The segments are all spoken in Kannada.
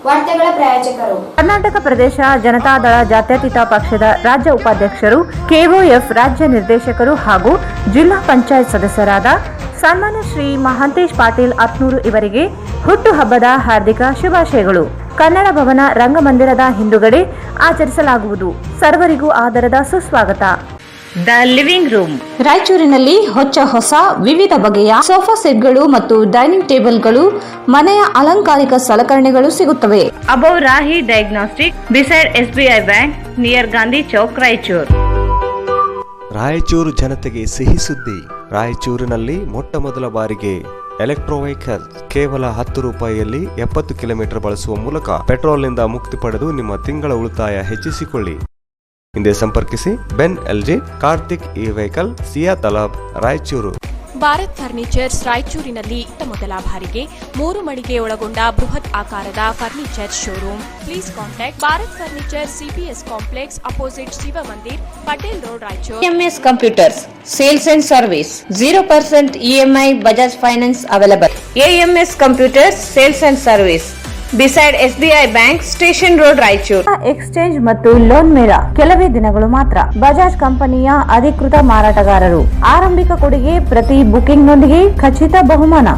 ವಾರ್ತೆಗಳ ಪ್ರಾಯೋಜಕರು ಕರ್ನಾಟಕ ಪ್ರದೇಶ ಜನತಾದಳ ಜಾತ್ಯತೀತ ಪಕ್ಷದ ರಾಜ್ಯ ಉಪಾಧ್ಯಕ್ಷರು, ಕೆಒಎಫ್ ರಾಜ್ಯ ನಿರ್ದೇಶಕರು ಹಾಗೂ ಜಿಲ್ಲಾ ಪಂಚಾಯತ್ ಸದಸ್ಯರಾದ ಸನ್ಮಾನ್ಯ ಶ್ರೀ ಮಹಾಂತೇಶ್ ಪಾಟೀಲ್ ಅತ್ನೂರು ಇವರಿಗೆ ಹುಟ್ಟುಹಬ್ಬದ ಹಾರ್ದಿಕ ಶುಭಾಶಯಗಳು. ಕನ್ನಡ ಭವನ ರಂಗಮಂದಿರದ ಹಿಂದುಗಡೆ ಆಚರಿಸಲಾಗುವುದು. ಸರ್ವರಿಗೂ ಆದರದ ಸುಸ್ವಾಗತ. ದ ಲಿವಿಂಗ್ ರೂಮ್ ರಾಯಚೂರಿನಲ್ಲಿ ಹೊಸ ವಿವಿಧ ಬಗೆಯ ಸೋಫಾ ಸೆಟ್ಗಳು ಮತ್ತು ಡೈನಿಂಗ್ ಟೇಬಲ್ಗಳು, ಮನೆಯ ಅಲಂಕಾರಿಕ ಸಲಕರಣೆಗಳು ಸಿಗುತ್ತವೆ. Above Rahi diagnostic, beside SBI bank, near Gandhi Chowk, Raichur. Raichur ಜನತೆಗೆ ಸಿಹಿ ಸುದ್ದಿ. ರಾಯಚೂರಿನಲ್ಲಿ ಮೊಟ್ಟಮೊದಲ ಬಾರಿಗೆ ಎಲೆಕ್ಟ್ರೋ ವೆಹಿಕಲ್ ಕೇವಲ 10 ರೂಪಾಯಿಯಲ್ಲಿ 70 ಕಿಲೋಮೀಟರ್ ಬಳಸುವ ಮೂಲಕ ಪೆಟ್ರೋಲ್ನಿಂದ ಮುಕ್ತಿ ಪಡೆದು ನಿಮ್ಮ ತಿಂಗಳ ಉಳಿತಾಯ ಹೆಚ್ಚಿಸಿಕೊಳ್ಳಿ. ಹಿಂದೆ ಸಂಪರ್ಕಿಸಿ. ಬೆನ್ LG, ಕಾರ್ತಿಕ್ ಇ ವೆಹಿಕಲ್, ಸಿಯಾ ತಲಾಬ್, ರಾಯಚೂರು. ಭಾರತ್ ಫರ್ನಿಚರ್ಸ್ ರಾಯಚೂರಿನಲ್ಲಿ ಮೊದಲ ಬಾರಿಗೆ 3 ಮಳಿಗೆ ಒಳಗೊಂಡ ಬೃಹತ್ ಆಕಾರದ furniture showroom. Please contact Bharat furniture, CPS complex, opposite Shiva Mandir, Patel road, Raichur. AMS computers sales and service, 0% EMI Bajaj finance available. AMS computers sales and service, beside SBI bank, station road, Raichur. Exchange ಮತ್ತು ಲೋನ್ ಮೇಳ ಕೆಲವೇ ದಿನಗಳು ಮಾತ್ರ. ಬಜಾಜ್ ಕಂಪನಿಯ ಅಧಿಕೃತ ಮಾರಾಟಗಾರರು. ಆರಂಭಿಕ ಕೊಡುಗೆ ಪ್ರತಿ ಬುಕಿಂಗ್ ನೊಂದಿಗೆ ಖಚಿತ ಬಹುಮಾನ.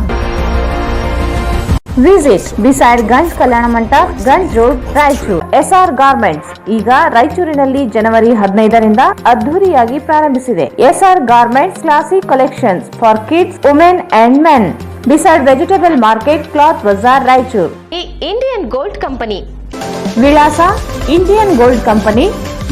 Visit beside Ganj Kalyana Mantapa, Ganj road, Raichur. SR garments ಈಗ ರಾಯಚೂರಿನಲ್ಲಿ ಜನವರಿ 15ರಿಂದ ಅದ್ದೂರಿಯಾಗಿ ಪ್ರಾರಂಭಿಸಿದೆ. SR garments classic collections for kids, women and men. Beside vegetable market, cloth Bazaar, Raichur. Indian gold company ವಿಳಾಸ ಇಂಡಿಯನ್ ಗೋಲ್ಡ್ ಕಂಪನಿ,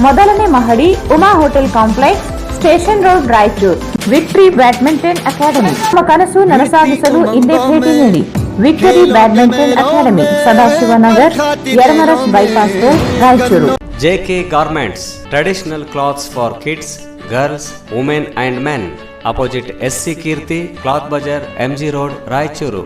ಮೊದಲನೇ ಮಹಡಿ, Uma hotel complex, station road, Raichur. Victory badminton academy. ನಿಮ್ಮ ಕನಸು ನನಸಾಗಿಸಲು ಹಿಂದೆ ಭೇಟಿ ನೀಡಿ. Victory badminton academy, Sadashivanagar, Yermarus bypass road, Raichur. JK garments, traditional clothes for kids, girls, women and men. Opposite SC Keerthi, cloth Bazaar, MG road, Raichur.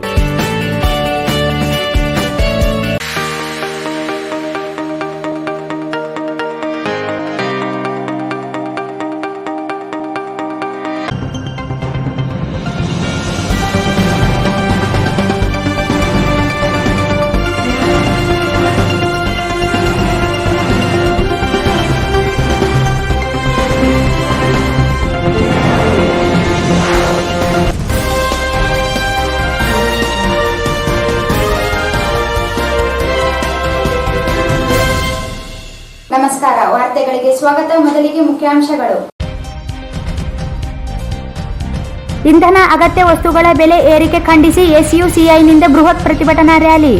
ನಮಸ್ಕಾರ. ವಾರ್ತೆಗಳಿಗೆ ಸ್ವಾಗತ. ಮೊದಲಿಗೆ ಮುಖ್ಯಾಂಶಗಳು. ಇಂಧನ ಅಗತ್ಯ ವಸ್ತುಗಳ ಬೆಲೆ ಏರಿಕೆ ಖಂಡಿಸಿ SUCIನಿಂದ ಬೃಹತ್ ಪ್ರತಿಭಟನಾ ರ್ಯಾಲಿ.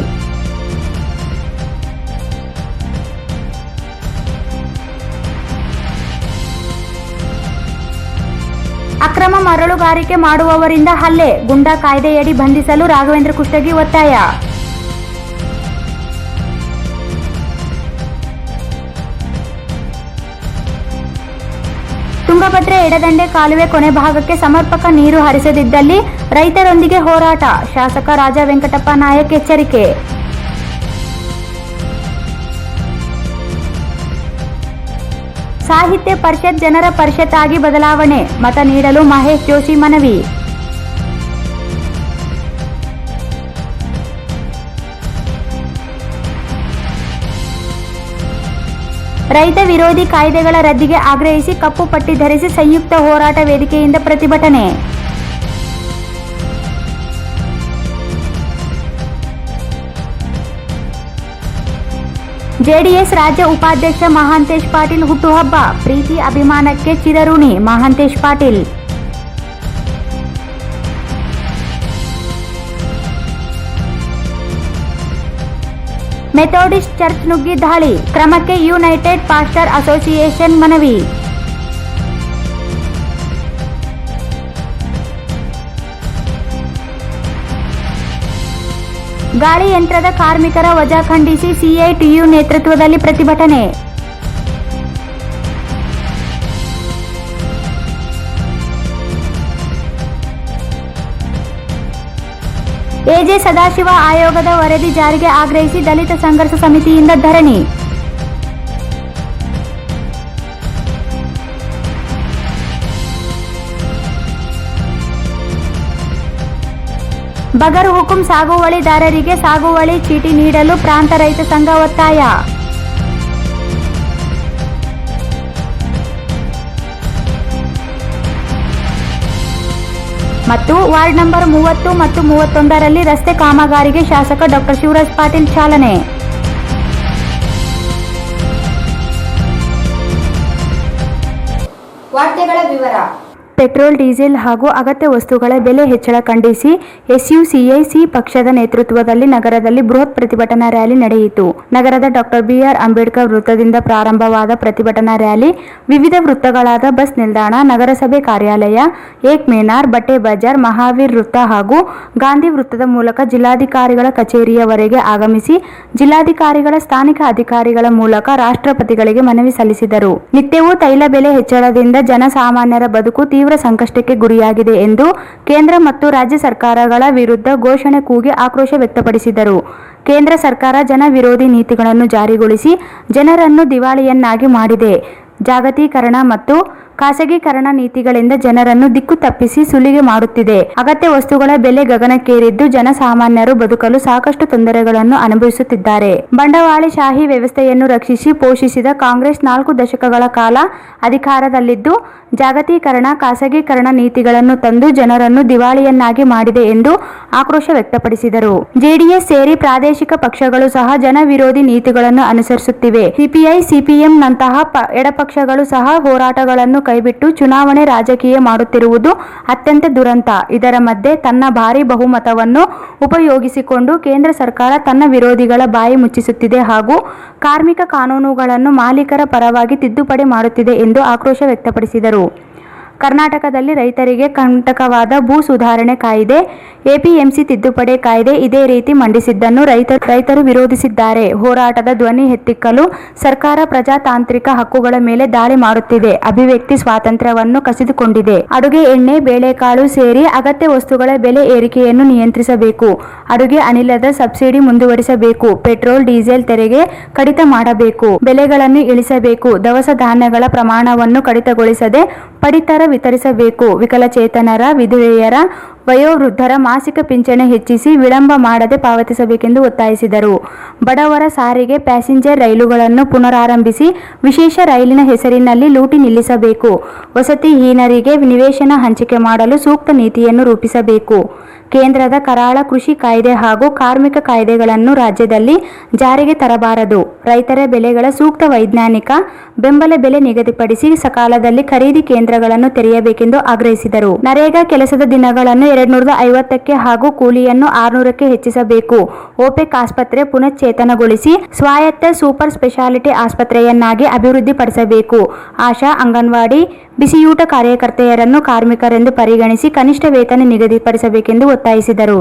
ಅಕ್ರಮ ಮರಳುಗಾರಿಕೆ ಮಾಡುವವರಿಂದ ಹಲ್ಲೆ, ಗುಂಡಾ ಕಾಯ್ದೆಯಡಿ ಬಂಧಿಸಲು ರಾಘವೇಂದ್ರ ಕುಷ್ಟಗಿ ಒತ್ತಾಯ. ತುಂಗಭದ್ರಾ ಎಡದಂಡೆ ಕಾಲುವೆ ಕೊನೆ ಭಾಗಕ್ಕೆ ಸಮರ್ಪಕ ನೀರು ಹರಿಸದಿದ್ದಲ್ಲಿ ರೈತರೊಂದಿಗೆ ಹೋರಾಟ, ಶಾಸಕ ರಾಜಾ ವೆಂಕಟಪ್ಪ ನಾಯಕ್ ಎಚ್ಚರಿಕೆ. ಸಾಹಿತ್ಯ ಪರಿಷತ್ ಜನರ ಪರಿಷತ್ ಆಗಿ ಬದಲಾವಣೆ, ಮತ ನೀಡಲು ಮಹೇಶ್ ಜೋಶಿ ಮನವಿ. ರೈತ ವಿರೋಧಿ ಕಾಯ್ದೆಗಳ ರದ್ದಿಗೆ ಆಗ್ರಹಿಸಿ ಕಪ್ಪು ಪಟ್ಟಿ ಧರಿಸಿ ಸಂಯುಕ್ತ ಹೋರಾಟ ವೇದಿಕೆಯಿಂದ ಪ್ರತಿಭಟನೆ. ಜೆಡಿಎಸ್ ರಾಜ್ಯ ಉಪಾಧ್ಯಕ್ಷ ಮಹಾಂತೇಶ್ ಪಾಟೀಲ್ ಹುಟ್ಟುಹಬ್ಬ, ಪ್ರೀತಿ ಅಭಿಮಾನಕ್ಕೆ ಚಿರಋಣಿ ಮಹಾಂತೇಶ್ ಪಾಟೀಲ್. ಮೆಥೋಡಿಸ್ಟ್ ಚರ್ಚ್ ನುಗ್ಗಿ ದಾಳಿ, ಕ್ರಮಕ್ಕೆ ಯುನೈಟೆಡ್ ಪಾಸ್ಟರ್ ಅಸೋಸಿಯೇಷನ್ ಮನವಿ. ಗಾಳಿ ಯಂತ್ರದ ಕಾರ್ಮಿಕರ ವಜಾ ಖಂಡಿಸಿ CITU ನೇತೃತ್ವದಲ್ಲಿ ಪ್ರತಿಭಟನೆ. ಎಜೆ ಸದಾಶಿವ ಆಯೋಗದ ವರದಿ ಜಾರಿಗೆ ಆಗ್ರಹಿಸಿ ದಲಿತ ಸಂಘರ್ಷ ಸಮಿತಿಯಿಂದ ಧರಣಿ. ಬಗರ್ ಹುಕುಂ ಸಾಗುವಳಿದಾರರಿಗೆ ಸಾಗುವಳಿ ಚೀಟಿ ನೀಡಲು ಪ್ರಾಂತ ರೈತ ಸಂಘ ಒತ್ತಾಯ. ಮತ್ತು ವಾರ್ಡ್ ನಂಬರ್ 30 ಮತ್ತು 31ರಲ್ಲಿ ರಸ್ತೆ ಕಾಮಗಾರಿಗೆ ಶಾಸಕ ಡಾಕ್ಟರ್ ಶಿವರಾಜ್ ಪಾಟೀಲ್ ಚಾಲನೆ. ವಾರ್ತೆಗಳ ವಿವರ. ಪೆಟ್ರೋಲ್, ಡೀಸೆಲ್ ಹಾಗೂ ಅಗತ್ಯ ವಸ್ತುಗಳ ಬೆಲೆ ಹೆಚ್ಚಳ ಖಂಡಿಸಿ ಎಸ್ಯುಸಿಐಸಿ ಪಕ್ಷದ ನೇತೃತ್ವದಲ್ಲಿ ನಗರದಲ್ಲಿ ಬೃಹತ್ ಪ್ರತಿಭಟನಾ ರ್ಯಾಲಿ ನಡೆಯಿತು. ನಗರದ ಡಾಕ್ಟರ್ ಬಿಆರ್ ಅಂಬೇಡ್ಕರ್ ವೃತ್ತದಿಂದ ಪ್ರಾರಂಭವಾದ ಪ್ರತಿಭಟನಾ ರ್ಯಾಲಿ ವಿವಿಧ ವೃತ್ತಗಳಾದ ಬಸ್ ನಿಲ್ದಾಣ, ನಗರಸಭೆ ಕಾರ್ಯಾಲಯ, ಏಕ್ ಮಿನಾರ್, ಬಟ್ಟೆ ಬಜಾರ್, ಮಹಾವೀರ್ ವೃತ್ತ ಹಾಗೂ ಗಾಂಧಿ ವೃತ್ತದ ಮೂಲಕ ಜಿಲ್ಲಾಧಿಕಾರಿಗಳ ಕಚೇರಿಯವರೆಗೆ ಆಗಮಿಸಿ ಜಿಲ್ಲಾಧಿಕಾರಿಗಳ ಸ್ಥಾನಿಕ ಅಧಿಕಾರಿಗಳ ಮೂಲಕ ರಾಷ್ಟ್ರಪತಿಗಳಿಗೆ ಮನವಿ ಸಲ್ಲಿಸಿದರು. ನಿತ್ಯವೂ ತೈಲ ಬೆಲೆ ಹೆಚ್ಚಳದಿಂದ ಜನಸಾಮಾನ್ಯರ ಬದುಕು ತೀವ್ರ ಸಂಕಷ್ಟಕ್ಕೆ ಗುರಿಯಾಗಿದೆ ಎಂದು ಕೇಂದ್ರ ಮತ್ತು ರಾಜ್ಯ ಸರ್ಕಾರಗಳ ವಿರುದ್ಧ ಘೋಷಣೆ ಕೂಗಿ ಆಕ್ರೋಶ ವ್ಯಕ್ತಪಡಿಸಿದರು. ಕೇಂದ್ರ ಸರ್ಕಾರ ಜನ ವಿರೋಧಿ ನೀತಿಗಳನ್ನು ಜಾರಿಗೊಳಿಸಿ ಜನರನ್ನು ದಿವಾಳಿಯನ್ನಾಗಿ ಮಾಡಿದೆ. ಜಾಗತೀಕರಣ ಮತ್ತು ಖಾಸಗೀಕರಣ ನೀತಿಗಳಿಂದ ಜನರನ್ನು ದಿಕ್ಕು ತಪ್ಪಿಸಿ ಸುಲಿಗೆ ಮಾಡುತ್ತಿದೆ. ಅಗತ್ಯ ವಸ್ತುಗಳ ಬೆಲೆ ಗಗನಕ್ಕೇರಿದ್ದು ಜನಸಾಮಾನ್ಯರು ಬದುಕಲು ಸಾಕಷ್ಟು ತೊಂದರೆಗಳನ್ನು ಅನುಭವಿಸುತ್ತಿದ್ದಾರೆ. ಬಂಡವಾಳಶಾಹಿ ವ್ಯವಸ್ಥೆಯನ್ನು ರಕ್ಷಿಸಿ ಪೋಷಿಸಿದ ಕಾಂಗ್ರೆಸ್ 4 ದಶಕಗಳ ಕಾಲ ಅಧಿಕಾರದಲ್ಲಿದ್ದು ಜಾಗತೀಕರಣ, ಖಾಸಗೀಕರಣ ನೀತಿಗಳನ್ನು ತಂದು ಜನರನ್ನು ದಿವಾಳಿಯನ್ನಾಗಿ ಮಾಡಿದೆ ಎಂದು ಆಕ್ರೋಶ ವ್ಯಕ್ತಪಡಿಸಿದರು. ಜೆಡಿಎಸ್ ಸೇರಿ ಪ್ರಾದೇಶಿಕ ಪಕ್ಷಗಳು ಸಹ ಜನ ವಿರೋಧಿ ನೀತಿಗಳನ್ನು ಅನುಸರಿಸುತ್ತಿವೆ. ಸಿಪಿಐ, ಸಿಪಿಎಂ ನಂತಹ ಎಡಪಕ್ಷಗಳು ಸಹ ಹೋರಾಟಗಳನ್ನು ಕೈಬಿಟ್ಟು ಚುನಾವಣೆ ರಾಜಕೀಯ ಮಾಡುತ್ತಿರುವುದು ಅತ್ಯಂತ ದುರಂತ. ಇದರ ಮಧ್ಯೆ ತನ್ನ ಭಾರೀ ಬಹುಮತವನ್ನು ಉಪಯೋಗಿಸಿಕೊಂಡು ಕೇಂದ್ರ ಸರ್ಕಾರ ತನ್ನ ವಿರೋಧಿಗಳ ಬಾಯಿ ಮುಚ್ಚಿಸುತ್ತಿದೆ ಹಾಗೂ ಕಾರ್ಮಿಕ ಕಾನೂನುಗಳನ್ನು ಮಾಲೀಕರ ಪರವಾಗಿ ತಿದ್ದುಪಡಿ ಮಾಡುತ್ತಿದೆ ಎಂದು ಆಕ್ರೋಶ ವ್ಯಕ್ತಪಡಿಸಿದರು. ಕರ್ನಾಟಕದಲ್ಲಿ ರೈತರಿಗೆ ಕಂಟಕವಾದ ಭೂ ಸುಧಾರಣೆ ಕಾಯ್ದೆ, ಎಪಿಎಂಸಿ ತಿದ್ದುಪಡಿ ಕಾಯ್ದೆ ಇದೇ ರೀತಿ ಮಂಡಿಸಿದ್ದನ್ನು ರೈತರು ವಿರೋಧಿಸಿದ್ದಾರೆ. ಹೋರಾಟದ ಧ್ವನಿ ಎತ್ತಿಕ್ಕಲು ಸರ್ಕಾರ ಪ್ರಜಾತಾಂತ್ರಿಕ ಹಕ್ಕುಗಳ ಮೇಲೆ ದಾಳಿ ಮಾಡುತ್ತಿದೆ. ಅಭಿವ್ಯಕ್ತಿ ಸ್ವಾತಂತ್ರ್ಯವನ್ನು ಕಸಿದುಕೊಂಡಿದೆ. ಅಡುಗೆ ಎಣ್ಣೆ, ಬೇಳೆಕಾಳು ಸೇರಿ ಅಗತ್ಯ ವಸ್ತುಗಳ ಬೆಲೆ ಏರಿಕೆಯನ್ನು ನಿಯಂತ್ರಿಸಬೇಕು. ಅಡುಗೆ ಅನಿಲದ ಸಬ್ಸಿಡಿ ಮುಂದುವರಿಸಬೇಕು. ಪೆಟ್ರೋಲ್, ಡೀಸೆಲ್ ತೆರಿಗೆ ಕಡಿತ ಮಾಡಬೇಕು. ಬೆಲೆಗಳನ್ನು ಇಳಿಸಬೇಕು. ದವಸ ಧಾನ್ಯಗಳ ಪ್ರಮಾಣವನ್ನು ಕಡಿತಗೊಳಿಸದೆ ಪಡಿತರ ವಿತರಿಸಬೇಕು. ವಿಕಲಚೇತನರ, ವಿಧವೆಯರ, ವಯೋವೃದ್ಧರ ಮಾಸಿಕ ಪಿಂಚಣಿ ಹೆಚ್ಚಿಸಿ ವಿಳಂಬ ಮಾಡದೆ ಪಾವತಿಸಬೇಕೆಂದು ಒತ್ತಾಯಿಸಿದರು. ಬಡವರ ಸಾರಿಗೆ ಪ್ಯಾಸೆಂಜರ್ ರೈಲುಗಳನ್ನು ಪುನರಾರಂಭಿಸಿ ವಿಶೇಷ ರೈಲಿನ ಹೆಸರಿನಲ್ಲಿ ಲೂಟಿ ನಿಲ್ಲಿಸಬೇಕು. ವಸತಿಹೀನರಿಗೆ ನಿವೇಶನ ಹಂಚಿಕೆ ಮಾಡಲು ಸೂಕ್ತ ನೀತಿಯನ್ನು ರೂಪಿಸಬೇಕು. ಕೇಂದ್ರದ ಕರಾಳ ಕೃಷಿ ಕಾಯ್ದೆ ಹಾಗೂ ಕಾರ್ಮಿಕ ಕಾಯ್ದೆಗಳನ್ನು ರಾಜ್ಯದಲ್ಲಿ ಜಾರಿಗೆ ತರಬಾರದು. ರೈತರ ಬೆಳೆಗಳ ಸೂಕ್ತ ವೈಜ್ಞಾನಿಕ ಬೆಂಬಲ ಬೆಲೆ ನಿಗದಿಪಡಿಸಿ ಸಕಾಲದಲ್ಲಿ ಖರೀದಿ ಕೇಂದ್ರಗಳನ್ನು ತೆರೆಯಬೇಕೆಂದು ಆಗ್ರಹಿಸಿದರು. ನರೇಗಾ ಕೆಲಸದ ದಿನಗಳನ್ನು 250ಕ್ಕೆ ಹಾಗೂ ಕೂಲಿಯನ್ನು 600ಕ್ಕೆ ಹೆಚ್ಚಿಸಬೇಕು. ಓಪೆಕ್ ಆಸ್ಪತ್ರೆ ಪುನಶ್ಚೇತನಗೊಳಿಸಿ ಸ್ವಾಯತ್ತ ಸೂಪರ್ ಸ್ಪೆಷಾಲಿಟಿ ಆಸ್ಪತ್ರೆಯನ್ನಾಗಿ ಅಭಿವೃದ್ಧಿಪಡಿಸಬೇಕು. ಆಶಾ, ಅಂಗನವಾಡಿ, ಬಿಸಿಯೂಟ ಕಾರ್ಯಕರ್ತೆಯರನ್ನು ಕಾರ್ಮಿಕರೆಂದು ಪರಿಗಣಿಸಿ ಕನಿಷ್ಠ ವೇತನ ನಿಗದಿಪಡಿಸಬೇಕೆಂದು ಒತ್ತಾಯಿಸಿದರು.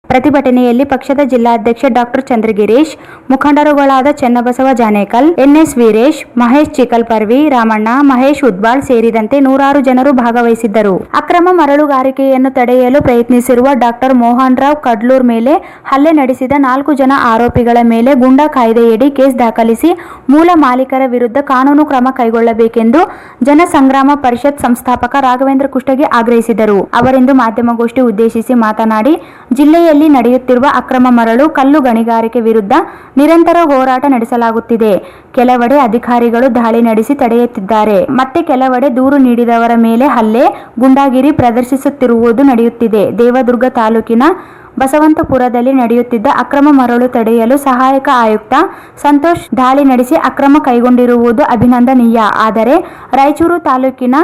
ಪ್ರತಿಭಟನೆಯಲ್ಲಿ ಪಕ್ಷದ ಜಿಲ್ಲಾಧ್ಯಕ್ಷ ಡಾಕ್ಟರ್ ಚಂದ್ರಗಿರೀಶ್, ಮುಖಂಡರುಗಳಾದ ಚೆನ್ನಬಸವ ಜಾನೇಕಲ್, ಎನ್ಎಸ್ ವೀರೇಶ್, ಮಹೇಶ್ ಚಿಕಲ್ಪರ್ವಿ, ರಾಮಣ್ಣ, ಮಹೇಶ್ ಉದ್ಬಾಳ್ ಸೇರಿದಂತೆ ನೂರಾರು ಜನರು ಭಾಗವಹಿಸಿದ್ದರು. ಅಕ್ರಮ ಮರಳುಗಾರಿಕೆಯನ್ನು ತಡೆಯಲು ಪ್ರಯತ್ನಿಸಿರುವ ಡಾಕ್ಟರ್ ಮೋಹನ್ ರಾವ್ ಕಡ್ಲೂರ್ ಮೇಲೆ ಹಲ್ಲೆ ನಡೆಸಿದ 4 ಜನ ಆರೋಪಿಗಳ ಮೇಲೆ ಗೂಂಡಾ ಕಾಯ್ದೆಯಡಿ ಕೇಸ್ ದಾಖಲಿಸಿ ಮೂಲ ಮಾಲೀಕರ ವಿರುದ್ಧ ಕಾನೂನು ಕ್ರಮ ಕೈಗೊಳ್ಳಬೇಕೆಂದು ಜನಸಂಗ್ರಾಮ ಪರಿಷತ್ ಸಂಸ್ಥಾಪಕ ರಾಘವೇಂದ್ರ ಕುಷ್ಟಗಿ ಆಗ್ರಹಿಸಿದರು. ಅವರಿಂದು ಮಾಧ್ಯಮಗೋಷ್ಠಿ ಉದ್ದೇಶಿಸಿ ಮಾತನಾಡಿ, ಜಿಲ್ಲೆಯಲ್ಲಿ ನಡೆಯುತ್ತಿರುವ ಅಕ್ರಮ ಮರಳು, ಕಲ್ಲು ಗಣಿಗಾರಿಕೆ ವಿರುದ್ಧ ನಿರಂತರ ಹೋರಾಟ ನಡೆಸಲಾಗುತ್ತಿದೆ. ಕೆಲವೆಡೆ ಅಧಿಕಾರಿಗಳು ದಾಳಿ ನಡೆಸಿ ತಡೆಯುತ್ತಿದ್ದಾರೆ. ಮತ್ತೆ ಕೆಲವೆಡೆ ದೂರು ನೀಡಿದವರ ಮೇಲೆ ಹಲ್ಲೆ, ಗೂಂಡಾಗಿರಿ ಪ್ರದರ್ಶಿಸುತ್ತಿರುವುದು ನಡೆಯುತ್ತಿದೆ. ದೇವದುರ್ಗ ತಾಲೂಕಿನ ಬಸವಂತಪುರದಲ್ಲಿ ನಡೆಯುತ್ತಿದ್ದ ಅಕ್ರಮ ಮರಳು ತಡೆಯಲು ಸಹಾಯಕ ಆಯುಕ್ತ ಸಂತೋಷ್ ದಾಳಿ ನಡೆಸಿ ಅಕ್ರಮ ಕೈಗೊಂಡಿರುವುದು ಅಭಿನಂದನೀಯ. ಆದರೆ ರಾಯಚೂರು ತಾಲೂಕಿನ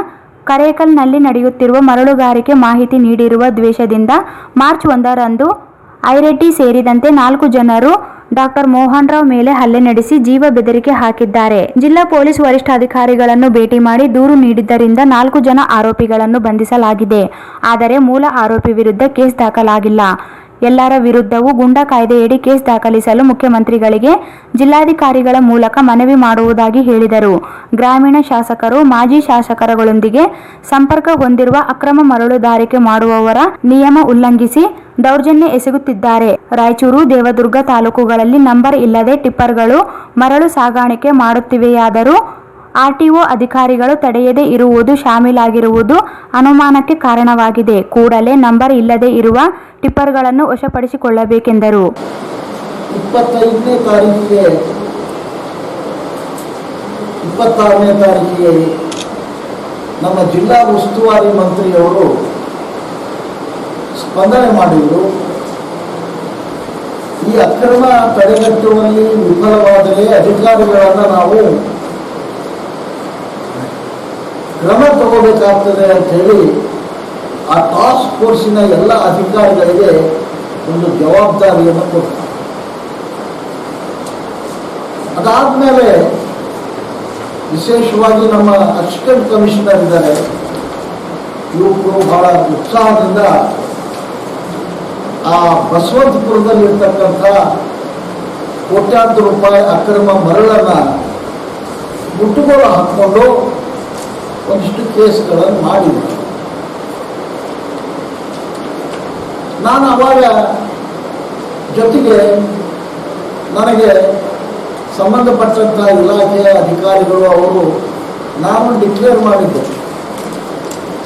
ಕರೇಕಲ್ನಲ್ಲಿ ನಡೆಯುತ್ತಿರುವ ಮರಳುಗಾರಿಕೆ ಮಾಹಿತಿ ನೀಡಿರುವ ದ್ವೇಷದಿಂದ ಮಾರ್ಚ್ 1ರಂದು ಐರೆಡ್ಡಿ ಸೇರಿದಂತೆ 4 ಜನರು ಡಾಕ್ಟರ್ ಮೋಹನ್ ರಾವ್ ಮೇಲೆ ಹಲ್ಲೆ ನಡೆಸಿ ಜೀವ ಬೆದರಿಕೆ ಹಾಕಿದ್ದಾರೆ. ಜಿಲ್ಲಾ ಪೊಲೀಸ್ ವರಿಷ್ಠಾಧಿಕಾರಿಗಳನ್ನು ಭೇಟಿ ಮಾಡಿ ದೂರು ನೀಡಿದ್ದರಿಂದ 4 ಜನ ಆರೋಪಿಗಳನ್ನು ಬಂಧಿಸಲಾಗಿದೆ. ಆದರೆ ಮೂಲ ಆರೋಪಿ ವಿರುದ್ಧ ಕೇಸ್ ದಾಖಲಾಗಿಲ್ಲ. ಎಲ್ಲರ ವಿರುದ್ಧವೂ ಗೂಂಡಾ ಕಾಯ್ದೆಯಡಿ ಕೇಸ್ ದಾಖಲಿಸಲು ಮುಖ್ಯಮಂತ್ರಿಗಳಿಗೆ ಜಿಲ್ಲಾಧಿಕಾರಿಗಳ ಮೂಲಕ ಮನವಿ ಮಾಡುವುದಾಗಿ ಹೇಳಿದರು. ಗ್ರಾಮೀಣ ಶಾಸಕರು, ಮಾಜಿ ಶಾಸಕರುಗಳೊಂದಿಗೆ ಸಂಪರ್ಕ ಹೊಂದಿರುವ ಅಕ್ರಮ ಮರಳುಗಾರಿಕೆ ಮಾಡುವವರ ನಿಯಮ ಉಲ್ಲಂಘಿಸಿ ದೌರ್ಜನ್ಯ ಎಸಗುತ್ತಿದ್ದಾರೆ. ರಾಯಚೂರು, ದೇವದುರ್ಗ ತಾಲೂಕುಗಳಲ್ಲಿ ನಂಬರ್ ಇಲ್ಲದೆ ಟಿಪ್ಪರ್ಗಳು ಮರಳು ಸಾಗಾಣಿಕೆ ಮಾಡುತ್ತಿವೆಯಾದರೂ ಆರ್ಟಿಒ ಅಧಿಕಾರಿಗಳು ತಡೆಯದೇ ಇರುವುದು ಶಾಮೀಲಾಗಿರುವುದು ಅನುಮಾನಕ್ಕೆ ಕಾರಣವಾಗಿದೆ. ಕೂಡಲೇ ನಂಬರ್ ಇಲ್ಲದೆ ಇರುವ ಟಿಪ್ಪರ್ಗಳನ್ನು ವಶಪಡಿಸಿಕೊಳ್ಳಬೇಕೆಂದರು. 25ನೇ ತಾರೀಕಿಗೆ 26ನೇ ತಾರೀಕಿಗೆ ನಮ್ಮ ಜಿಲ್ಲಾ ಉಸ್ತುವಾರಿ ಮಂತ್ರಿಯವರು ಸ್ಪಂದನೆ ಮಾಡಿದರು. ಈ ಅಕ್ರಮ ತಡೆಗಟ್ಟುವಲ್ಲಿ ವಿಫಲವಾದರೆ ಅಧಿಕಾರಿಗಳನ್ನು ನಾವು ಕ್ರಮ ತಗೋಬೇಕಾಗ್ತದೆ ಅಂತ ಹೇಳಿ ಆ ಟಾಸ್ಕ್ ಫೋರ್ಸಿನ ಎಲ್ಲ ಅಧಿಕಾರಿಗಳಿಗೆ ಒಂದು ಜವಾಬ್ದಾರಿಯನ್ನು ಕೊಡ್ತಾರೆ. ಅದಾದಮೇಲೆ ವಿಶೇಷವಾಗಿ ನಮ್ಮ ಅಸಿಸ್ಟೆಂಟ್ ಕಮಿಷನರ್ ಇದ್ದಾರೆ, ಇವರು ಬಹಳ ಉತ್ಸಾಹದಿಂದ ಆ ಬಸವಂತಪುರದಲ್ಲಿರ್ತಕ್ಕಂಥ ಕೋಟ್ಯಾಂತರ ರೂಪಾಯಿ ಅಕ್ರಮ ಮರಳನ್ನು ಮುಟ್ಟುಗೋಲು ಹಾಕ್ಕೊಂಡು ಒಂದಿಷ್ಟು ಕೇಸ್ಗಳನ್ನು ಮಾಡಿದ್ರು. ನಾನು ಅವಾಗ ಜೊತೆಗೆ ನನಗೆ ಸಂಬಂಧಪಟ್ಟಂಥ ಇಲಾಖೆಯ ಅಧಿಕಾರಿಗಳು ಅವರು ನಾನು ಡಿಕ್ಲೇರ್ ಮಾಡಿದ್ದೆ,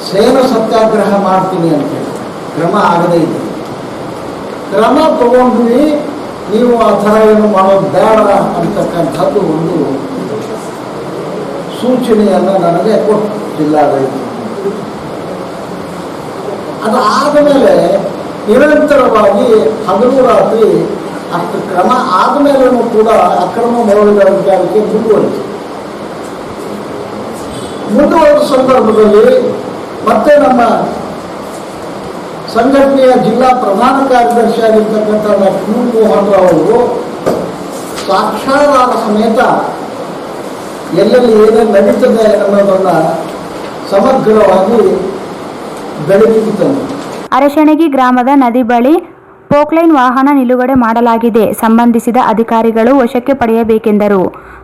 ಸೇನಾ ಸತ್ಯಾಗ್ರಹ ಮಾಡ್ತೀನಿ ಅಂತೇಳಿ. ಕ್ರಮ ಆಗದೇ ಇದೆ. ಕ್ರಮ ತಗೊಂಡ್ವಿ, ನೀವು ಆ ಥರ ಏನು ಮಾಡೋದು ಬೇಡ ಅಂತಕ್ಕಂಥದ್ದು ಒಂದು ಸೂಚನೆಯನ್ನು ನನಗೆ ಕೊಟ್ಟು ಜಿಲ್ಲಾಡಳಿತ. ಅದಾದ ಮೇಲೆ ನಿರಂತರವಾಗಿ ಹಗಲು ರಾತ್ರಿ ಅಷ್ಟು ಕ್ರಮ ಆದ ಮೇಲೂ ಕೂಡ ಅಕ್ರಮ ಮರಳುಗಾರಿಕೆ ಮುಂದುವರೆದ ಸಂದರ್ಭದಲ್ಲಿ ಮತ್ತೆ ನಮ್ಮ ಸಂಘಟನೆಯ ಜಿಲ್ಲಾ ಪ್ರಧಾನ ಕಾರ್ಯದರ್ಶಿ ಆಗಿರ್ತಕ್ಕಂಥ ಕ್ಯೂ ಮೋಹನ್ ರಾವ್ ಅವರು ಸಾಕ್ಷಾಧಾರ ಸಮೇತ ಎಲ್ಲೆಲ್ಲಿ ಏನೇನು ನಡೀತದೆ ಅನ್ನೋದನ್ನು ಸಮಗ್ರವಾಗಿ ಬೆಳಕಿಗೆ ತಂದರು. ಅರಶಣಗಿ ಗ್ರಾಮದ ನದಿ ಬಳಿ ಪೋಕ್ಲೈನ್ ವಾಹನ ನಿಲುಗಡೆ ಮಾಡಲಾಗಿದೆ. ಸಂಬಂಧಿಸಿದ ಅಧಿಕಾರಿಗಳು ವಶಕ್ಕೆ ಪಡೆಯಬೇಕೆಂದರು.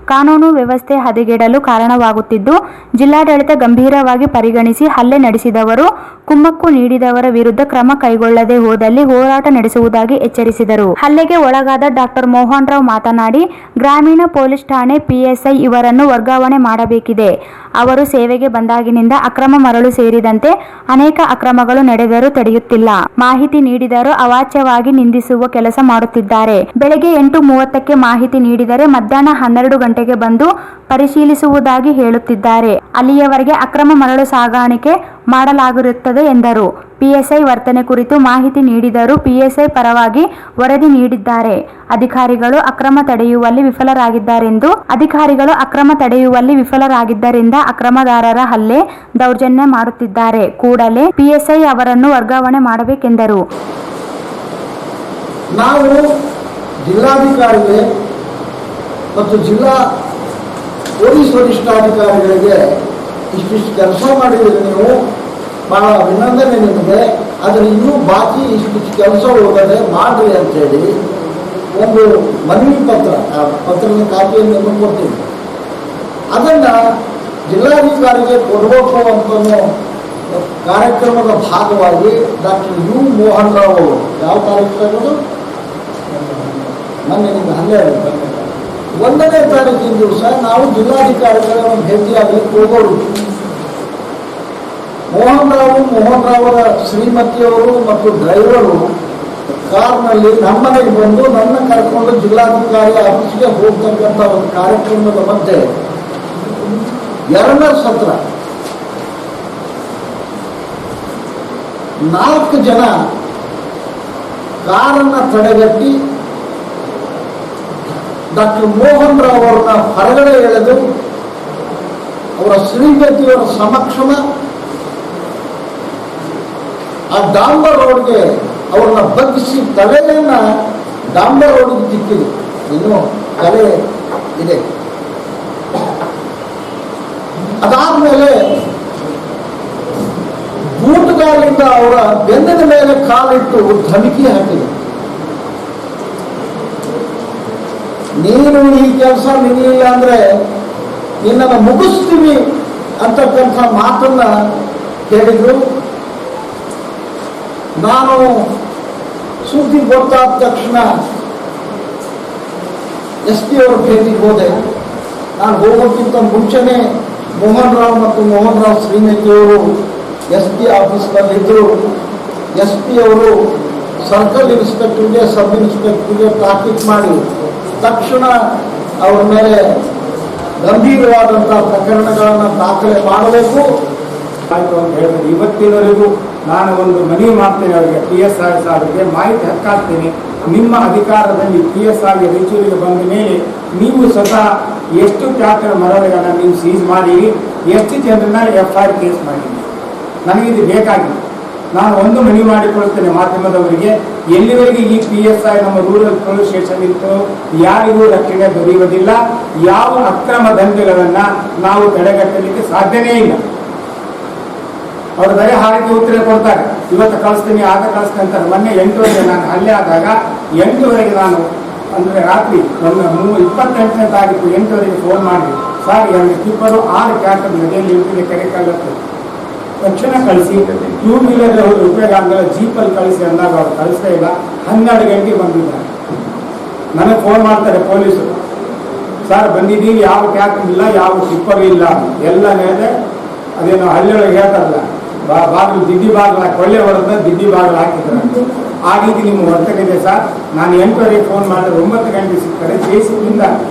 ಕಾನೂನು ವ್ಯವಸ್ಥೆ ಹದಗೆಡಲು ಕಾರಣವಾಗುತ್ತಿದ್ದು, ಜಿಲ್ಲಾಡಳಿತ ಗಂಭೀರವಾಗಿ ಪರಿಗಣಿಸಿ ಹಲ್ಲೆ ನಡೆಸಿದವರು, ಕುಮ್ಮಕ್ಕು ನೀಡಿದವರ ವಿರುದ್ಧ ಕ್ರಮ ಕೈಗೊಳ್ಳದೆ ಹೋದಲ್ಲಿ ಹೋರಾಟ ನಡೆಸುವುದಾಗಿ ಎಚ್ಚರಿಸಿದರು. ಹಲ್ಲೆಗೆ ಒಳಗಾದ ಡಾಕ್ಟರ್ ಮೋಹನ್ ರಾವ್ ಮಾತನಾಡಿ, ಗ್ರಾಮೀಣ ಪೊಲೀಸ್ ಠಾಣೆ ಪಿಎಸ್ಐ ಇವರನ್ನು ವರ್ಗಾವಣೆ ಮಾಡಬೇಕಿದೆ. ಅವರು ಸೇವೆಗೆ ಬಂದಾಗಿನಿಂದ ಅಕ್ರಮ ಮರಳು ಸೇರಿದಂತೆ ಅನೇಕ ಅಕ್ರಮಗಳು ನಡೆದರೂ ತಡೆಯುತ್ತಿಲ್ಲ. ಮಾಹಿತಿ ನೀಡಿದರೂ ಅವಾಚ್ಯವಾಗಿ ನಿಂದಿಸುವ ಕೆಲಸ ಮಾಡುತ್ತಿದ್ದಾರೆ. ಬೆಳಗ್ಗೆ 8:30ಕ್ಕೆ ಮಾಹಿತಿ ನೀಡಿದರೆ ಮಧ್ಯಾಹ್ನ 12 ಗಂಟೆಗೆ ಬಂದು ಪರಿಶೀಲಿಸುವುದಾಗಿ ಹೇಳುತ್ತಿದ್ದಾರೆ. ಅಲ್ಲಿಯವರೆಗೆ ಅಕ್ರಮ ಮರಳು ಸಾಗಾಣಿಕೆ ಮಾಡಲಾಗಿರುತ್ತದೆ ಎಂದರು. ಪಿಎಸ್ಐ ವರ್ತನೆ ಕುರಿತು ಮಾಹಿತಿ ನೀಡಿದರೂ ಪಿಎಸ್ಐ ಪರವಾಗಿ ವರದಿ ನೀಡಿದ್ದಾರೆ. ಅಧಿಕಾರಿಗಳು ಅಕ್ರಮ ತಡೆಯುವಲ್ಲಿ ಅಕ್ರಮದಾರರ ಹಲ್ಲೆ, ದೌರ್ಜನ್ಯ ಮಾಡುತ್ತಿದ್ದಾರೆ. ಕೂಡಲೇ ಪಿಎಸ್ಐ ಅವರನ್ನು ವರ್ಗಾವಣೆ ಮಾಡಬೇಕೆಂದರು. ನಾವು ಜಿಲ್ಲಾಧಿಕಾರಿಗೆ ಮತ್ತು ಜಿಲ್ಲಾ ಪೊಲೀಸ್ ವರಿಷ್ಠಾಧಿಕಾರಿಗಳಿಗೆ ಇಷ್ಟಿಷ್ಟು ಕೆಲಸ ಮಾಡಿದರೆ ನೀವು ಭಾಳ ಅಭಿನಂದನೆ ನಿಮಗೆ, ಆದರೆ ಇನ್ನೂ ಬಾಕಿ ಇಷ್ಟಿಷ್ಟು ಕೆಲಸ ಹೋಗದೆ ಮಾಡಿರಿ ಅಂತೇಳಿ ಒಂದು ಮನವಿ ಪತ್ರದ ಕಾಪಿಯನ್ನು ಕೊಡ್ತೀವಿ. ಅದನ್ನು ಜಿಲ್ಲಾಧಿಕಾರಿಗೆ ಕೊಡಬೇಕು ಅಂತ ಕಾರ್ಯಕ್ರಮದ ಭಾಗವಾಗಿ ಡಾಕ್ಟರ್ ಯು ಮೋಹನ್ ರಾವ್ ಅವರು ಯಾವ ತಾರೀಕು ಮೊನ್ನೆ ನಿಮ್ಗೆ 1ನೇ ತಾರೀಕಿನ ದಿವಸ ನಾವು ಜಿಲ್ಲಾಧಿಕಾರಿಗಳನ್ನು ಭೇಟಿಯಾಗಲಿಕ್ಕೆ ಹೋಗೋರು. ಮೋಹನ್ ರಾವರ ಶ್ರೀಮತಿಯವರು ಮತ್ತು ಡ್ರೈವರು ಕಾರ್ನಲ್ಲಿ ನಮ್ಮನೆಗೆ ಬಂದು ನನ್ನ ಕರ್ಕೊಂಡು ಜಿಲ್ಲಾಧಿಕಾರಿ ಆಫೀಸ್ಗೆ ಹೋಗ್ತಕ್ಕಂಥ ಒಂದು ಕಾರ್ಯಕ್ರಮದ ಮಧ್ಯೆ 2ನೇ ಸತ್ರ 4 ಜನ ಕಾರನ್ನು ತಡೆಗಟ್ಟಿ ಡಾಕ್ಟರ್ ಮೋಹನ್ ರಾವ್ ಅವ್ರನ್ನ ಹೊರಗಡೆ ಎಳೆದು ಅವರ ಶ್ರೀಮತಿಯವರ ಸಮಕ್ಷಮ ಆ ಡಾಂಬರ್ ರೋಡ್ಗೆ ಅವ್ರನ್ನ ಬಗ್ಗಿಸಿ ತಲೆಯನ್ನ ಡಾಂಬರ್ ರೋಡ್ಗೆ ತಿಕ್ಕಿದ್ರು. ಇನ್ನು ತಲೆ ಇದೆ. ಅದಾದ್ಮೇಲೆ ಬೂಟುಗಾಲಿಂದ ಅವರ ಬೆನ್ನಿನ ಮೇಲೆ ಕಾಲಿಟ್ಟು ಧಮಕಿ ಹಾಕಿದರು. ನೀನು ಈ ಕೆಲಸ ನಿಲ್ಲಿಲ್ಲ ಅಂದ್ರೆ ನಿನ್ನನ್ನು ಮುಗಿಸ್ತೀವಿ ಅಂತಕ್ಕಂಥ ಮಾತನ್ನ ಹೇಳಿದ್ರು. ನಾನು ಸುದ್ದಿ ಗೊತ್ತಾದ ತಕ್ಷಣ SP ಅವ್ರ ಭೇಟಿಗೆ ಹೋದೆ. ನಾನು ಹೋಗೋಕ್ಕಿಂತ ಮುಂಚೆನೇ ಮೋಹನ್ ರಾವ್ ಮತ್ತು ಮೋಹನ್ ರಾವ್ ಶ್ರೀಮತಿಯವರು SP ಆಫೀಸ್ನಲ್ಲಿದ್ದರು. SP ಅವರು ಸರ್ಕಲ್ ಇನ್ಸ್ಪೆಕ್ಟರ್ಗೆ ಸಬ್ ಇನ್ಸ್ಪೆಕ್ಟರ್ಗೆ ತಾಕೀತು ಮಾಡಿ ತಕ್ಷಣ ಅವರ ಮೇಲೆ ಗಂಭೀರವಾದಂಥ ಪ್ರಕರಣಗಳನ್ನು ದಾಖಲೆ ಮಾಡಬೇಕು ಆಯಿತು ಅಂತ ಹೇಳಿದ್ರೆ ಇವತ್ತಿನವರೆಗೂ ನಾನು ಒಂದು ಮನವಿ ಮಾಡ್ತೇನೆ ಅವರಿಗೆ PSI ಸಾರಿಗೆ ಮಾಹಿತಿ ಹಕ್ಕಾಗ್ತೇನೆ. ನಿಮ್ಮ ಅಧಿಕಾರದಲ್ಲಿ PSI ರಾಯಚೂರಿಗೆ ಬಂದ ಮೇಲೆ ನೀವು ಸ್ವತಃ ಎಷ್ಟು ಟ್ರ್ಯಾಕ್ಟರ್ ಮರಗಳನ್ನು ನೀವು ಸೀಸ್ ಮಾಡಿ ಎಷ್ಟು ಜನರ ಮೇಲೆ FIR ಕೇಸ್ ಮಾಡಿದ್ದೀರಿ. ನನಗಿದು ಬೇಕಾಗಿಲ್ಲ. ನಾನು ಒಂದು ಮನವಿ ಮಾಡಿಕೊಳ್ತೇನೆ ಮಾಧ್ಯಮದವರಿಗೆ, ಎಲ್ಲಿವರೆಗೆ ಈ PSI ನಮ್ಮ ರೂರಲ್ ಪೊಲೀಸ್ ಸ್ಟೇಷನ್ ಇತ್ತು ಯಾರಿಗೂ ರಕ್ಷಣೆ ದೊರೆಯುವುದಿಲ್ಲ. ಯಾವ ಅಕ್ರಮ ದಂಧೆಗಳನ್ನು ನಾವು ತಡೆಗಟ್ಟಲಿಕ್ಕೆ ಸಾಧ್ಯನೇ ಇಲ್ಲ. ಅವರು ಬರೀ ಹಾಗೆ ಉತ್ತರ ಕೊಡ್ತಾರೆ, ಇವತ್ತು ಕಳಿಸ್ತೀನಿ ಆಗ ಕಳಿಸ್ತೀನಿ ಅಂತಾರೆ. ಮೊನ್ನೆ 8 ನಾನು ಹಲ್ಲೆ ಆದಾಗ 8 ನಾನು ಅಂದರೆ ರಾತ್ರಿ ಒಂದು 28ನೇ ತಾರೀಕು 8 ಫೋನ್ ಮಾಡಿ, ಸರ್ 2 ಟಿಪ್ಪರು 6 ಟ್ರ್ಯಾಕ್ಟರ್ ನದಿಯಲ್ಲಿ ಇರ್ತೀನಿ ಕರೆಕ್ಟಾಗುತ್ತೆ ತಕ್ಷಣ ಕಳಿಸಿ, 2 ವೀಲರ್ ಹೋಗಿ ಉಪಯೋಗ ಆಗಲ್ಲ ಜೀಪಲ್ಲಿ ಕಳಿಸಿ ಅಂದಾಗ ಅವ್ರು ಕಳಿಸ್ತಾ ಇಲ್ಲ. 12 ಗಂಟೆಗೆ ಬಂದಿದ್ದಾರೆ. ನನಗೆ ಫೋನ್ ಮಾಡ್ತಾರೆ ಪೊಲೀಸರು, ಸರ್ ಬಂದಿದ್ದೀವಿ, ಯಾವ ಟ್ರ್ಯಾಕ್ಟರ್ ಇಲ್ಲ, ಯಾವ ಟಿಪ್ಪರು ಇಲ್ಲ, ಎಲ್ಲ ಮೇಲೆ ಅದೇನು ಹಳ್ಳಿಯೊಳಗೆ ಹೇಳ್ತಾರಲ್ಲ ಬಾಗಿಲು ದಿಡ್ಡಿ ಬಾಗಿಲು ಕೊಳ್ಳೆ ಹೊಡೆದ ದಿಡ್ಡಿ ಬಾಗಿಲು ಹಾಕಿದ್ದಾರೆ. ಆ ರೀತಿ ನಿಮ್ಮ ವರ್ತನೆ ಸರ್. ನಾನು 8 ಫೋನ್ ಮಾಡಿದ್ರೆ 9 ಗಂಟೆ ಸಿಗ್ತಾರೆ. ಬೇಸಿಕ್ಕಿಂದ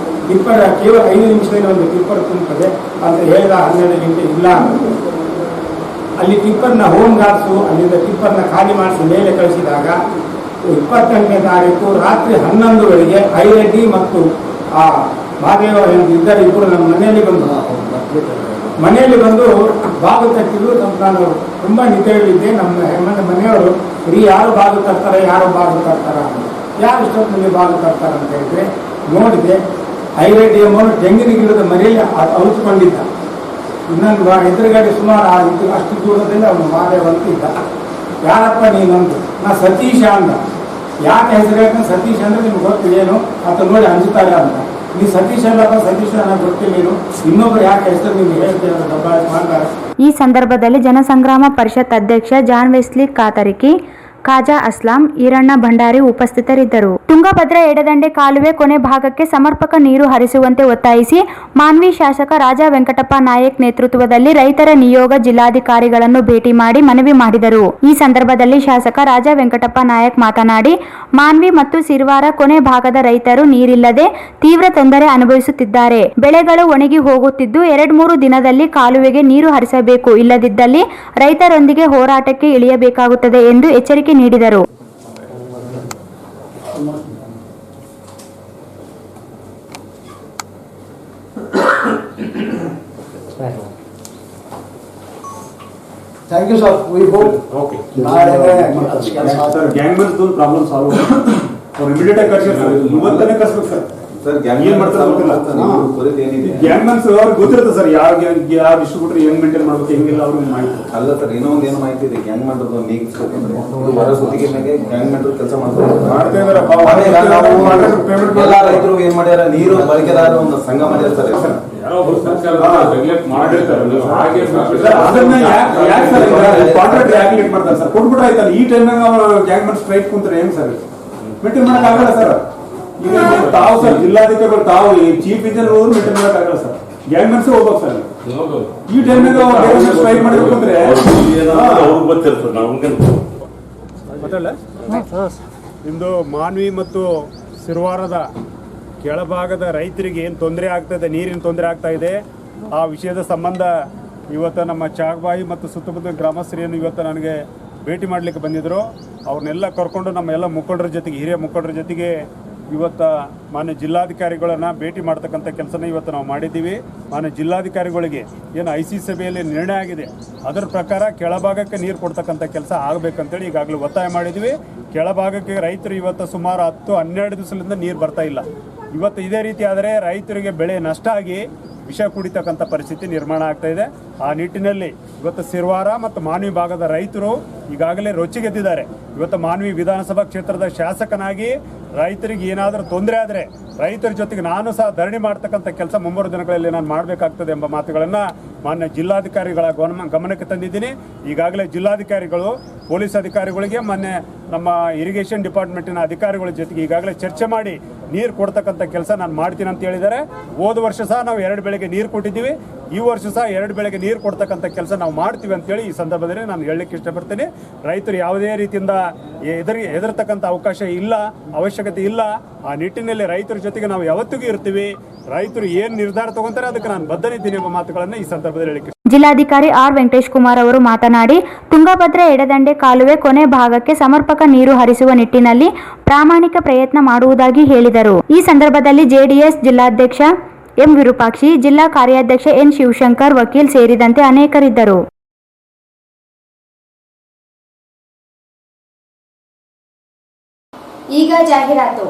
ಟಿಪ್ಪರ್ ಕೇವಲ 5 ನಿಮಿಷದಲ್ಲಿ ಒಂದು ಟಿಪ್ಪರ್ ತುಂಬುತ್ತದೆ ಅಂತ ಹೇಳಿದ 12 ಗಂಟೆ ಇಲ್ಲ. ಅಲ್ಲಿ ಟಿಪ್ಪರ್ನ ಹೋಮ್ ಗಾರ್ಡ್ಸು ಅಲ್ಲಿಂದ ಟಿಪ್ಪರ್ನ ಖಾಲಿ ಮಾಡಿಸಿ ಮೇಲೆ ಕಳಿಸಿದಾಗ 28ನೇ ತಾರೀಕು ರಾತ್ರಿ 11 ಐರೆಡ್ಡಿ ಮತ್ತು ಆ ಮಹಾದೇವ ಇದ್ದಾರೆ ಇಬ್ಬರು ನಮ್ಮ ಮನೆಯಲ್ಲಿ ಬಂದು ಬಾಗಿಲು ತಟ್ಟಿದ್ರು. ನಾನು ತುಂಬ ನಿದ್ದೆಯಲ್ಲಿದ್ದೆ. ನಮ್ಮ ಮನೆಯವರು ಯಾರು ಬಾಗಿಲು ತರ್ತಾರೆ ಯಾರು ಬಾಗಿಲು ತರ್ತಾರ, ಯಾರು ಇಷ್ಟೊತ್ತಿನಲ್ಲಿ ಬಾಗಿಲು ತರ್ತಾರೆ ಅಂತ ಹೇಳಿದ್ರೆ ನೋಡಿದೆ. ಐರೆಡ್ಡಿ ಎಂಬನು ತೆಂಗಿನ ಗಿಡದ ಮನೆಯಲ್ಲಿ ಅಳಿಸ್ಕೊಂಡಿದ್ದ. ಇನ್ನೊಂದು ಎದುರುಗಡೆ ಸುಮಾರು ಅಷ್ಟು ದೂರದಲ್ಲಿ ಅವನು ಮಹಾದೇವ ಅಂತಿದ್ದ. ಯಾರಪ್ಪ ನೀನಂದು? ನಾ ಸತೀಶ ಅಂದ. ಯಾಕೆ ಹೆಸರು ಹೇಳ್ತಾನೆ ಸತೀಶ್ ಅಂದ್ರೆ ನಿಮ್ಗೆ ಗೊತ್ತಿದೇನು ಅಂತ ನೋಡಿ ಅಂಜುತ್ತಾರೆ ಅಂತ. ನೀ ಸತೀಶ್ ಅಲ್ಲಪ್ಪ ಸತೀಶ್ ನನಗೆ ಗೊತ್ತಿಲ್ಲೇನು, ಇನ್ನೊಬ್ರು ಯಾಕೆ ಹೆಸರು ನಿಮ್ಗೆ ಹೇಳ್ತೀರ ದಬ್ಬಾಳಿಕೆ ಮಾಡ್ತಾರೆ. ಈ ಸಂದರ್ಭದಲ್ಲಿ ಜನಸಂಗ್ರಾಮ ಪರಿಷತ್ ಅಧ್ಯಕ್ಷ ಜಾನ್ ವೆಸ್ಲಿ ಕಾತರಿಕಿ, ಖಾಜಾ ಅಸ್ಲಾಂ, ಈರಣ್ಣ ಭಂಡಾರಿ ಉಪಸ್ಥಿತರಿದ್ದರು. ತುಂಗಭದ್ರಾ ಎಡದಂಡೆ ಕಾಲುವೆ ಕೊನೆ ಭಾಗಕ್ಕೆ ಸಮರ್ಪಕ ನೀರು ಹರಿಸುವಂತೆ ಒತ್ತಾಯಿಸಿ ಮಾನ್ವಿ ಶಾಸಕ ರಾಜಾ ವೆಂಕಟಪ್ಪ ನಾಯಕ್ ನೇತೃತ್ವದಲ್ಲಿ ರೈತರ ನಿಯೋಗ ಜಿಲ್ಲಾಧಿಕಾರಿಗಳನ್ನು ಭೇಟಿ ಮಾಡಿ ಮನವಿ ಮಾಡಿದರು. ಈ ಸಂದರ್ಭದಲ್ಲಿ ಶಾಸಕ ರಾಜಾ ವೆಂಕಟಪ್ಪ ನಾಯಕ್ ಮಾತನಾಡಿ, ಮಾನ್ವಿ ಮತ್ತು ಸಿರ್ವಾರ ಕೊನೆ ಭಾಗದ ರೈತರು ನೀರಿಲ್ಲದೆ ತೀವ್ರ ತೊಂದರೆ ಅನುಭವಿಸುತ್ತಿದ್ದಾರೆ. ಬೆಳೆಗಳು ಒಣಗಿ ಹೋಗುತ್ತಿದ್ದು 2-3 ದಿನದಲ್ಲಿ ಕಾಲುವೆಗೆ ನೀರು ಹರಿಸಬೇಕು, ಇಲ್ಲದಿದ್ದಲ್ಲಿ ರೈತರೊಂದಿಗೆ ಹೋರಾಟಕ್ಕೆ ಇಳಿಯಬೇಕಾಗುತ್ತದೆ ಎಂದು ಎಚ್ಚರಿಕೆ ನೀಡಿದರು. Thank you sir. We hope okay ನಾಳೆ ಗ್ಯಾಂಗ್ಮನ್ಸ್ ಪ್ರಾಬ್ಲಮ್ ಸಾಲ್ವ್ ಅವ್ರು ಇಮಿಡಿಯೇಟ್ ಆಗಿ ಕರ್ಸಿರ್ತಾರೆ. ಇವತ್ತನೇ ಕರ್ಸ್ಬೇಕು ಸರ್. ಏನ್ ಮಾಡ್ತಾರೆ ಗೊತ್ತಿಲ್ಲ. ಗ್ಯಾಂಗ್ಮನ್ಸ್ ಅವ್ರಿಗೆ ಗೊತ್ತಿರುತ್ತೆ ಸರ್, ಯಾವ ಡಿಸ್ಟ್ರಿಬ್ಯೂಟರ್ ಹೆಂಗ್ ಮೇಂಟೈನ್ ಮಾಡ್ಬೇಕು ಹೆಂಗಿಲ್ಲ ಅವ್ರಿಗೆ ಮಾಹಿತಿ ಅಲ್ಲ ಸರ್. ಇನ್ನೂ ಒಂದು ಏನು ಮಾಹಿತಿ ಇದೆ, ಗ್ಯಾಂಗ್ ಮಾಡೋದು ಹೊರ ಸುದ್ದಿಗೆ ಗ್ಯಾಂಗ್ ಮಾಡೋದು ಕೆಲಸ ಮಾಡ್ತಾರೆ. ಎಲ್ಲ ರೈತರು ಏನ್ ಮಾಡ್ಯಾರ, ನೀರು ಬಳಕೆದಾರ ಒಂದು ಸಂಘ ಮಾಡ್ಯಾರ ಸರ್. ಕೊಟ್ಬಿಟ್ರೆ ಆಯ್ತಲ್ಲ. ಈ ಟೈಮ್ನಾಗ ಗ್ಯಾಂಗ್ಮನ್ ಸ್ಟ್ರೈಕ್ ಕುಂತ್ರೆ ಹೆಂಗ್ ಸರ್ ಮೇಂಟೈನ್ ಮಾಡಕ್ ಆಗಲ್ಲ ಸರ್. ಈಗ ತಾವು ಸರ್ ಜಿಲ್ಲಾಧಿಕಾರಿಗಳು ತಾವು ಚೀಫ್ ಇಂಜಿನಿಯರ್ ಮೇಂಟೈನ್ ಮಾಡಕ್ ಆಗಲ್ಲ ಸರ್. ಗ್ಯಾಂಗ್ಮನ್ಸ್ ಹೋಗ್ಬೇಕು ಸರ್. ಈ ಟೈಮ್ನಾಗ ಸ್ಟ್ರೈಕ್ ಮಾಡಬೇಕು ಅಂದ್ರೆ ಇಂದು ಮಾನ್ವಿ ಮತ್ತು ಸಿರ್ವಾರದ ಕೆಳಭಾಗದ ರೈತರಿಗೆ ಏನು ತೊಂದರೆ ಆಗ್ತಾಯಿದೆ, ನೀರಿನ ತೊಂದರೆ ಆಗ್ತಾ ಇದೆ, ಆ ವಿಷಯದ ಸಂಬಂಧ ಇವತ್ತು ನಮ್ಮ ಚಾಗಬಾಯಿ ಮತ್ತು ಸುತ್ತಮುತ್ತ ಗ್ರಾಮಸ್ಥರೇನು ಇವತ್ತು ನನಗೆ ಭೇಟಿ ಮಾಡಲಿಕ್ಕೆ ಬಂದಿದ್ದರು. ಅವ್ರನ್ನೆಲ್ಲ ಕರ್ಕೊಂಡು ನಮ್ಮ ಎಲ್ಲ ಮುಖಂಡರ ಜೊತೆಗೆ, ಹಿರಿಯ ಮುಖಂಡರ ಜೊತೆಗೆ ಇವತ್ತು ಮಾನ್ಯ ಜಿಲ್ಲಾಧಿಕಾರಿಗಳನ್ನು ಭೇಟಿ ಮಾಡ್ತಕ್ಕಂಥ ಕೆಲಸನ ಇವತ್ತು ನಾವು ಮಾಡಿದ್ದೀವಿ. ಮಾನ್ಯ ಜಿಲ್ಲಾಧಿಕಾರಿಗಳಿಗೆ ಏನು IC ಸಭೆಯಲ್ಲಿ ನಿರ್ಣಯ ಆಗಿದೆ ಅದರ ಪ್ರಕಾರ ಕೆಳಭಾಗಕ್ಕೆ ನೀರು ಕೊಡ್ತಕ್ಕಂಥ ಕೆಲಸ ಆಗಬೇಕಂತೇಳಿ ಈಗಾಗಲೇ ಒತ್ತಾಯ ಮಾಡಿದ್ವಿ. ಕೆಳಭಾಗಕ್ಕೆ ರೈತರು ಇವತ್ತು ಸುಮಾರು 10-12 ದಿವಸದಿಂದ ನೀರು ಬರ್ತಾ ಇಲ್ಲ. ಇವತ್ತು ಇದೇ ರೀತಿ ಆದರೆ ರೈತರಿಗೆ ಬೆಳೆ ನಷ್ಟ ಆಗಿ ವಿಷ ಕುಡಿತಕ್ಕಂಥ ಪರಿಸ್ಥಿತಿ ನಿರ್ಮಾಣ ಆಗ್ತಾ ಇದೆ. ಆ ನಿಟ್ಟಿನಲ್ಲಿ ಇವತ್ತು ಸಿರ್ವಾರ ಮತ್ತು ಮಾನ್ವಿ ಭಾಗದ ರೈತರು ಈಗಾಗಲೇ ರೊಚ್ಚಿಗೆದ್ದಿದ್ದಾರೆ. ಇವತ್ತು ಮಾನ್ವಿ ವಿಧಾನಸಭಾ ಕ್ಷೇತ್ರದ ಶಾಸಕನಾಗಿ ರೈತರಿಗೆ ಏನಾದರೂ ತೊಂದರೆ ಆದರೆ ರೈತರ ಜೊತೆಗೆ ನಾನು ಸಹ ಧರಣಿ ಮಾಡ್ತಕ್ಕಂಥ ಕೆಲಸ ಮುಂಬರುವ ದಿನಗಳಲ್ಲಿ ನಾನು ಮಾಡಬೇಕಾಗ್ತದೆ ಎಂಬ ಮಾತುಗಳನ್ನು ಮಾನ್ಯ ಜಿಲ್ಲಾಧಿಕಾರಿಗಳ ಗಮನಕ್ಕೆ ತಂದಿದ್ದೀನಿ. ಈಗಾಗಲೇ ಜಿಲ್ಲಾಧಿಕಾರಿಗಳು ಪೊಲೀಸ್ ಅಧಿಕಾರಿಗಳಿಗೆ ಮೊನ್ನೆ ನಮ್ಮ ಇರಿಗೇಷನ್ ಡಿಪಾರ್ಟ್ಮೆಂಟಿನ ಅಧಿಕಾರಿಗಳ ಜೊತೆಗೆ ಈಗಾಗಲೇ ಚರ್ಚೆ ಮಾಡಿ ನೀರು ಕೊಡ್ತಕ್ಕಂಥ ಕೆಲಸ ನಾನು ಮಾಡ್ತೀನಿ ಅಂತ ಹೇಳಿದ್ದಾರೆ. ಹೋದ ವರ್ಷ ಸಹ ನಾವು 2 ಬೆಳೆಗೆ ನೀರು ಕೊಟ್ಟಿದ್ದೀವಿ. ಈ ವರ್ಷ ಸಹ 2 ಬೆಳೆಗೆ ನೀರು ಕೊಡ್ತಕ್ಕಂಥ ಕೆಲಸ ನಾವು ಮಾಡ್ತೀವಿ ಅಂತೇಳಿ ಈ ಸಂದರ್ಭದಲ್ಲಿ ನಾನು ಹೇಳಲಿಕ್ಕೆ ಇಷ್ಟಪಡ್ತೀನಿ. ರೈತರು ಯಾವುದೇ ರೀತಿಯಿಂದ ಹೆದರ್ತಕ್ಕಂಥ ಅವಕಾಶ ಇಲ್ಲ, ಅವಶ್ಯಕತೆ ಇಲ್ಲ. ಆ ನಿಟ್ಟಿನಲ್ಲಿ ರೈತರ ಜೊತೆಗೆ ನಾವು ಯಾವತ್ತಿಗೂ ಇರ್ತೀವಿ. ರೈತರು ಏನು ನಿರ್ಧಾರ ತಗೊಂತಾರೆ ಅದಕ್ಕೆ ನಾನು ಬದ್ಧನಿದ್ದೀನಿ ಎಂಬ ಮಾತುಗಳನ್ನು ಈ ಸಂದರ್ಭದಲ್ಲಿ ಹೇಳಿಕೆ. ಜಿಲ್ಲಾಧಿಕಾರಿ ಆರ್ ವೆಂಕಟೇಶ್ ಕುಮಾರ್ ಅವರು ಮಾತನಾಡಿ, ತುಂಗಭದ್ರಾ ಎಡದಂಡೆ ಕಾಲುವೆ ಕೊನೆ ಭಾಗಕ್ಕೆ ಸಮರ್ಪಕ ನೀರು ಹರಿಸುವ ನಿಟ್ಟಿನಲ್ಲಿ ಪ್ರಾಮಾಣಿಕ ಪ್ರಯತ್ನ ಮಾಡುವುದಾಗಿ ಹೇಳಿದರು. ಈ ಸಂದರ್ಭದಲ್ಲಿ ಜೆಡಿಎಸ್ ಜಿಲ್ಲಾಧ್ಯಕ್ಷ ಎಂ ವಿರೂಪಾಕ್ಷಿ, ಜಿಲ್ಲಾ ಕಾರ್ಯಾಧ್ಯಕ್ಷ ಎನ್ ಶಿವಶಂಕರ್, ವಕೀಲ್ ಸೇರಿದಂತೆ ಅನೇಕರಿದ್ದರು. ಈಗ ಜಾಹೀರಾತು.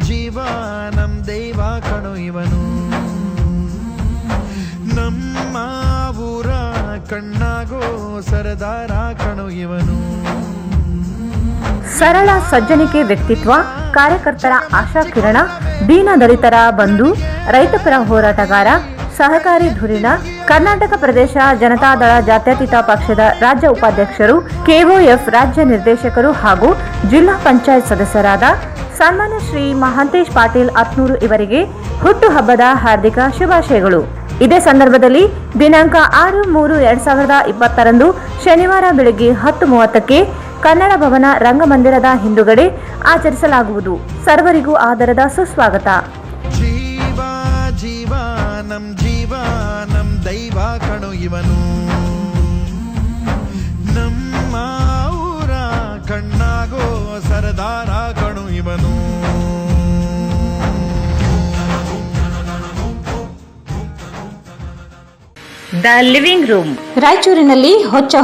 ಜೀವನಂ ದೇವ ಕಣು ಇವನು, ನಮ್ಮ ಊರ ಕಣ್ಣಾಗೋ ಸರದಾರ ಕಣು ಇವನು. ಸರಳ ಸಜ್ಜನಿಕೆ ವ್ಯಕ್ತಿತ್ವ, ಕಾರ್ಯಕರ್ತರ ಆಶಾ ಕಿರಣ, ದೀನ ದಲಿತರ ಬಂಧು, ರೈತಪರ ಹೋರಾಟಗಾರ, ಸಹಕಾರಿ ಧುರೀಣ, ಕರ್ನಾಟಕ ಪ್ರದೇಶ ಜನತಾದಳ ಜಾತ್ಯತೀತ ಪಕ್ಷದ ರಾಜ್ಯ ಉಪಾಧ್ಯಕ್ಷರು, ಕೆಒಎಫ್ ರಾಜ್ಯ ನಿರ್ದೇಶಕರು ಹಾಗೂ ಜಿಲ್ಲಾ ಪಂಚಾಯತ್ ಸದಸ್ಯರಾದ ಸನ್ಮಾನ್ಯ ಶ್ರೀ ಮಹಾಂತೇಶ್ ಪಾಟೀಲ್ ಅತ್ನೂರು ಇವರಿಗೆ ಹುಟ್ಟುಹಬ್ಬದ ಹಾರ್ದಿಕ ಶುಭಾಶಯಗಳು. ಇದೇ ಸಂದರ್ಭದಲ್ಲಿ ದಿನಾಂಕ 6/3/2020 ಶನಿವಾರ ಬೆಳಗ್ಗೆ 10:30ಕ್ಕೆ ಕನ್ನಡ ಭವನ ರಂಗಮಂದಿರದ ಹಿಂದುಗಡೆ ಆಚರಿಸಲಾಗುವುದು. ಸರ್ವರಿಗೂ ಆದರದ ಸುಸ್ವಾಗತ. ಜೀವನಂ ದೈವ ಕಣು ಇವನು, ನಮ್ಮ ಊರ ಕಣ್ಣಾಗೋ ಸರದಾರ ಕಣು ಇವನು. ದ ಲಿವಿಂಗ್ ರೂಮ್ ರಾಯಚೂರಿನಲ್ಲಿ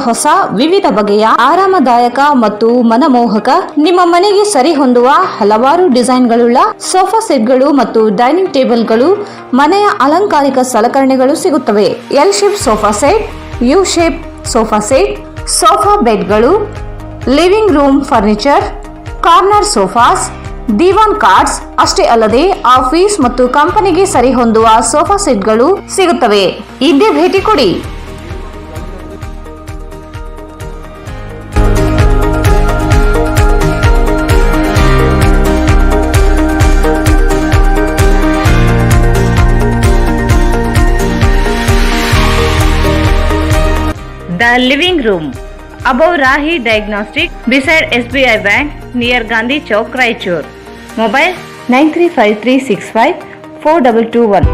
ಹೊಸ ವಿವಿಧ ಬಗೆಯ ಆರಾಮದಾಯಕ ಮತ್ತು ಮನಮೋಹಕ ನಿಮ್ಮ ಮನೆಗೆ ಸರಿ ಹೊಂದುವ ಹಲವಾರು ಡಿಸೈನ್ಗಳುಳ್ಳ ಸೋಫಾ ಸೆಟ್ಗಳು ಮತ್ತು ಡೈನಿಂಗ್ ಟೇಬಲ್ಗಳು, ಮನೆಯ ಅಲಂಕಾರಿಕ ಸಲಕರಣೆಗಳು ಸಿಗುತ್ತವೆ. L shape sofa set, U shape sofa set, sofa ಬೆಡ್ಗಳು, living room furniture, corner sofas, divan cots, ಅಷ್ಟೇ ಅಲ್ಲದೆ ಆಫೀಸ್ ಮತ್ತು ಕಂಪನಿಗೆ ಸರಿ ಹೊಂದುವ ಸೋಫಾ ಸೆಟ್ಗಳು ಸಿಗುತ್ತವೆ. ಇದೇ ಭೇಟಿ ಕೊಡಿ. The living room above Rahi Diagnostic, beside SBI Bank, near Gandhi Chowk, Raichur. Mobile 9353654221.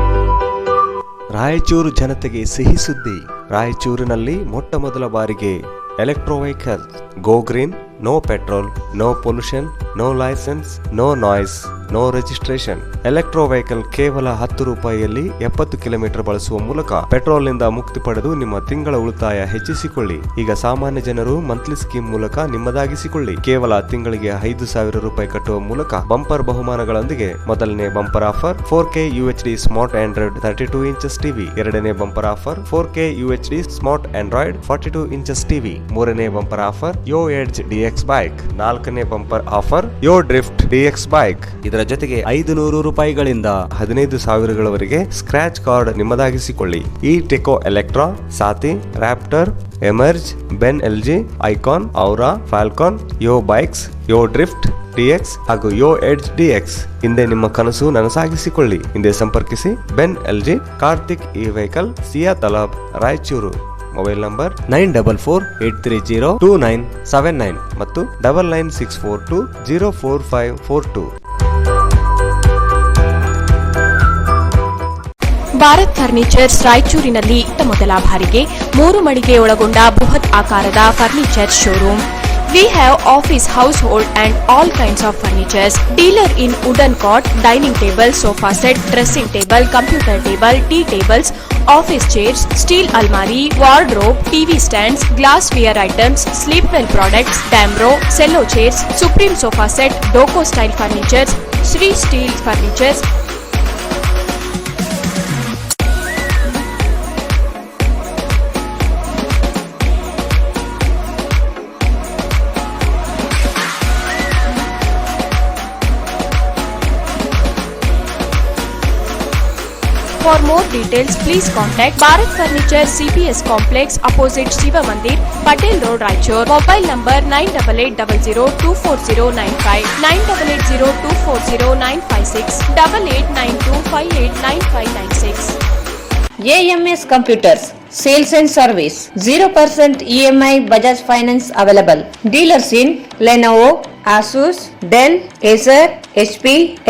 Raichur ಜನತೆಗೆ ಸಿಹಿ ಸುದ್ದಿ. ರಾಯಚೂರಿನಲ್ಲಿ ಮೊಟ್ಟ ಮೊದಲ ಬಾರಿಗೆ electro vehicle go green, no petrol, no pollution, no licence, no noise, no registration. Electro vehicle ಕೇವಲ 10 ರೂಪಾಯಿಯಲ್ಲಿ 70 ಕಿಲೋಮೀಟರ್ ಬಳಸುವ ಮೂಲಕ ಪೆಟ್ರೋಲ್ ನಿಂದ ಮುಕ್ತಿ ಪಡೆದು ನಿಮ್ಮ ತಿಂಗಳ ಉಳಿತಾಯ ಹೆಚ್ಚಿಸಿಕೊಳ್ಳಿ. ಈಗ ಸಾಮಾನ್ಯ ಜನರು ಮಂತ್ಲಿ ಸ್ಕೀಮ್ ಮೂಲಕ ನಿಮ್ಮದಾಗಿಸಿಕೊಳ್ಳಿ. ಕೇವಲ ತಿಂಗಳಿಗೆ 5,000 ರೂಪಾಯಿ ಕಟ್ಟುವ ಮೂಲಕ ಬಂಪರ್ ಬಹುಮಾನಗಳೊಂದಿಗೆ ಮೊದಲನೇ bumper offer 4K UHD smart Android 32 inches TV. ಎರಡನೇ bumper offer 4K UHD smart Android 42 inches TV. ಮೂರನೇ bumper offer Yo Edge DX bike. ನಾಲ್ಕನೇ bumper offer Yo Drift DX bike. ಇದರ ಜೊತೆಗೆ 500 ರೂಪಾಯಿಗಳಿಂದ 15,000ಗಳವರೆಗೆ ಸ್ಕ್ರಾಚ್ ಕಾರ್ಡ್ ನಿಮ್ಮದಾಗಿಸಿಕೊಳ್ಳಿ. ಈ Techo Electra, Saathi, Raptor, Emerge, Ben LG, Icon, Aura, Falcon, Yo bikes, Yo Drift DX ಹಾಗೂ ಯೋ ಎಡ್ಜ್ DX. ಹಿಂದೆ ನಿಮ್ಮ ಕನಸು ನನಸಾಗಿಸಿಕೊಳ್ಳಿ. ಹಿಂದೆ ಸಂಪರ್ಕಿಸಿ ಬೆನ್ LG, ಕಾರ್ತಿಕ್ ಈ ವೆಹಿಕಲ್, ಸಿಯಾ ತಲಾಬ್, ರಾಯಚೂರು. ಮೊಬೈಲ್ ನಂಬರ್ 9448302979 ಮತ್ತು 9964204542. ಭಾರತ್ ಫರ್ನಿಚರ್ಸ್ ರಾಯಚೂರಿನಲ್ಲಿ ಮೊದಲ ಬಾರಿಗೆ 3 ಮಳಿಗೆ ಒಳಗೊಂಡ ಬೃಹತ್ ಆಕಾರದ furniture showroom. We have office, household and all kinds of furnitures. Dealer in wooden cot, dining table, sofa set, dressing table, computer table, tea tables, office chairs, steel almari, wardrobe, TV stands, glassware items, sleepwell products, Damro, cello chairs, Supreme sofa set, Doco style furnitures, Sri steel furnitures. For more details, please contact Bharat Furniture CPS Complex opposite Shiva Mandir, Patel Road, Raichur. Mobile number 9880240959, 9880240956, 8892589596. AMS Computers Sales and Service 0% EMI Bajaj Finance available. Dealers in Lenovo, Asus, Dell, Acer, HP,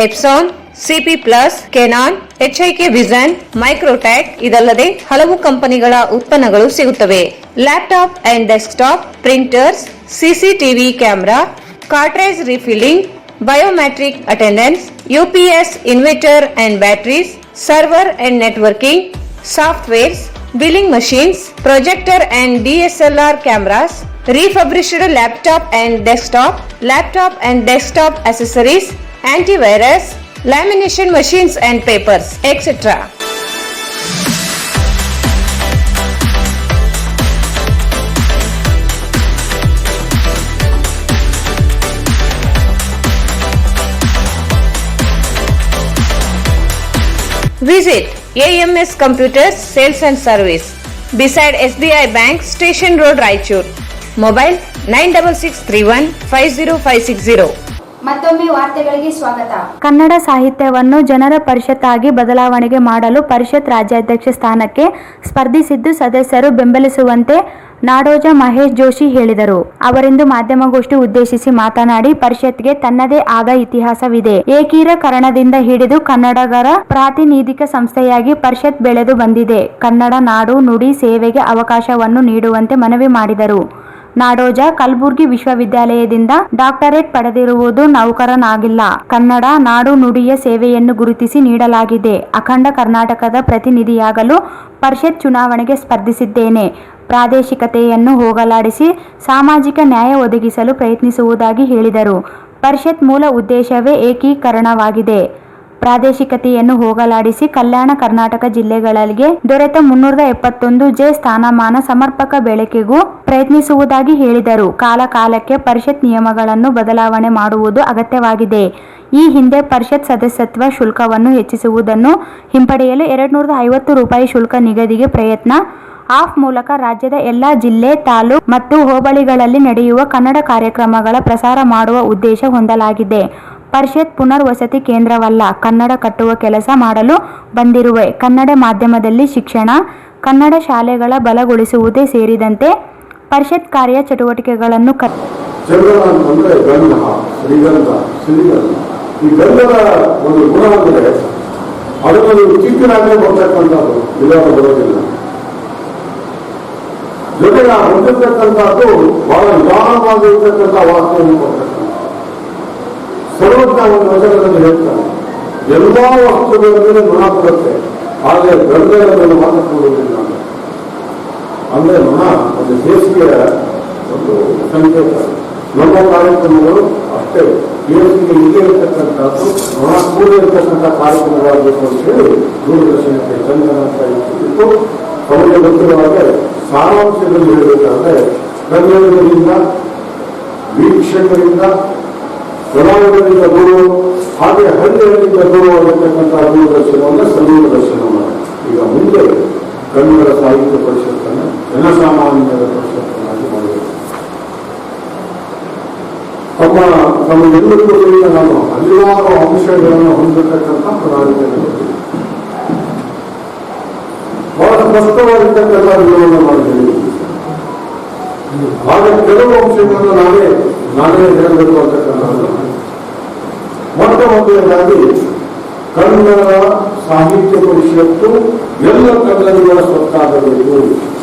Epson, CP Plus, Canon, HIK Vision, Microtech ಇದಲ್ಲದೆ ಹಲವು ಕಂಪನಿಗಳ ಉತ್ಪನ್ನಗಳು ಸಿಗುತ್ತವೆ. Laptop and desktop, printers, CCTV camera, cartridge refilling, biometric attendance, UPS inverter and batteries, server and networking, softwares, billing machines, projector and DSLR cameras, refurbished laptop and desktop accessories, antivirus, lamination machines and papers, etc. Visit AMS Computers Sales and Service beside SBI Bank, Station Road, Raichur. Mobile 9663150560. ಮತ್ತೊಮ್ಮೆ ವಾರ್ತೆಗಳಿಗೆ ಸ್ವಾಗತ. ಕನ್ನಡ ಸಾಹಿತ್ಯವನ್ನು ಜನರ ಪರಿಷತ್ತಾಗಿ ಬದಲಾವಣೆಗೆ ಮಾಡಲು ಪರಿಷತ್ ರಾಜ್ಯಾಧ್ಯಕ್ಷ ಸ್ಥಾನಕ್ಕೆ ಸ್ಪರ್ಧಿಸಿದ್ದು ಸದಸ್ಯರು ಬೆಂಬಲಿಸುವಂತೆ ನಾಡೋಜ ಮಹೇಶ್ ಜೋಶಿ ಹೇಳಿದರು. ಅವರಿಂದು ಮಾಧ್ಯಮಗೋಷ್ಠಿ ಉದ್ದೇಶಿಸಿ ಮಾತನಾಡಿ, ಪರಿಷತ್ಗೆ ತನ್ನದೇ ಆದ ಇತಿಹಾಸವಿದೆ. ಏಕೀಕರಣದಿಂದ ಹಿಡಿದು ಕನ್ನಡಗರ ಪ್ರಾತಿನಿಧಿಕ ಸಂಸ್ಥೆಯಾಗಿ ಪರಿಷತ್ ಬೆಳೆದು ಬಂದಿದೆ. ಕನ್ನಡ ನಾಡು ನುಡಿ ಸೇವೆಗೆ ಅವಕಾಶವನ್ನು ನೀಡುವಂತೆ ಮನವಿ ಮಾಡಿದರು. ನಾಡೋಜ ಕಲಬುರ್ಗಿ ವಿಶ್ವವಿದ್ಯಾಲಯದಿಂದ ಡಾಕ್ಟರೇಟ್ ಪಡೆದಿರುವುದು ನೌಕರನಾಗಿಲ್ಲ. ಕನ್ನಡ ನಾಡು ನುಡಿಯ ಸೇವೆಯನ್ನು ಗುರುತಿಸಿ ನೀಡಲಾಗಿದೆ. ಅಖಂಡ ಕರ್ನಾಟಕದ ಪ್ರತಿನಿಧಿಯಾಗಲು ಪರಿಷತ್ ಚುನಾವಣೆಗೆ ಸ್ಪರ್ಧಿಸಿದ್ದೇನೆ. ಪ್ರಾದೇಶಿಕತೆಯನ್ನು ಹೋಗಲಾಡಿಸಿ ಸಾಮಾಜಿಕ ನ್ಯಾಯ ಒದಗಿಸಲು ಪ್ರಯತ್ನಿಸುವುದಾಗಿ ಹೇಳಿದರು. ಪರಿಷತ್ ಮೂಲ ಉದ್ದೇಶವೇ ಏಕೀಕರಣವಾಗಿದೆ. ಪ್ರಾದೇಶಿಕತೆಯನ್ನು ಹೋಗಲಾಡಿಸಿ ಕಲ್ಯಾಣ ಕರ್ನಾಟಕ ಜಿಲ್ಲೆಗಳಿಗೆ ದೊರೆತ 371 ಸ್ಥಾನಮಾನ ಸಮರ್ಪಕ ಬೆಳಕಿಗೂ ಪ್ರಯತ್ನಿಸುವುದಾಗಿ ಹೇಳಿದರು. ಕಾಲಕಾಲಕ್ಕೆ ಪರಿಷತ್ ನಿಯಮಗಳನ್ನು ಬದಲಾವಣೆ ಮಾಡುವುದು ಅಗತ್ಯವಾಗಿದೆ. ಈ ಹಿಂದೆ ಪರಿಷತ್ ಸದಸ್ಯತ್ವ ಶುಲ್ಕವನ್ನು ಹೆಚ್ಚಿಸುವುದನ್ನು ಹಿಂಪಡೆಯಲು 250 ರೂಪಾಯಿ ಶುಲ್ಕ ನಿಗದಿಗೆ ಪ್ರಯತ್ನ. ಆಫ್ ಮೂಲಕ ರಾಜ್ಯದ ಎಲ್ಲಾ ಜಿಲ್ಲೆ, ತಾಲೂಕು ಮತ್ತು ಹೋಬಳಿಗಳಲ್ಲಿ ನಡೆಯುವ ಕನ್ನಡ ಕಾರ್ಯಕ್ರಮಗಳ ಪ್ರಸಾರ ಮಾಡುವ ಉದ್ದೇಶ ಹೊಂದಲಾಗಿದೆ. ಪರಿಷತ್ ಪುನರ್ವಸತಿ ಕೇಂದ್ರವಲ್ಲ, ಕನ್ನಡ ಕಟ್ಟುವ ಕೆಲಸ ಮಾಡಲು ಬಂದಿರುವೆ. ಕನ್ನಡ ಮಾಧ್ಯಮದಲ್ಲಿ ಶಿಕ್ಷಣ, ಕನ್ನಡ ಶಾಲೆಗಳ ಬಲಗೊಳಿಸುವುದೇ ಸೇರಿದಂತೆ ಪರಿಷತ್ ಕಾರ್ಯ ಚಟುವಟಿಕೆಗಳನ್ನು ಈ ಗಂಧದ ಒಂದು ಗುಣ ಅಂದರೆ ಅದನ್ನು ಚಿಕ್ಕನಾಗೆ ಬರ್ತಕ್ಕಂಥದ್ದು ಇವಾಗ ಬರೋದಿಲ್ಲ. ಜೊತೆಗೆ ಹೊಂದಿರ್ತಕ್ಕಂಥದ್ದು ಬಹಳ ನಿಧಾನವಾಗಿರ್ತಕ್ಕಂಥ ವಾರ್ತೆಯನ್ನು ಕೊಡ್ತಕ್ಕಂಥ ಸರ್ವಜ್ಞ ಒಂದು ವಚನದಲ್ಲಿ ಹೇಳ್ತಾರೆ, ಎಲ್ಲಾ ವಸ್ತುಗಳ ಮೇಲೆ ಋಣ ಕೊಡುತ್ತೆ, ಆದರೆ ಗಂಧದ ಮೇಲೆ ಮಾತ್ರ ಕೊಡುವುದಿಲ್ಲ. ಅಂದ್ರೆ ಋಣ ಒಂದು ಬೇಸಿಗೆಯ ಒಂದು ಸಂಕೇತ. ನಮ್ಮ ಕಾರ್ಯಕ್ರಮಗಳು ಅಷ್ಟೇ ಬೇಸಿಗೆ ಇಲ್ಲೇ ಇರ್ತಕ್ಕಂಥದ್ದು ಋಣ ಕೂಡ ಇರ್ತಕ್ಕಂಥ ಕಾರ್ಯಕ್ರಮಗಳಾಗಬೇಕು ಅಂತ ಹೇಳಿ ದೂರದರ್ಶನಕ್ಕೆ ಚಂದನ ಅಂತ ಇಟ್ಟು ಅವರಿಗೆ ಗೊತ್ತಿರುವಾಗೆ ಸಾರಾಂಶದಲ್ಲಿ ಹೇಳಬೇಕಾದ್ರೆ ಕನ್ನಡದಿಂದ, ವೀಕ್ಷಕರಿಂದ, ಕಲಾವಿದರಿಂದ ದೂರ, ಹಾಗೆ ಹಳ್ಳಿಗಳಿಂದ ದೂರವಾಗಿರ್ತಕ್ಕಂಥ ದೂರದರ್ಶನವನ್ನು ಸದೂರದರ್ಶನ ಮಾಡಿ ಈಗ ಮುಂದೆ ಕನ್ನಡ ಸಾಹಿತ್ಯ ಪರಿಷತ್ತನ್ನು ಜನಸಾಮಾನ್ಯರ ಪರಿಷತ್ತನ್ನಾಗಿ ಮಾಡಬೇಕು. ತಮ್ಮೆಲ್ಲರಿಗೂ ನಾನು ಹಲವಾರು ಅಂಶಗಳನ್ನು ಹೊಂದಿರತಕ್ಕಂಥ ಪ್ರಣಾಳಿಕೆಗಳು ಬಹಳ ಸ್ಪಷ್ಟವಾಗಿರ್ತಕ್ಕಂಥ ವಿವರಣೆ ಮಾಡಿದ್ದೇನೆ. ಹಾಗೆ ಕೆಲವು ಅಂಶಗಳನ್ನು ನಾನೇ ಹೇಳಬೇಕು ಅಂತಕ್ಕಂಥದ್ದು. ಮೊದಲನೇದಾಗಿ ಕನ್ನಡ ಸಾಹಿತ್ಯ ಪರಿಷತ್ತು ಎಲ್ಲ ಕನ್ನಡಿಗರ ಸ್ವತ್ತಾಗಬೇಕು.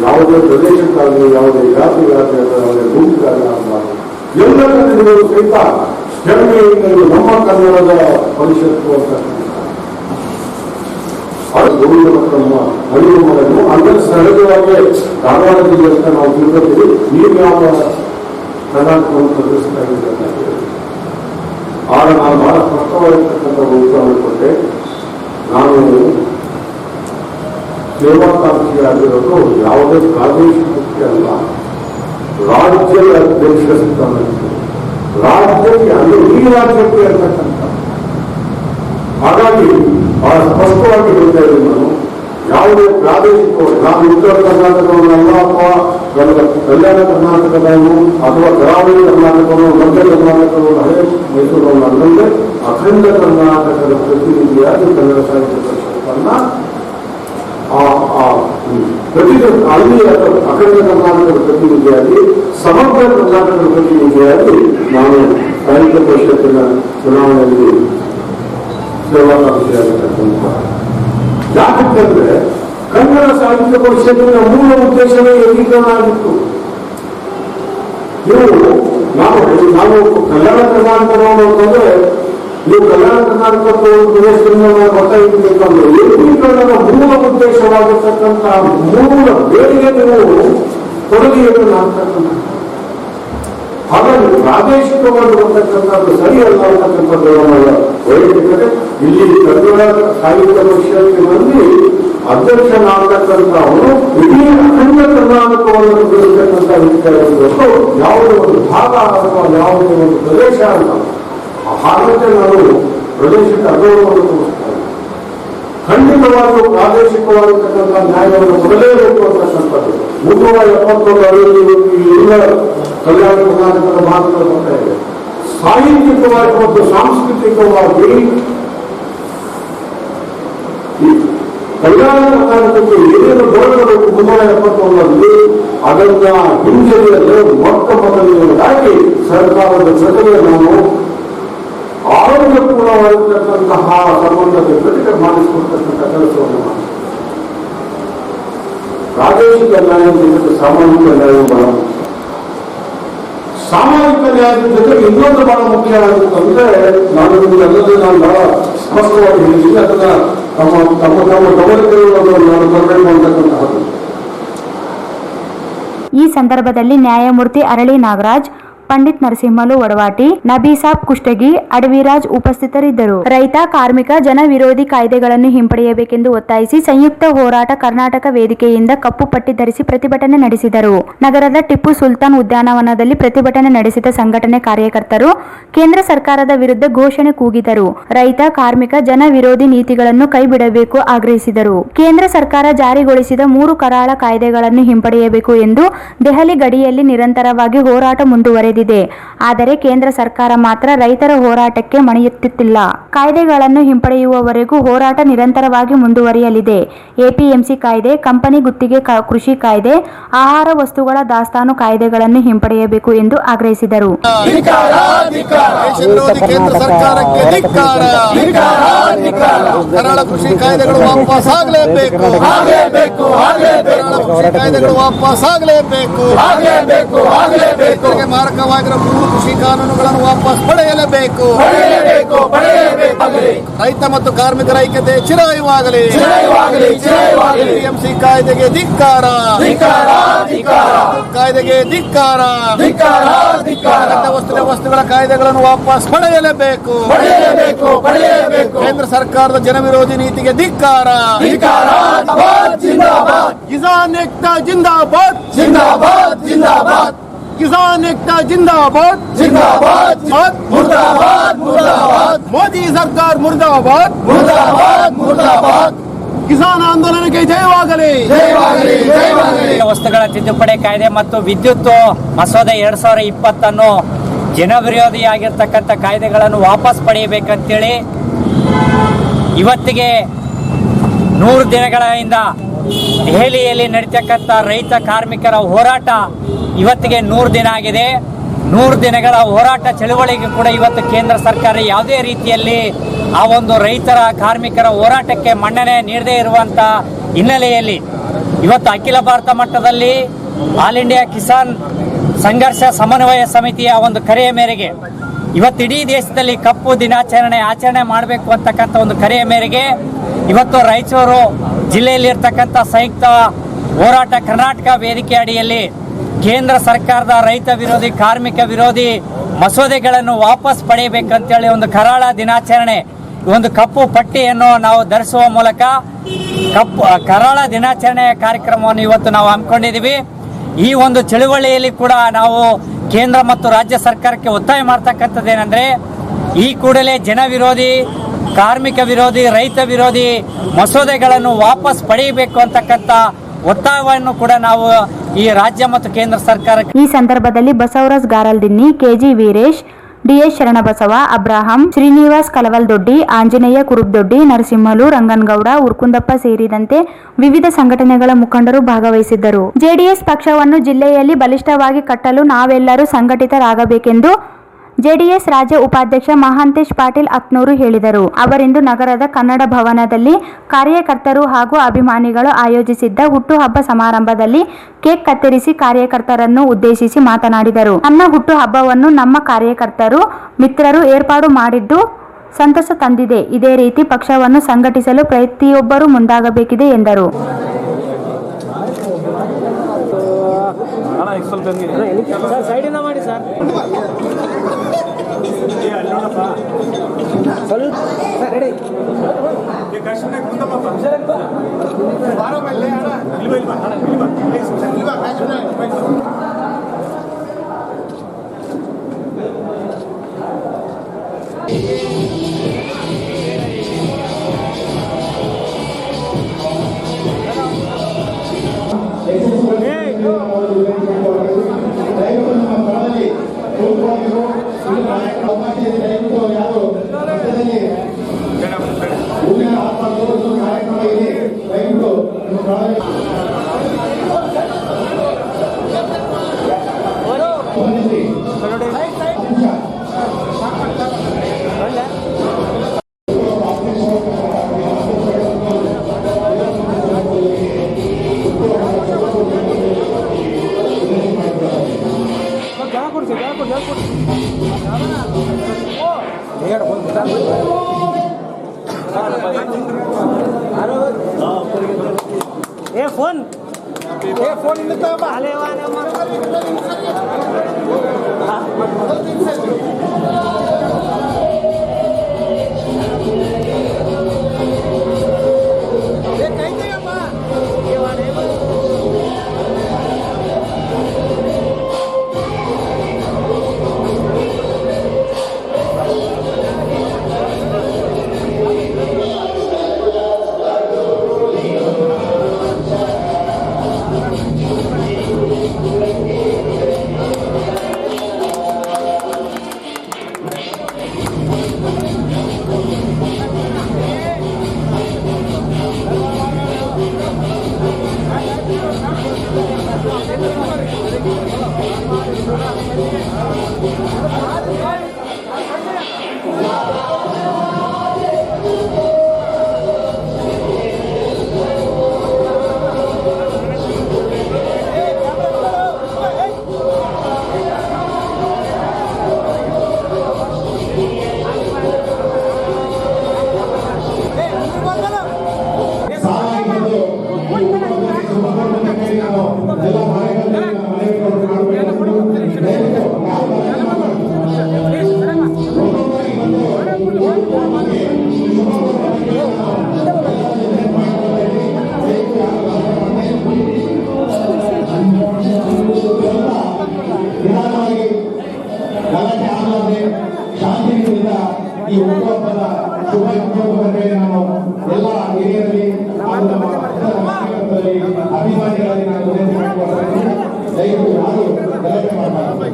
ಯಾವುದೇ ಪ್ರದೇಶಕ್ಕಾಗಲಿ, ಯಾವುದೇ ಜಾತಿಗಾಗಲಿ, ಯಾವುದೇ ಗುಂಪಿಗಾಗಲಿ ಆಗಬಾರದು. ಎಲ್ಲ ಕನ್ನಡಿಗರು ಸಹಿತ ಹೆಮ್ಮೆಯಿಂದ ಇದು ನಮ್ಮ ಕನ್ನಡದ ಪರಿಷತ್ತು ಅಂತಕ್ಕಂಥ ಅರಿವು ಮಾಡಲು ಅಂದರೆ ಸಹಜವಾಗಿ ಧಾರವಾಡ ಜಿಲ್ಲೆಯಿಂದ ನಾವು ತಿಳ್ಕೊತೀವಿ. ನೀವು ಯಾವ ಕರ್ನಾಟಕವನ್ನು ಪ್ರದರ್ಶಿಸ್ತಾ ಇದ್ದೀರಿ ಅಂತ ಹೇಳಿ ಆಗ ನಾನು ಬಹಳ ಸ್ಪಷ್ಟವಾಗಿರ್ತಕ್ಕಂಥ ಉತ್ತರವನ್ನು ಕೊಟ್ಟೆ. ನಾನು ಸೇವಾಕಾಂಕ್ಷಿಯಾಗಿರೋದು ಯಾವುದೇ ಪ್ರಾದೇಶಿಕತೆ ಅಲ್ಲ, ರಾಜ್ಯದ ಅಧ್ಯಕ್ಷ ಸ್ಥಾನಕ್ಕೆ, ರಾಜ್ಯಕ್ಕೆ ಅಂದರೆ ಈ ರಾಜ್ಯಕ್ಕೆ ಇರತಕ್ಕಂಥ. ಹಾಗಾಗಿ ಬಹಳ ಸ್ಪಷ್ಟವಾಗಿ ಹೇಳ್ತಾ ಇದ್ದೀನಿ ನಾನು. ಯಾವುದೇ ಪ್ರಾದೇಶಿಕವಾಗಿ ನಾವು ಉತ್ತರ ಕರ್ನಾಟಕವನ್ನಲ್ಲ ಅಥವಾ ಕಲ್ಯಾಣ ಕರ್ನಾಟಕದವರು ಅಥವಾ ಕರಾವಳಿ ಕರ್ನಾಟಕವನ್ನು ಮಧ್ಯ ಕರ್ನಾಟಕವನ್ನು ಹಳೆ ಮೈಸೂರನ್ನು ಅಲ್ಲದೆ ಅಖಂಡ ಕರ್ನಾಟಕದ ಪ್ರತಿನಿಧಿಯಾಗಿ ಕನ್ನಡ ಸಾಹಿತ್ಯ ಪರಿಷತ್ತನ್ನ ಅಲ್ಲಿ ಅಖಂಡ ಕರ್ನಾಟಕದ ಪ್ರತಿನಿಧಿಯಾಗಿ ಸಮಗ್ರ ಕರ್ನಾಟಕದ ಪ್ರತಿನಿಧಿಯಾಗಿ ನಾನು ಸಾಹಿತ್ಯ ಪರಿಷತ್ತಿನ ಚುನಾವಣೆಯಲ್ಲಿ ಸೇವಾಕಾಂಕ್ಷಿಯಾಗಿರ್ತಕ್ಕಂಥ. ಯಾಕಂದ್ರೆ ಕನ್ನಡ ಸಾಹಿತ್ಯ ಪರಿಷತ್ತಿನ ಮೂಲ ಉದ್ದೇಶವೇ ಏಕೀಕರಣ ಆಗಿತ್ತು. ನಾವು ಕಲ್ಯಾಣ ಕರ್ನಾಟಕವನ್ನು ಅಂತಂದ್ರೆ ನೀವು ಕಲ್ಯಾಣ ಕರ್ನಾಟಕ ಪ್ರದೇಶದಿಂದ ಗೊತ್ತಾಗಿರ್ಬೇಕಂದ್ರೆ ಏಕೀಕರಣದ ಮೂಲ ಉದ್ದೇಶವಾಗಿರ್ತಕ್ಕಂತಹ ಮೂಲ ಬೇಡಿಕೆ ನೀವು ಕೊಡುಗೆಯನ್ನು ಹಾಕ್ತಕ್ಕಂಥ. ಹಾಗಾಗಿ ಪ್ರಾದೇಶಿಕವಾಗಿ ಬರ್ತಕ್ಕಂಥದ್ದು ಸರಿಯಲ್ಲ ಅಂತಕ್ಕಂಥದ್ದು ವೈಯಕ್ತಿಕತೆ. ಇಲ್ಲಿ ಕನ್ನಡ ಸಾಹಿತ್ಯ ಪರಿಷತ್ತಿನಲ್ಲಿ ಅಧ್ಯಕ್ಷನಾಗ್ತಕ್ಕಂಥವನು ಇಡೀ ಅಖಂಡ ಕರ್ನಾಟಕವನ್ನು ಬಿಡತಕ್ಕಂಥ ವಿಚಾರಗಳು ಯಾವುದೇ ಒಂದು ಭಾಗ ಅಥವಾ ಯಾವುದೇ ಒಂದು ಪ್ರದೇಶ ಅಲ್ಲ. ಆ ಭಾಗಕ್ಕೆ ನಾವು ಪ್ರದೇಶಕ್ಕೆ ಅಗೌರವವನ್ನು ತೋರಿಸ್ತಾರೆ. ಖಂಡಿತವಾಗೂ ಪ್ರಾದೇಶಿಕವಾಗಿರ್ತಕ್ಕಂಥ ನ್ಯಾಯವನ್ನು ಕೊಡಲೇಬೇಕು ಅಂತಕ್ಕಂಥದ್ದು 371 ಎಲ್ಲ ಕಲ್ಯಾಣ ಕರ್ನಾಟಕದ ಭಾಗಗಳು ಬರ್ತಾ ಇದೆ. ಸಾಹಿತ್ಯಿಕವಾಗಿ ಮತ್ತು ಸಾಂಸ್ಕೃತಿಕವಾಗಿ ಈ ಕಲ್ಯಾಣ ಕರ್ನಾಟಕಕ್ಕೆ ಏನೇನು ಗೋಳಬೇಕು 371ರಲ್ಲಿ ಅದನ್ನ ಹಿಂಜರಿಯಲು ಮೊಟ್ಟ ಮೊದಲನೇದಾಗಿ ಸರ್ಕಾರದ ಜೊತೆಗೆ ನಾವು ಆರೋಗ್ಯಪೂರ್ಣವಾಗಿರ್ತಕ್ಕಂತಹ ಸಂಬಂಧದ ಜೊತೆಗೆ ಮಾಡಿಸಿಕೊಡ್ತಕ್ಕಂಥ ಕೆಲಸವನ್ನು ಮಾಡಿ ಪ್ರಾದೇಶಿಕ ನ್ಯಾಯದ ಜೊತೆಗೆ ಸಾಮಾಜಿಕ ನ್ಯಾಯ ಬಹಳ ಮುಖ್ಯ. ಸಾಮಾಜಿಕ ನ್ಯಾಯದ ಜೊತೆಗೆ ಇನ್ನೊಂದು ಬಹಳ ಮುಖ್ಯ ಆಗಿತ್ತು ಅಂದ್ರೆ ನಾನು ನಿಮಗೆಲ್ಲದೂ ನಾನು ಬಹಳ ಸ್ಪಷ್ಟವಾಗಿ ಹೇಳಿದ್ದೀನಿ. ಅದನ್ನ ತಮ್ಮ ಗಮನಕ್ಕೆ ನಾನು ಬರಬೇಕು ಅಂತಕ್ಕಂತಹದ್ದು. ಈ ಸಂದರ್ಭದಲ್ಲಿ ನ್ಯಾಯಮೂರ್ತಿ ಅರಳಿ ನಾಗರಾಜ್, ಪಂಡಿತ್ ನರಸಿಂಹಲು ವಡವಾಟಿ, ನಬೀಸಾಬ್ ಕುಷ್ಟಗಿ, ಅಡವಿರಾಜ್ ಉಪಸ್ಥಿತರಿದ್ದರು. ರೈತ ಕಾರ್ಮಿಕ ಜನ ವಿರೋಧಿ ಕಾಯ್ದೆಗಳನ್ನು ಹಿಂಪಡೆಯಬೇಕೆಂದು ಒತ್ತಾಯಿಸಿ ಸಂಯುಕ್ತ ಹೋರಾಟ ಕರ್ನಾಟಕ ವೇದಿಕೆಯಿಂದ ಕಪ್ಪು ಪಟ್ಟಿ ಧರಿಸಿ ಪ್ರತಿಭಟನೆ ನಡೆಸಿದರು. ನಗರದ ಟಿಪ್ಪು ಸುಲ್ತಾನ್ ಉದ್ಯಾನವನದಲ್ಲಿ ಪ್ರತಿಭಟನೆ ನಡೆಸಿದ ಸಂಘಟನೆ ಕಾರ್ಯಕರ್ತರು ಕೇಂದ್ರ ಸರ್ಕಾರದ ವಿರುದ್ಧ ಘೋಷಣೆ ಕೂಗಿದರು. ರೈತ ಕಾರ್ಮಿಕ ಜನ ವಿರೋಧಿ ನೀತಿಗಳನ್ನು ಕೈಬಿಡಬೇಕು ಆಗ್ರಹಿಸಿದರು. ಕೇಂದ್ರ ಸರ್ಕಾರ ಜಾರಿಗೊಳಿಸಿದ 3 ಕರಾಳ ಕಾಯ್ದೆಗಳನ್ನು ಹಿಂಪಡೆಯಬೇಕು ಎಂದು ದೆಹಲಿ ಗಡಿಯಲ್ಲಿ ನಿರಂತರವಾಗಿ ಹೋರಾಟ ಮುಂದುವರೆದಿದೆ. ಆದರೆ ಕೇಂದ್ರ ಸರ್ಕಾರ ಮಾತ್ರ ರೈತರ ಹೋರಾಟಕ್ಕೆ ಮಣಿಯುತ್ತಿಲ್ಲ. ಕಾಯ್ದೆಗಳನ್ನು ಹಿಂಪಡೆಯುವವರೆಗೂ ಹೋರಾಟ ನಿರಂತರವಾಗಿ ಮುಂದುವರಿಯಲಿದೆ. ಎಪಿಎಂಸಿ ಕಾಯ್ದೆ, ಕಂಪನಿ ಗುತ್ತಿಗೆ ಕೃಷಿ ಕಾಯ್ದೆ, ಆಹಾರ ವಸ್ತುಗಳ ದಾಸ್ತಾನು ಕಾಯ್ದೆಗಳನ್ನು ಹಿಂಪಡೆಯಬೇಕು ಎಂದು ಆಗ್ರಹಿಸಿದರು. ಕೇಂದ್ರ ಸರ್ಕಾರಕ್ಕೆ ಧಿಕ್ಕಾರ. ಕರಾಳ ಕೃಷಿ ಕಾಯ್ದೆಗಳು ವಾಪಸ್ ಆಗಲೇಬೇಕು. ಕೃಷಿ ಕಾಯ್ದೆಗಳು ವಾಪಸ್ ಆಗಲೇಬೇಕು. ಮಾರಕವಾಗಿರುವ 3 ಕೃಷಿ ಕಾನೂನುಗಳನ್ನು ವಾಪಸ್ ಪಡೆಯಲೇಬೇಕು. ರೈತ ಮತ್ತು ಕಾರ್ಮಿಕರ ಐಕ್ಯತೆ ಚಿರಾಯುವಾಗಲಿ. ಎಪಿಎಂಸಿ ಕಾಯ್ದೆಗೆ ಧಿಕ್ಕಾರ. ಕಾಯ್ದೆಗೆ ಧಿಕ್ಕಾರ. ವಸ್ತುಗಳ ಕಾಯ್ದೆಗಳನ್ನು ವಾಪಸ್ ಪಡೆಯಲೇಬೇಕು. ಕೇಂದ್ರ ಸರ್ಕಾರದ ಜನ ವಿರೋಧಿ ನೀತಿಗೆ ಧಿಕ್ಕಾರ. ಕಿಸಾನ್ ಏಕ್ತಾ ಜಿಂದಾಬಾದ್. ಕಿಸಾನ್ ಏಕ್ತಾ ಜಿಂದಾಬಾದ್. ಮೋದಿ ಸರ್ಕಾರ ಮುರ್ದಾಬಾದ್. ಕಿಸಾನ್ ಆಂದೋಲನಕ್ಕೆ ಜಯವಾಗಲಿ. ವಸ್ತುಗಳ ತಿದ್ದುಪಡಿ ಕಾಯ್ದೆ ಮತ್ತು ವಿದ್ಯುತ್ ಮಸೂದೆ 2020 ಜನವಿರೋಧಿಯಾಗಿರ್ತಕ್ಕಂಥ ಕಾಯ್ದೆಗಳನ್ನು ವಾಪಸ್ ಪಡೆಯಬೇಕಂತೇಳಿ ಇವತ್ತಿಗೆ 100 ದಿನಗಳಿಂದ ದೆಹಲಿಯಲ್ಲಿ ನಡೀತಕ್ಕಂಥ ರೈತ ಕಾರ್ಮಿಕರ ಹೋರಾಟ ಇವತ್ತಿಗೆ 100 ದಿನ ಆಗಿದೆ. 100 ದಿನಗಳ ಹೋರಾಟ ಚಳುವಳಿಗೆ ಕೂಡ ಇವತ್ತು ಕೇಂದ್ರ ಸರ್ಕಾರ ಯಾವುದೇ ರೀತಿಯಲ್ಲಿ ಆ ಒಂದು ರೈತರ ಕಾರ್ಮಿಕರ ಹೋರಾಟಕ್ಕೆ ಮನ್ನಣೆ ನೀಡದೇ ಇರುವಂಥ ಹಿನ್ನೆಲೆಯಲ್ಲಿ ಇವತ್ತು ಅಖಿಲ ಭಾರತ ಮಟ್ಟದಲ್ಲಿ ಆಲ್ ಇಂಡಿಯಾ ಕಿಸಾನ್ ಸಂಘರ್ಷ ಸಮನ್ವಯ ಸಮಿತಿಯ ಒಂದು ಕರೆಯ ಮೇರೆಗೆ ಇವತ್ತು ಇಡೀ ದೇಶದಲ್ಲಿ ಕಪ್ಪು ದಿನಾಚರಣೆ ಆಚರಣೆ ಮಾಡಬೇಕು ಅಂತಕ್ಕಂಥ ಒಂದು ಕರೆಯ ಮೇರೆಗೆ ಇವತ್ತು ರಾಯಚೂರು ಜಿಲ್ಲೆಯಲ್ಲಿರ್ತಕ್ಕಂಥ ಸಂಯುಕ್ತ ಹೋರಾಟ ಕರ್ನಾಟಕ ವೇದಿಕೆ ಅಡಿಯಲ್ಲಿ ಕೇಂದ್ರ ಸರ್ಕಾರದ ರೈತ ವಿರೋಧಿ ಕಾರ್ಮಿಕ ವಿರೋಧಿ ಮಸೂದೆಗಳನ್ನು ವಾಪಸ್ ಪಡೆಯಬೇಕಂತೇಳಿ ಒಂದು ಕರಾಳ ದಿನಾಚರಣೆ, ಒಂದು ಕಪ್ಪು ಪಟ್ಟಿಯನ್ನು ನಾವು ಧರಿಸುವ ಮೂಲಕ ಕರಾಳ ದಿನಾಚರಣೆ ಕಾರ್ಯಕ್ರಮವನ್ನು ಇವತ್ತು ನಾವು ಹಮ್ಮಿಕೊಂಡಿದ್ದೀವಿ. ಈ ಒಂದು ಚಳುವಳಿಯಲ್ಲಿ ಕೂಡ ನಾವು ಕೇಂದ್ರ ಮತ್ತು ರಾಜ್ಯ ಸರ್ಕಾರಕ್ಕೆ ಒತ್ತಾಯ ಮಾಡ್ತಕ್ಕಂಥದ್ದೇನೆಂದರೆ ಈ ಕೂಡಲೇ ಜನ ವಿರೋಧಿ ಕಾರ್ಮಿಕ ವಿರೋಧಿ ರೈತ ವಿರೋಧಿ ಮಸೂದೆಗಳನ್ನು ವಾಪಸ್ ಪಡೆಯಬೇಕು ಅಂತಕ್ಕಂಥ ಒತ್ತಾಯವನ್ನು ಕೂಡ ನಾವು ಈ ರಾಜ್ಯ ಮತ್ತು ಕೇಂದ್ರ ಸರ್ಕಾರಕ್ಕೆ. ಈ ಸಂದರ್ಭದಲ್ಲಿ Basavaraj Garaldinni, KG Veeresh, DS Sharanabasava, Abraham, Srinivas Kalavaldoddi, Anjaneya Kurubdoddi, Narasimhalu, Ranganagouda, Urkundappa ಸೇರಿದಂತೆ ವಿವಿಧ ಸಂಘಟನೆಗಳ ಮುಖಂಡರು ಭಾಗವಹಿಸಿದ್ದರು. ಜೆಡಿಎಸ್ ಪಕ್ಷವನ್ನು ಜಿಲ್ಲೆಯಲ್ಲಿ ಬಲಿಷ್ಠವಾಗಿ ಕಟ್ಟಲು ನಾವೆಲ್ಲರೂ ಸಂಘಟಿತರಾಗಬೇಕೆಂದು ಜೆಡಿಎಸ್ ರಾಜ್ಯ ಉಪಾಧ್ಯಕ್ಷ ಮಹಾಂತೇಶ್ ಪಾಟೀಲ್ ಅತ್ನೂರು ಹೇಳಿದರು. ಅವರಿಂದು ನಗರದ ಕನ್ನಡ ಭವನದಲ್ಲಿ ಕಾರ್ಯಕರ್ತರು ಹಾಗೂ ಅಭಿಮಾನಿಗಳು ಆಯೋಜಿಸಿದ್ದ ಹುಟ್ಟುಹಬ್ಬ ಸಮಾರಂಭದಲ್ಲಿ ಕೇಕ್ ಕತ್ತರಿಸಿ ಕಾರ್ಯಕರ್ತರನ್ನು ಉದ್ದೇಶಿಸಿ ಮಾತನಾಡಿದರು. ನನ್ನ ಹುಟ್ಟುಹಬ್ಬವನ್ನು ನಮ್ಮ ಕಾರ್ಯಕರ್ತರು, ಮಿತ್ರರು ಏರ್ಪಾಡು ಮಾಡಿದ್ದು ಸಂತಸ ತಂದಿದೆ. ಇದೇ ರೀತಿ ಪಕ್ಷವನ್ನು ಸಂಘಟಿಸಲು ಪ್ರತಿಯೊಬ್ಬರೂ ಮುಂದಾಗಬೇಕಿದೆ ಎಂದರು. ಈ ಹುಟ್ಟುಹಬ್ಬದ ಶುಭ ಸಂದರ್ಭದಲ್ಲಿ ನಾನು ಎಲ್ಲ ಹಿರಿಯರಲ್ಲಿ ಅಭಿಮಾನಿಗಳಲ್ಲಿ ನಾನು ಉದ್ದೇಶ ಮಾಡಿಕೊಡ್ತೇನೆ. ದಯವಿಟ್ಟು ಯಾರು ಗಲಾಟೆ ಮಾಡಬಾರದು.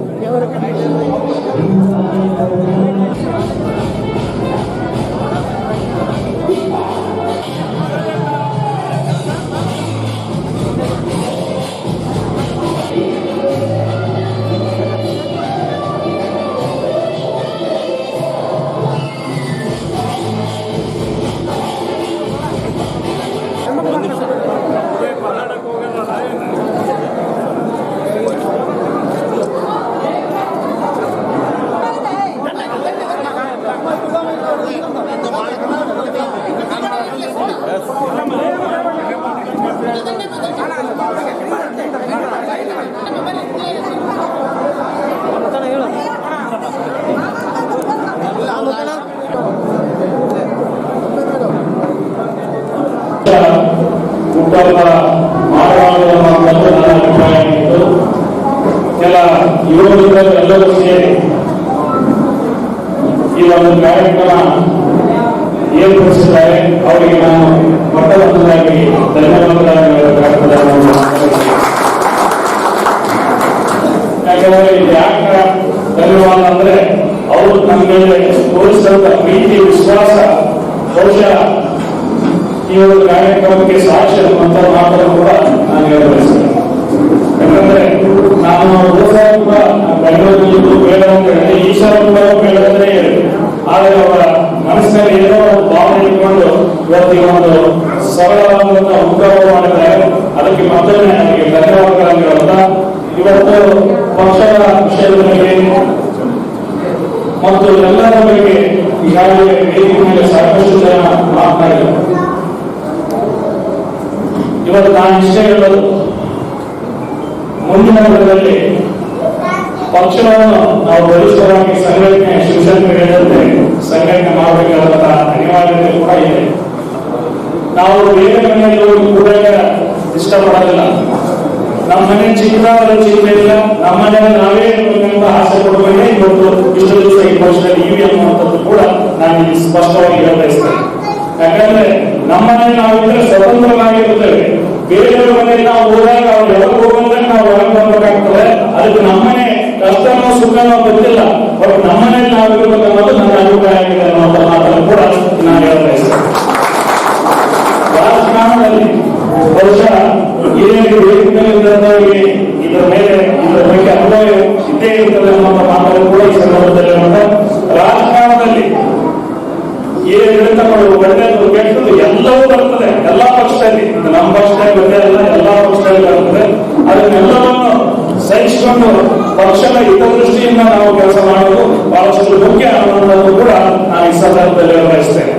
ಕೆಲ ಯುವಕರು ಎಲ್ಲರೂ ಸೇರಿ ಈ ಒಂದು ಕಾರ್ಯಕ್ರಮ ಏರ್ಪಡಿಸಿದ್ದಾರೆ. ಅವರಿಗೆ ನಾನು ಮೊಟ್ಟಮೊದಲಾಗಿ ಧನ್ಯವಾದಗಳನ್ನು ಯಾಕಂದ್ರೆ ಯಾಕೆ ಧನ್ಯವಾದ ಅಂದ್ರೆ ಅವರು ನಮ್ಮ ಮೇಲೆ ತೋರಿಸಿದಂತ ಪ್ರೀತಿ ವಿಶ್ವಾಸ ಬಹುಶಃ ಈ ಒಂದು ಕಾರ್ಯಕ್ರಮಕ್ಕೆ ಸಾಕ್ಷಿ ಅನ್ನುವಂತ ಮಾತನ್ನು ಕೂಡ ನಾನು ಹೇಳಬಯಸ್ತೇನೆ. ಯಾಕಂದ್ರೆ ನಾನು ಕೂಡ ಬೆಂಗಳೂರಿನಲ್ಲಿ ಬೇಡ ಅಂತ ಹೇಳಿ ಈಶ್ವರ ಕೂಡ ಬೇಡ ಅಂತ ಹೇಳಿ, ಆದರೆ ಅವರ ಮನಸ್ಸಿನಲ್ಲಿ ಏನೋ ಭಾವನೆ ಇಟ್ಕೊಂಡು ಇವತ್ತಿಗೆ ಒಂದು ಸರಳವಾದಂತಹ ಉದ್ಯೋಗ ಮಾಡಿದ್ದಾರೆ. ಅದಕ್ಕೆ ಮತ್ತೊಮ್ಮೆ ಅವರಿಗೆ ಧನ್ಯವಾದಗಳನ್ನು ಹೇಳುತ್ತಾ, ಇವತ್ತು ಪಕ್ಷದ ವಿಷಯದ ಬಗ್ಗೆ ಮತ್ತು ಎಲ್ಲರ ಬಗ್ಗೆ ಈಗಾಗಲೇ ವೇದಿಕೆ ಮೇಲೆ ಸಾಕಷ್ಟು ಜನ ಮಾತನಾಡಿದರು. ಇವತ್ತು ನಾನು ಇಷ್ಟ ಹೇಳೋದು, ಮುಂದಿನ ದಿನದಲ್ಲಿ ಪಕ್ಷವನ್ನು ನಾವು ಬಲಿಷ್ಠವಾಗಿ ಸಂಘಟನೆ ಶಿವಶಂಕರ್ ಹೇಳಿದಂತೆ ಸಂಘಟನೆ ಮಾಡಬೇಕಾದಂತ ಅನಿವಾರ್ಯತೆ ಕೂಡ ಇದೆ. ನಾವು ಬೇರೆ ಮನೆಯಲ್ಲಿ ಹೋಗಿ ಕೂಡ ಇಷ್ಟಪಡೋದಿಲ್ಲ. ನಮ್ಮ ಮನೆ ಚಿಕ್ಕದಾದರೂ ಚಿಂತೆ ಇಲ್ಲ, ನಮ್ಮ ಮನೆಯಲ್ಲಿ ನಾವೇ ಇರಬೇಕೆಂಬ ಆಸೆ ಪಡುವುದೇ ಇವತ್ತು ಇಷ್ಟು ದಿವಸ ಈ ಪಕ್ಷದಲ್ಲಿ ಇವೆ ಅನ್ನುವಂಥದ್ದು ಕೂಡ ನಾನು ಇಲ್ಲಿ ಸ್ಪಷ್ಟವಾಗಿ ಹೇಳಬಯಸ್ತೇನೆ. ಯಾಕಂದ್ರೆ ನಮ್ಮ ಮನೆಯಲ್ಲಿ ನಾವು ಇದ್ರೆ ಸ್ವತಂತ್ರವಾಗಿರುತ್ತೇವೆ. ಬೇರೆಯವರ ಮನೆಯಲ್ಲಿ ನಾವು ಹೋದಾಗ ಅವ್ರು ಯಾವಾಗ ಹೋಗಂದ್ರೆ ನಾವು ಹೊರಗೆ ಬರ್ಬೇಕಾಗ್ತದೆ. ಅದಕ್ಕೆ ನಮ್ಮನೆ ಕಷ್ಟನೋ ಸುಖನೋ ಗೊತ್ತಿಲ್ಲ, ಬಟ್ ನಮ್ಮನೇಲಿ ನಾವು ಇರಬೇಕನ್ನೋದು ನನ್ನ ಅಭಿಪ್ರಾಯ ಆಗಿದೆ ಅನ್ನುವಂಥ ಮಾತನ್ನು ಕೂಡ ನಾನು ಹೇಳಬಯಸ್ತೇನೆ. ರಾಜಕಾರಣದಲ್ಲಿ ಬಹುಶಃ ಹಿರಿಯರಿಗೆ ವೇದಿಕೆಯಲ್ಲಿದ್ದವರಿಗೆ ಇದರ ಬಗ್ಗೆ ಅನುಭವ ಇದ್ದೇ ಇರ್ತದೆ ಅನ್ನುವಂಥ ಮಾತನ್ನು ಕೂಡ ಈ ಸಂದರ್ಭದಲ್ಲಿ ರಾಜಕಾರಣದಲ್ಲಿ ಏನು ಹಿಡಿತಗಳು ಒಳ್ಳೆಯದು ಕೆಟ್ಟದ್ದು ಎಲ್ಲವೂ ಬರ್ತದೆ. ಎಲ್ಲಾ ಪಕ್ಷದಲ್ಲಿ, ನಮ್ಮ ಪಕ್ಷದಲ್ಲಿ ಒಂದೇ ಅಲ್ಲ, ಎಲ್ಲಾ ಪಕ್ಷದಲ್ಲಿ ಬರ್ತದೆ. ಅದನ್ನೆಲ್ಲವನ್ನು ಸಹಿಸಿಕೊಂಡು ಪಕ್ಷದ ಹಿತದೃಷ್ಟಿಯಿಂದ ನಾವು ಕೆಲಸ ಮಾಡೋದು ಬಹಳಷ್ಟು ಮುಖ್ಯ ಅನ್ನುವಂಥದ್ದು ಕೂಡ ನಾನು ಈ ಸಂದರ್ಭದಲ್ಲಿ ಬಯಸ್ತೇನೆ.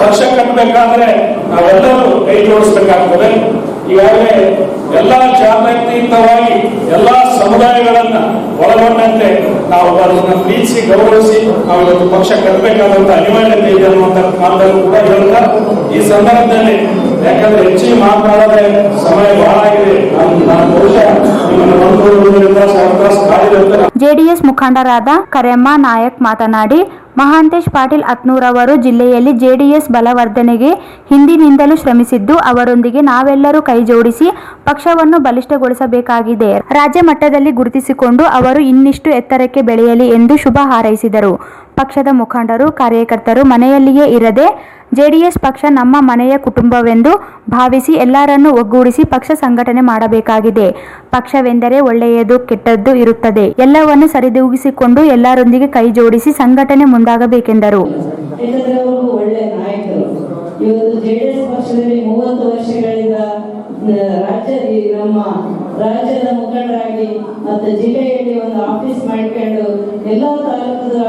ಪಕ್ಷ ಕಟ್ಟಬೇಕಾದ್ರೆ ನಾವೆಲ್ಲರೂ ಕೈ ಜೋಡಿಸಬೇಕಾಗ್ತದೆ. ಈಗಾಗಲೇ ಎಲ್ಲಾ ಜಾಗೃತಿಯುತವಾಗಿ ಎಲ್ಲಾ ಸಮುದಾಯಗಳನ್ನ ಒಳಗೊಂಡಂತೆ ನಾವು ಅದನ್ನ ಪ್ರೀತಿಸಿ ಗೌರವಿಸಿ ನಾವು ಇವತ್ತು ಪಕ್ಷ ಕಟ್ಟಬೇಕಾದಂತ ಅನಿವಾರ್ಯತೆ ಇದೆ ಅನ್ನುವಂಥ ಮಾತನ್ನು ಕೂಡ ಹೇಳ್ತಾ ಈ ಸಂದರ್ಭದಲ್ಲಿ, ಯಾಕಂದ್ರೆ ಹೆಚ್ಚಿಗೆ ಮಾತನಾಡದೆ ಸಮಯ ಬಹಳ ಆಗಿದೆ, ನಾನು ಬಹುಶಃ ನಿಮ್ಮನ್ನು ನೋಡಿಕೊಳ್ಳುವುದರಿಂದ ಅವಕಾಶ ಕಾದಿರುತ್ತೆ. ಜೆಡಿಎಸ್ ಮುಖಂಡರಾದ ಕರೆಮ್ಮ ನಾಯಕ್ ಮಾತನಾಡಿ, ಮಹಾಂತೇಶ್ ಪಾಟೀಲ್ ಅತ್ನೂರ್ ಅವರು ಜಿಲ್ಲೆಯಲ್ಲಿ ಜೆಡಿಎಸ್ ಬಲವರ್ಧನೆಗೆ ಹಿಂದಿನಿಂದಲೂ ಶ್ರಮಿಸಿದ್ದು, ಅವರೊಂದಿಗೆ ನಾವೆಲ್ಲರೂ ಕೈ ಜೋಡಿಸಿ ಪಕ್ಷವನ್ನು ಬಲಿಷ್ಠಗೊಳಿಸಬೇಕಾಗಿದೆ. ರಾಜ್ಯ ಮಟ್ಟದಲ್ಲಿ ಗುರುತಿಸಿಕೊಂಡು ಅವರು ಇನ್ನಿಷ್ಟು ಎತ್ತರಕ್ಕೆ ಬೆಳೆಯಲಿ ಎಂದು ಶುಭ ಹಾರೈಸಿದರು. ಪಕ್ಷದ ಮುಖಂಡರು, ಕಾರ್ಯಕರ್ತರು ಮನೆಯಲ್ಲಿಯೇ ಇರದೆ ಜೆಡಿಎಸ್ ಪಕ್ಷ ನಮ್ಮ ಮನೆಯ ಕುಟುಂಬವೆಂದು ಭಾವಿಸಿ ಎಲ್ಲರನ್ನೂ ಒಗ್ಗೂಡಿಸಿ ಪಕ್ಷ ಸಂಘಟನೆ ಮಾಡಬೇಕಾಗಿದೆ. ಪಕ್ಷವೆಂದರೆ ಒಳ್ಳೆಯದು ಕೆಟ್ಟದ್ದು ಇರುತ್ತದೆ. ಎಲ್ಲವನ್ನು ಸರಿದೂಗಿಸಿಕೊಂಡು ಎಲ್ಲರೊಂದಿಗೆ ಕೈ ಜೋಡಿಸಿ ಸಂಘಟನೆ ಮುಂದಾಗಬೇಕೆಂದರು. ಒಳ್ಳೆ ನಾಯಕರು. ಇವತ್ತು ಜೆಡಿಎಸ್ ಪಕ್ಷದಲ್ಲಿ 30 ವರ್ಷಗಳಿಂದ ನಮ್ಮ ರಾಜ್ಯದ ಮುಖಂಡರಾಗಿ ಮತ್ತು ಜಿಲ್ಲೆಯಲ್ಲಿ ಒಂದು ಆಫೀಸ್ ಮಾಡಿಕೊಂಡು ಎಲ್ಲಾ ತಾಲೂಕುಗಳ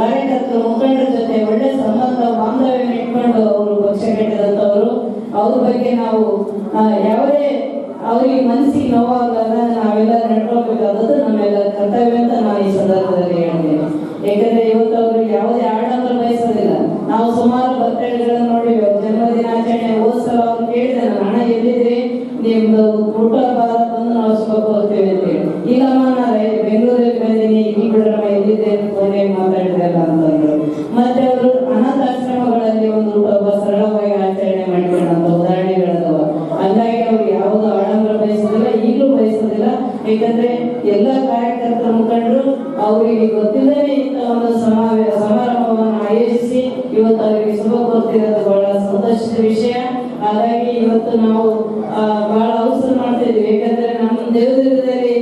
ಕಾರ್ಯಕರ್ತರು ಮುಖಂಡರ ಜೊತೆ ಒಳ್ಳೆ ಸಂಬಂಧ ಬಾಂಧವ್ಯ ಇಟ್ಕೊಂಡು ಅವರು ಪಕ್ಷ ಕಟ್ಟಿದಂತವರು. ಅವ್ರ ಬಗ್ಗೆ ನಾವು ಯಾವುದೇ ಅವರಿಗೆ ಮನಸ್ಸಿಗೆ ನೋವಾಗಲ್ಲ, ನಾವೆಲ್ಲ ನಡ್ಕೋಬೇಕಾದದ್ದು ನಮ್ಮೆಲ್ಲ ಕರ್ತವ್ಯ ಅಂತ ನಾನು ಈ ಸಂದರ್ಭದಲ್ಲಿ ಹೇಳ್ತೇನೆ. ಯಾಕಂದ್ರೆ ಇವತ್ತು ಅವ್ರಿಗೆ ಯಾವುದೇ ಆಡಂಬರ ಬಯಸೋದಿಲ್ಲ. ನಾವು ಸುಮಾರು ಬರ್ತಡೆಗಳನ್ನು ನೋಡಿವೆ, ಜನ್ಮದಿನಾಚರಣೆ ಸಲ ಅವ್ರು ಕೇಳಿದೆ, ನಾನು ಹಣ ಎಲ್ಲಿದ್ರಿ, ನಿಮ್ದು ಹುಟ್ಟುಹಬ್ಬ ಬಂದು ನಾವು ಶುಭ ಕೋರ್ತೇವೆ ಅಂತ ಹೇಳಿ. ಇಲ್ಲಮ್ಮ ನಾನು ಬೆಂಗಳೂರಲ್ಲಿ ಬಂದೀನಿ, ಈ ಬಿಡ್ರಮ್ಮ ಎಲ್ಲಿದ್ದೆ ಫೋನ್ಯಾಗ ಮಾತಾಡಿದೆಲ್ಲ ಅಂತಂದ್ರು. ಮತ್ತೆ ಅವರು ಅನಾಥಾಶ್ರಮಗಳಲ್ಲಿ ಒಂದು ಹುಟ್ಟುಹಬ್ಬ ಸರಳವಾಗಿ ಆಚರಣೆ ಮಾಡಿಕೊಂಡಂತ ಉದಾಹರಣೆಗಳದವ. ಹಂಗಾಗಿ ಅವ್ರಿಗೆ ಯಾವುದು ಆಡಂಬರ ಬಯಸೋದಿಲ್ಲ, ಈಗಲೂ ಬಯಸೋದಿಲ್ಲ. ಯಾಕಂದ್ರೆ ಎಲ್ಲ ಕಾರ್ಯಕರ್ತರ ಮುಖಂಡರು ಅವರಿಗೆ ಗೊತ್ತಿಲ್ಲದೇ ಇಂಥ ಒಂದು ಸಮಾರಂಭವನ್ನು ಆಯೋಜಿಸಿ ಇವತ್ತು ಅವರಿಗೆ ಶುಭ ಕೋರ್ತಿರೋದು ಬಹಳ ಸಂತೋಷದ ವಿಷಯ. ಹಾಗಾಗಿ ಇವತ್ತು ನಾವು ಬಹಳ ಅವಸರ ಮಾಡ್ತಾ ಇದ್ವಿ. ಯಾಕಂದ್ರೆ ನಮ್ಮ ದೇವದುರ್ಗದಲ್ಲಿ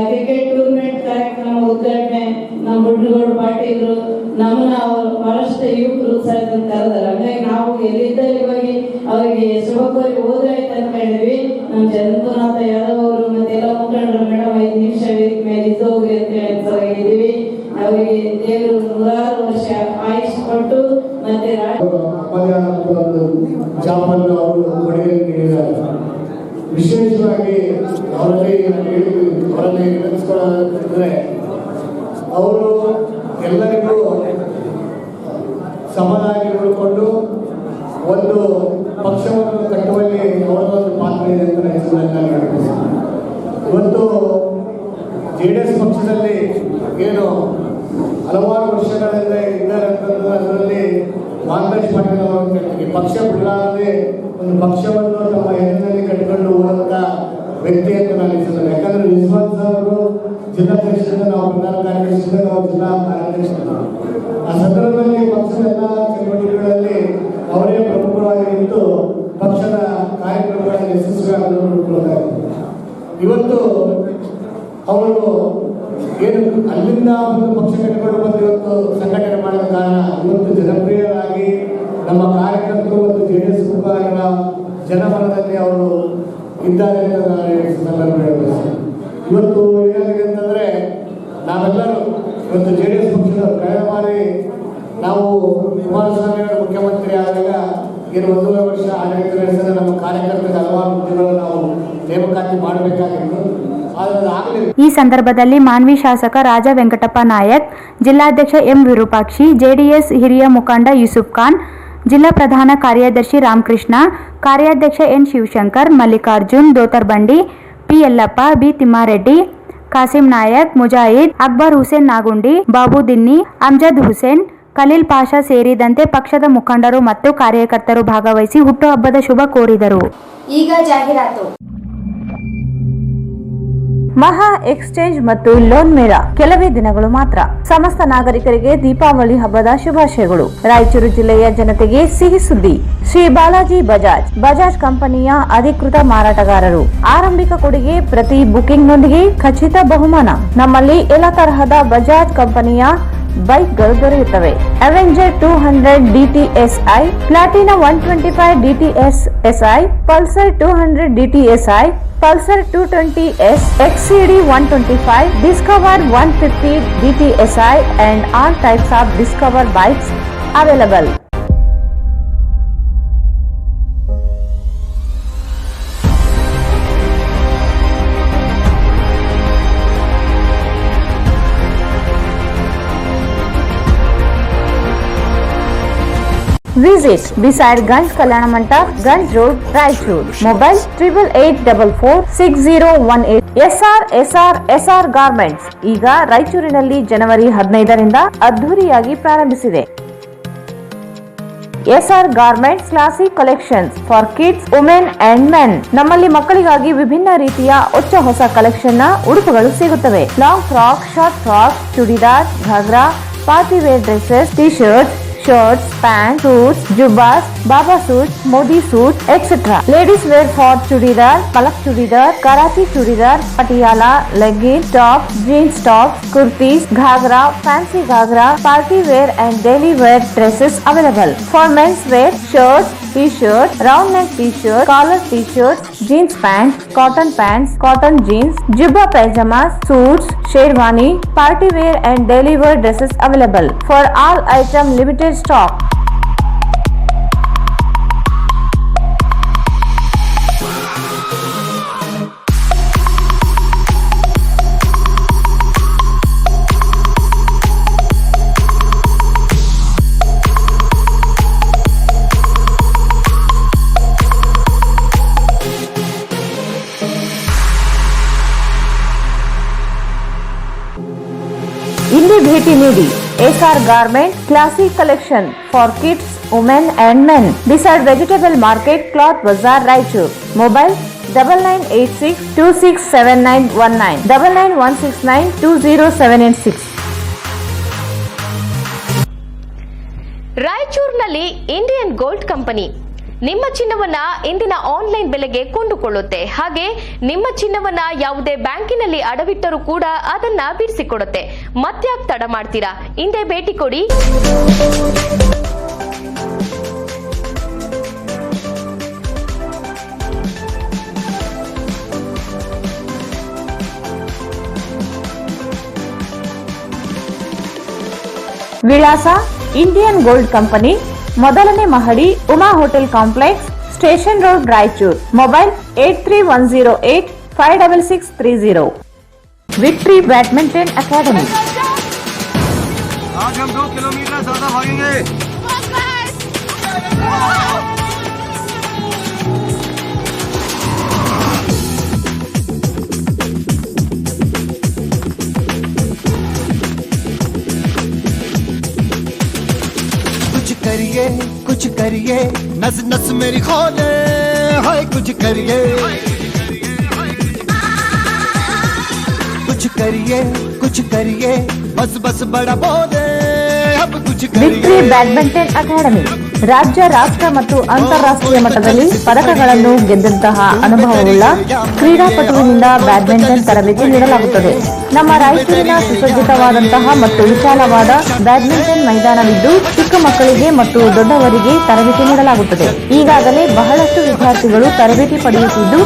ಕ್ರಿಕೆಟ್ ಟೂರ್ನಮೆಂಟ್ ಕಾರ್ಯಕ್ರಮ ಉದ್ಘಾಟನೆ ನಮ್ಮ ಬುಡ್ಲಗೌಡ ಪಾಟೀಲ್ರು ನಮ್ಮನ್ನ ಅವರು ಬಹಳಷ್ಟು ಯುವಕರು ಉತ್ಸಾಹದಿಂದ ಕರೆದಾರೆ. ಹಾಗಾಗಿ ನಾವು ಎಲ್ಲಿದ್ದಲ್ಲಿ ಹೋಗಿ ಅವರಿಗೆ ಶುಭ ಕೋರಿ ಹೋದ್ರಾಯ್ತು ಅನ್ಕೊಂಡಿದ್ವಿ. ನಮ್ಮ ಚಂದ್ರನಾಥ ಯಾದವ್ ಅವರು ಮತ್ತೆ ಎಲ್ಲ ಮುಖಂಡರು ಮೇಡಮ್ 5 ನಿಮಿಷ ವೇದಿಕೆ ಮೇಲೆ ಇದ್ದು ಹೋಗ್ರಿ ಅಂತ ಹೇಳಿದ್ದೀವಿ. ಅವರಿಗೆ ದೇವರು 100 ವರ್ಷ ಆಯುಷ್ ಕೊಟ್ಟು ಮತ್ತೆ ಜಾಬನ್ನು ಅವರು ಕೊಡುಗೆ ನೀಡಿದ್ದಾರೆ. ವಿಶೇಷವಾಗಿ ಅವರಲ್ಲಿ ನೆನೆಸ್ಕೊಳ್ಳೋದಂದ್ರೆ ಅವರು ಎಲ್ಲರಿಗೂ ಸಮನಾಗಿ ನೋಡಿಕೊಂಡು ಒಂದು ಪಕ್ಷವನ್ನು ಕಟ್ಟುವಲ್ಲಿ ಅವರದೊಂದು ಪಾತ್ರ ಇದೆ ಅಂತ ಹೆಸರಿನಲ್ಲಿ ಇವತ್ತು ಜೆಡಿಎಸ್ ಪಕ್ಷದಲ್ಲಿ ಏನು ಹಲವಾರು ವರ್ಷಗಳಿಂದ ಇದ್ದಾರೆ ಅಂತಂದ್ರೆ ಅದರಲ್ಲಿ ಮಾಂತೇಶ್ ಪಾಟೀಲ್ ಅವರು ಅಂತ ಹೇಳ್ತೀವಿ. ಪಕ್ಷ ಬಿಡಲಾರದೆ ಒಂದು ಪಕ್ಷವನ್ನು ತಮ್ಮ ಹೆಸರಿನಲ್ಲಿ ಕಟ್ಟಿಕೊಂಡು ಹೋದಂಥ ವ್ಯಕ್ತಿ ಅಂತ ನಾನು ಇಷ್ಟಪಡ್ತೀನಿ. ಯಾಕಂದ್ರೆ ವಿಶ್ವಾಸ್ ಅವರು ಜಿಲ್ಲಾಧ್ಯಕ್ಷರಿಂದ ನಾವು ಪ್ರಧಾನ ಕಾರ್ಯದರ್ಶಿಯಿಂದ ನಾವು ಜಿಲ್ಲಾ ಕಾರ್ಯದರ್ಶಿಗಳು. ಆ ಸಂದರ್ಭದಲ್ಲಿ ಪಕ್ಷದ ಎಲ್ಲ ಚಟುವಟಿಕೆಗಳಲ್ಲಿ ಅವರೇ ಪ್ರಮುಖವಾಗಿ ನಿಂತು ಪಕ್ಷದ ಕಾರ್ಯಕ್ರಮಗಳನ್ನು ಯಶಸ್ವಿಯಾಗಲು ನೋಡಿಕೊಳ್ತಾ ಇದ್ದಾರೆ. ಇವತ್ತು ಅವರು ಏನು ಅಲ್ಲಿಂದ ಒಂದು ಪಕ್ಷ ಕಟ್ಟಿಕೊಂಡು ಬಂದು ಇವತ್ತು ಸಂಘಟನೆ ಮಾಡಿದ ಕಾರಣ ಇವತ್ತು ಜನಪ್ರಿಯರಾಗಿ ನಮ್ಮ ಕಾರ್ಯಕರ್ತರು ಮತ್ತು JDS ಮುಖಂಡರ ಜನಮನದಲ್ಲಿ ಅವರು ಇದ್ದಾರೆ ಅಂತ ನಾನು ಹೇಳಬೇಕು. ಇವತ್ತು ಏನಾಗಿದೆ ಅಂತಂದರೆ ನಾವೆಲ್ಲರೂ ಇವತ್ತು JDS ಪಕ್ಷದ ಕಳೆದ ಬಾರಿ ನಾವು ಕುಮಾರಸ್ವಾಮಿ ಅವರು ಮುಖ್ಯಮಂತ್ರಿ ಆದಾಗ ಏನು 1 ವರ್ಷ ಆಡಳಿತ ನಡೆಸಿದ ನಮ್ಮ ಕಾರ್ಯಕರ್ತರಿಗೆ ಹಲವಾರು ಹುದ್ದೆಗಳನ್ನು ನಾವು ನೇಮಕಾತಿ ಮಾಡಬೇಕಾಗಿತ್ತು. ಆದರೆ ಆಗಲಿಲ್ಲ. ಈ ಸಂದರ್ಭದಲ್ಲಿ ಮಾನ್ವಿ ಶಾಸಕ ರಾಜ ವೆಂಕಟಪ್ಪ ನಾಯಕ್, ಜಿಲ್ಲಾಧ್ಯಕ್ಷ ಎಂ ವಿರೂಪಾಕ್ಷಿ, JDS ಹಿರಿಯ ಮುಖಂಡ ಯೂಸುಫ್ ಖಾನ್, ಜಿಲ್ಲಾ ಪ್ರಧಾನ ಕಾರ್ಯದರ್ಶಿ ರಾಮಕೃಷ್ಣ, ಕಾರ್ಯಾಧ್ಯಕ್ಷ N Shivashankar, Mallikarjun Dotarbandi, P Yallappa, B Thimmareddy, Kasim Nayak, Mujahid, Akbar Hussain Nagundi, Babu Dinni, Amjad Hussain, Khaleel Pasha ಸೇರಿದಂತೆ ಪಕ್ಷದ ಮುಖಂಡರು ಮತ್ತು ಕಾರ್ಯಕರ್ತರು ಭಾಗವಹಿಸಿ ಹುಟ್ಟುಹಬ್ಬದ ಶುಭ ಕೋರಿದರು. ಈಗ ಜಾಹೀರಾತು. ಮಹಾ ಎಕ್ಸ್ಚೇಂಜ್ ಮತ್ತು ಲೋನ್ ಮೇಳ ಕೆಲವೇ ದಿನಗಳು ಮಾತ್ರ. ಸಮಸ್ತ ನಾಗರಿಕರಿಗೆ ದೀಪಾವಳಿ ಹಬ್ಬದ ಶುಭಾಶಯಗಳು. ರಾಯಚೂರು ಜಿಲ್ಲೆಯ ಜನತೆಗೆ ಸಿಹಿ ಸುದ್ದಿ. ಶ್ರೀ ಬಾಲಾಜಿ ಬಜಾಜ್ ಕಂಪನಿಯ ಅಧಿಕೃತ ಮಾರಾಟಗಾರರು. ಆರಂಭಿಕ ಕೊಡುಗೆ ಪ್ರತಿ ಬುಕಿಂಗ್ನೊಂದಿಗೆ ಖಚಿತ ಬಹುಮಾನ. ನಮ್ಮಲ್ಲಿ ಎಲ್ಲ ತರಹದ ಬಜಾಜ್ ಕಂಪನಿಯ ಬೈಕ್ಗಳು ದೊರೆಯುತ್ತವೆ. Avenger 200 DTSI, Platina 125 DTSI, Pulsar 200 DTSI, Pulsar 220S, XCD 125, Discover 150 DTSI and all types of Discover bikes available. Visit beside Ganj Kalyana Mandap, Ganj Road, Raichur. Mobile 88446018. SR Garments ಈಗ ರಾಯಚೂರಿನಲ್ಲಿ ಜನವರಿ 15ರಿಂದ ಅದ್ಧೂರಿಯಾಗಿ ಪ್ರಾರಂಭಿಸಿದೆ. SR Garments classic collections for kids, women and men. ನಮ್ಮಲ್ಲಿ ಮಕ್ಕಳಿಗಾಗಿ ವಿಭಿನ್ನ ರೀತಿಯ ಹೊಸ ಕಲೆಕ್ಷನ್ ನ ಉಡುಪುಗಳು ಸಿಗುತ್ತವೆ. Long frock, short frock, churidar, ghagra, party wear dresses, T-shirts, shirts, pants, suits, jubbas, baba suits, modi suits, etc. Ladies wear for chudidar, palak chudidar, karachi chudidar, patiala, leggings, tops, jeans tops, kurtis, ghagra, fancy ghagra, party wear and daily wear dresses available. For men's wear, shirts, t-shirts, round neck t-shirts, collar t-shirts, jeans pants, cotton jeans, jubba pajamas, suits, sherwani, party wear and daily wear dresses available. For all item limited stock. ಇಲ್ಲಿ ಭೇಟಿ ನೀಡಿ. SR Garment Classic Collection for Kids, Women and Men beside Vegetable Market, Cloth Bazaar, Raichur. Mobile 9986267919, 9916920786. ರಾಯಚೂರಿನಲ್ಲಿ ಇಂಡಿಯನ್ ಗೋಲ್ಡ್ ಕಂಪನಿ ನಿಮ್ಮ ಚಿನ್ನವನ್ನ ಇಂದಿನ ಆನ್ಲೈನ್ ಬೆಲೆಗೆ ಕೊಂಡುಕೊಳ್ಳುತ್ತೆ. ಹಾಗೆ ನಿಮ್ಮ ಚಿನ್ನವನ್ನ ಯಾವುದೇ ಬ್ಯಾಂಕಿನಲ್ಲಿ ಅಡವಿಟ್ಟರೂ ಕೂಡ ಅದನ್ನ ಬಿಡಿಸಿಕೊಡುತ್ತೆ. ಮತ್ತ್ಯಾಕ್ ತಡ ಮಾಡ್ತೀರಾ? ಹಿಂದೆ ಭೇಟಿ ಕೊಡಿ. ವಿಳಾಸ ಇಂಡಿಯನ್ ಗೋಲ್ಡ್ ಕಂಪನಿ, ಮೊದಲನೇ ಮಹಡಿ, Uma hotel complex, station road, Raichur. Mobile 8310856630. Victory badminton academy. आज हम 2 किलोमीटर ज्यादा भागेंगे. करिए नस नस मेरी खोले हाय कुछ करिए बस बस बड़ा बोले अब कुछ ವಿಕ್ಟರಿ ಬ್ಯಾಡ್ಮಿಂಟನ್ ಅಕಾಡೆಮಿ ರಾಜ್ಯ ರಾಷ್ಟ್ರ ಮತ್ತು ಅಂತಾರಾಷ್ಟ್ರೀಯ ಮಟ್ಟದಲ್ಲಿ ಪದಕಗಳನ್ನು ಗೆದ್ದಂತಹ ಅನುಭವವುಳ್ಳ ಕ್ರೀಡಾಪಟುವಿನಿಂದ ಬ್ಯಾಡ್ಮಿಂಟನ್ ತರಬೇತಿ ನೀಡಲಾಗುತ್ತದೆ. ನಮ್ಮ ರಾಯಚೂರಿನ ಸುಸಜ್ಜಿತವಾದಂತಹ ಮತ್ತು ವಿಶಾಲವಾದ ಬ್ಯಾಡ್ಮಿಂಟನ್ ಮೈದಾನವಿದ್ದು ಚಿಕ್ಕ ಮಕ್ಕಳಿಗೆ ಮತ್ತು ದೊಡ್ಡವರಿಗೆ ತರಬೇತಿ ನೀಡಲಾಗುತ್ತದೆ. ಈಗಾಗಲೇ ಬಹಳಷ್ಟು ವಿದ್ಯಾರ್ಥಿಗಳು ತರಬೇತಿ ಪಡೆಯುತ್ತಿದ್ದು